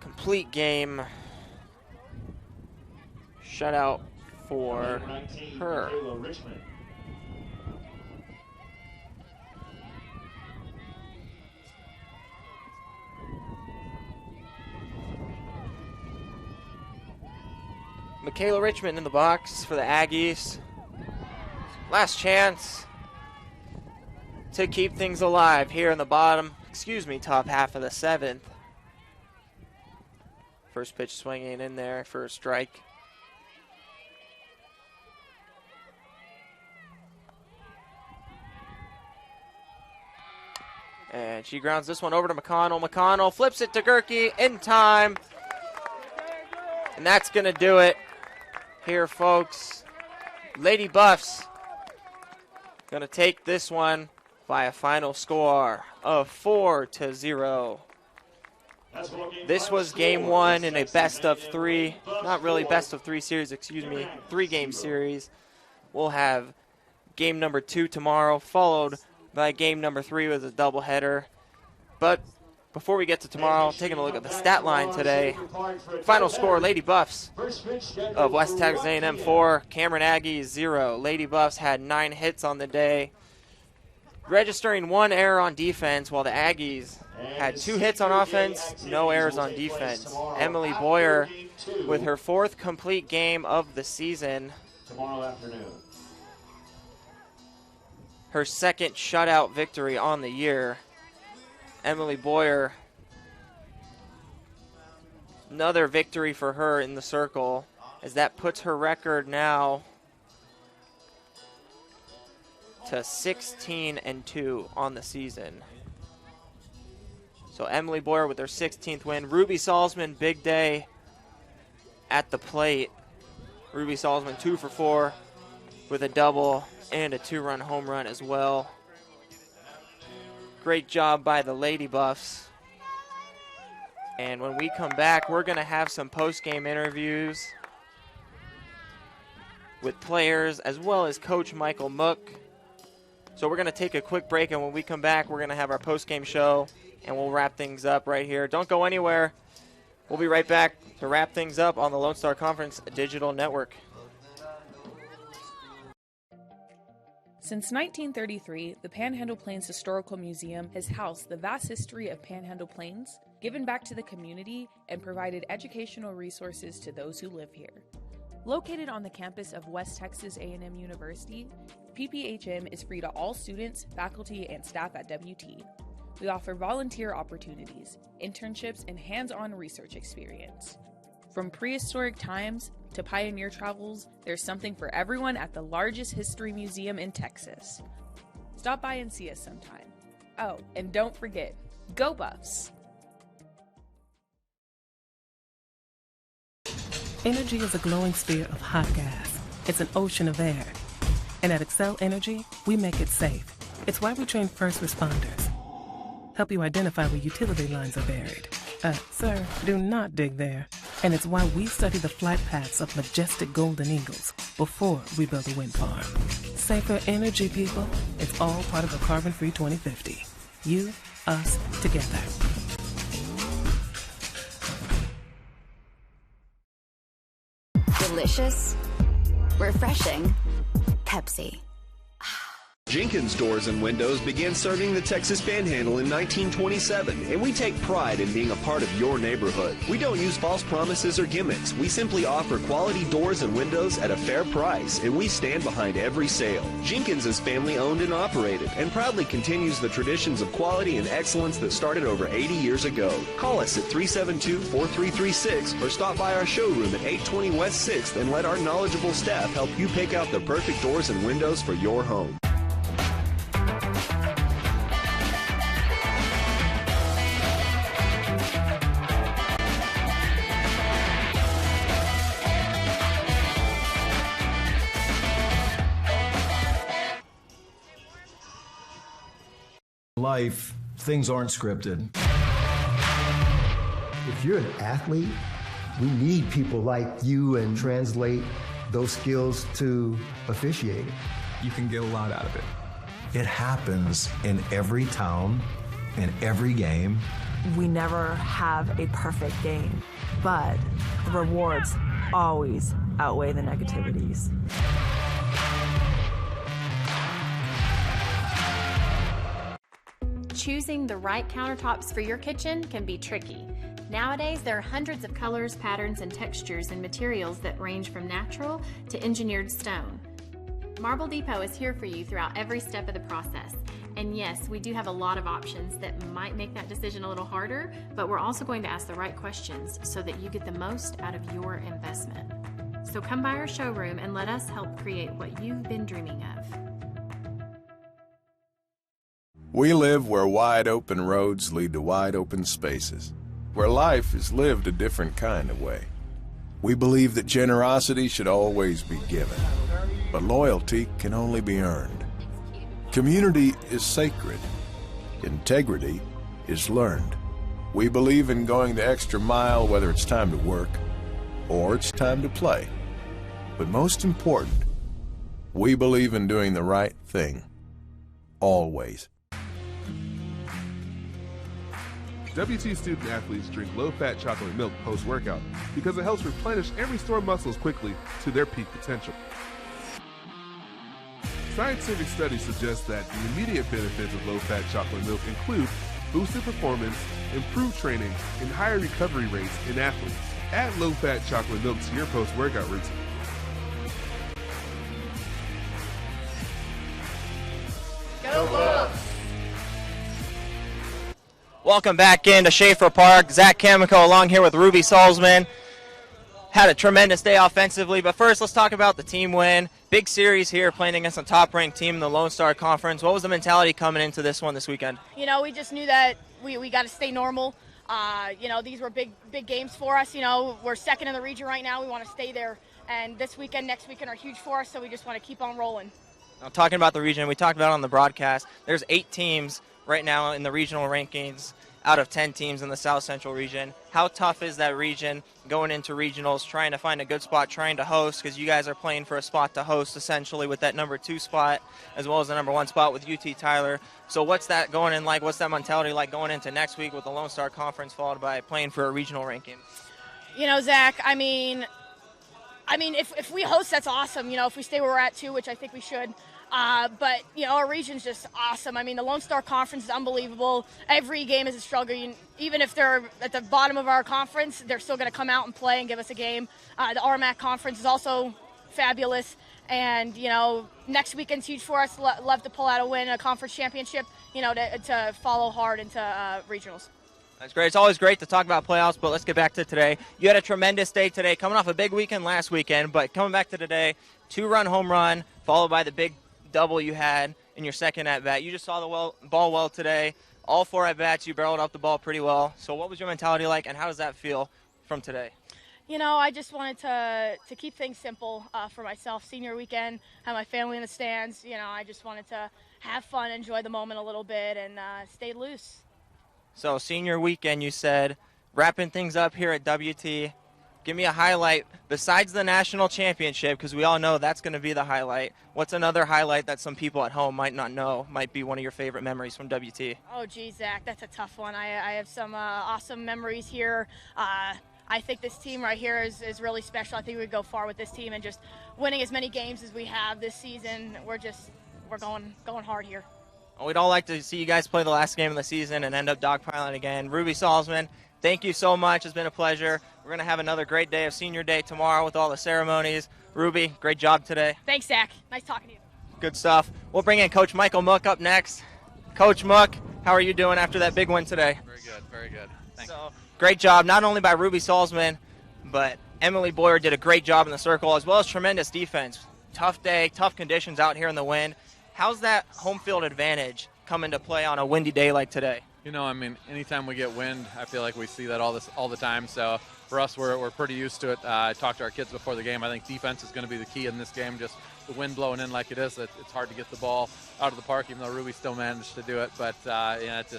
complete game shutout for her. Michaela Richmond in the box for the Aggies. Last chance to keep things alive here in the top half of the 7th. First pitch swinging in there for a strike. And she grounds this one over to McConnell. McConnell flips it to Gerke in time. And that's going to do it here, folks. Lady Buffs going to take this one by a final score of 4-0. This was game 1 in a best of 3, not really best of 3 series, 3-game series. We'll have game number 2 tomorrow, followed by game number 3 with a doubleheader. But before we get to tomorrow, taking a look at the stat line today. Final score, Lady Buffs of West Texas A&M 4, Cameron Aggies 0. Lady Buffs had 9 hits on the day, registering 1 error on defense, while the Aggies had 2 hits on offense, no errors on defense. Emily Boyer with her 4th complete game of the season. Tomorrow afternoon. Her 2nd shutout victory on the year. Emily Boyer, another victory for her in the circle, as that puts her record now to 16-2 on the season. So Emily Boyer with her 16th win. Ruby Salzman, big day at the plate. Ruby Salzman 2 for 4 with a double and a 2-run home run as well. Great job by the Lady Buffs. And when we come back, we're going to have some post-game interviews with players as well as Coach Michael Mook. So we're going to take a quick break, and when we come back, we're going to have our post-game show, and we'll wrap things up right here. Don't go anywhere. We'll be right back to wrap things up on the Lone Star Conference Digital Network. Since 1933, the Panhandle Plains Historical Museum has housed the vast history of Panhandle Plains, given back to the community, and provided educational resources to those who live here. Located on the campus of West Texas A&M University, PPHM is free to all students, faculty, and staff at WT. We offer volunteer opportunities, internships, and hands-on research experience. From prehistoric times to pioneer travels, there's something for everyone at the largest history museum in Texas. Stop by and see us sometime. Oh, and don't forget, go Buffs! Energy is a glowing sphere of hot gas. It's an ocean of air. And at Excel Energy, we make it safe. It's why we train first responders. Help you identify where utility lines are buried. Sir, do not dig there. And it's why we study the flight paths of majestic golden eagles before we build a wind farm. Safer energy, people. It's all part of a carbon-free 2050. You, us, together. Delicious, refreshing, Pepsi. Jenkins Doors and Windows began serving the Texas Panhandle in 1927, and we take pride in being a part of your neighborhood. We don't use false promises or gimmicks. We simply offer quality doors and windows at a fair price, and we stand behind every sale. Jenkins is family owned and operated, and proudly continues the traditions of quality and excellence that started over 80 years ago. Call us at 372-4336 or stop by our showroom at 820 West 6th and let our knowledgeable staff help you pick out the perfect doors and windows for your home. Life, things aren't scripted. If you're an athlete, we need people like you and translate those skills to officiating. You can get a lot out of it. It happens in every town, in every game. We never have a perfect game, but the rewards always outweigh the negativities. Choosing the right countertops for your kitchen can be tricky. Nowadays, there are hundreds of colors, patterns, and textures and materials that range from natural to engineered stone. Marble Depot is here for you throughout every step of the process. And yes, we do have a lot of options that might make that decision a little harder, but we're also going to ask the right questions so that you get the most out of your investment. So come by our showroom and let us help create what you've been dreaming of. We live where wide open roads lead to wide open spaces, where life is lived a different kind of way. We believe that generosity should always be given, but loyalty can only be earned. Community is sacred. Integrity is learned. We believe in going the extra mile, whether it's time to work or it's time to play. But most important, we believe in doing the right thing, always. WT student athletes drink low-fat chocolate milk post-workout because it helps replenish and restore muscles quickly to their peak potential. Scientific studies suggest that the immediate benefits of low-fat chocolate milk include boosted performance, improved training, and higher recovery rates in athletes. Add low-fat chocolate milk to your post-workout routine. Go Bucks! Welcome back into Schaefer Park. Zach Camico along here with Ruby Salzman. Had a tremendous day offensively, but first let's talk about the team win. Big series here playing against a top-ranked team in the Lone Star Conference. What was the mentality coming into this one this weekend? You know, we just knew that we got to stay normal. You know, these were big games for us. You know, we're second in the region right now. We want to stay there. And this weekend, next weekend are huge for us, so we just want to keep on rolling. Now, talking about the region, we talked about it on the broadcast. There's 8 teams right now in the regional rankings out of 10 teams in the South Central region. How tough is that region going into regionals, trying to find a good spot, trying to host, because you guys are playing for a spot to host essentially with that number 2 spot as well as the number 1 spot with UT Tyler. So what's that going in like? What's that mentality like going into next week with the Lone Star Conference followed by playing for a regional ranking? You know, Zach, I mean, if we host, that's awesome. You know, if we stay where we're at too, which I think we should. But, you know, our region's just awesome. I mean, the Lone Star Conference is unbelievable. Every game is a struggle. Even if they're at the bottom of our conference, they're still going to come out and play and give us a game. The RMAC Conference is also fabulous. And, you know, next weekend's huge for us. Love to pull out a win, a conference championship, you know, to follow hard into regionals. That's great. It's always great to talk about playoffs, but let's get back to today. You had a tremendous day today, coming off a big weekend last weekend, but coming back to today, 2-run home run, followed by the big double you had in your second at-bat. You just saw the ball well today. All 4 at-bats, you barreled up the ball pretty well. So what was your mentality like, and how does that feel from today? You know, I just wanted to keep things simple for myself. Senior weekend, have my family in the stands. You know, I just wanted to have fun, enjoy the moment a little bit, and stay loose. So senior weekend, you said, wrapping things up here at WT. Give me a highlight besides the national championship, because we all know that's going to be the highlight. What's another highlight that some people at home might not know might be one of your favorite memories from WT? Oh, geez, Zach, that's a tough one. I have some awesome memories here. I think this team right here is really special. I think we would go far with this team, and just winning as many games as we have this season. We're going hard here. Well, we'd all like to see you guys play the last game of the season and end up dogpiling again. Ruby Salzman, thank you so much. It's been a pleasure. We're going to have another great day of senior day tomorrow with all the ceremonies. Ruby, great job today. Thanks, Zach. Nice talking to you. Good stuff. We'll bring in Coach Michael Mook up next. Coach Mook, how are you doing after that big win today? Very good, very good. Thanks. So, great job, not only by Ruby Salzman, but Emily Boyer did a great job in the circle, as well as tremendous defense. Tough day, tough conditions out here in the wind. How's that home field advantage come into play on a windy day like today? You know, I mean, anytime we get wind, I feel like we see that all the time. So for us, we're pretty used to it. I talked to our kids before the game. I think defense is going to be the key in this game. Just the wind blowing in like it is, it's hard to get the ball out of the park, even though Ruby still managed to do it. But yeah, it's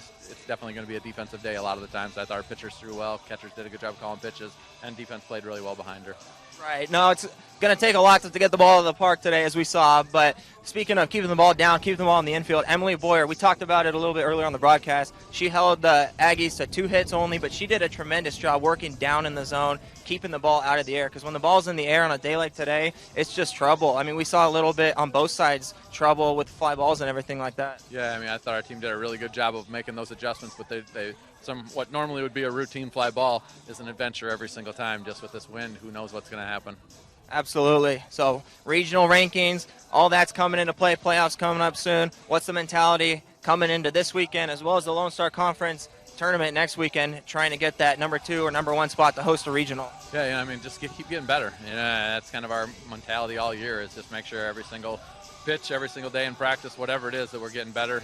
definitely going to be a defensive day a lot of the times. I thought our pitchers threw well, catchers did a good job calling pitches, and defense played really well behind her. Right. No, it's going to take a lot to get the ball to the park today, as we saw. But speaking of keeping the ball down, keeping the ball in the infield, Emily Boyer, we talked about it a little bit earlier on the broadcast. She held the Aggies to 2 hits only, but she did a tremendous job working down in the zone, keeping the ball out of the air. Because when the ball's in the air on a day like today, it's just trouble. I mean, we saw a little bit on both sides trouble with fly balls and everything like that. Yeah, I mean, I thought our team did a really good job of making those adjustments, but what normally would be a routine fly ball is an adventure every single time. Just with this wind, who knows what's going to happen. Absolutely. So regional rankings, all that's coming into play. Playoffs coming up soon. What's the mentality coming into this weekend, as well as the Lone Star Conference tournament next weekend, trying to get that number 2 or number 1 spot to host a regional? Yeah, I mean, just keep getting better. That's kind of our mentality all year, is just make sure every single pitch, every single day in practice, whatever it is, that we're getting better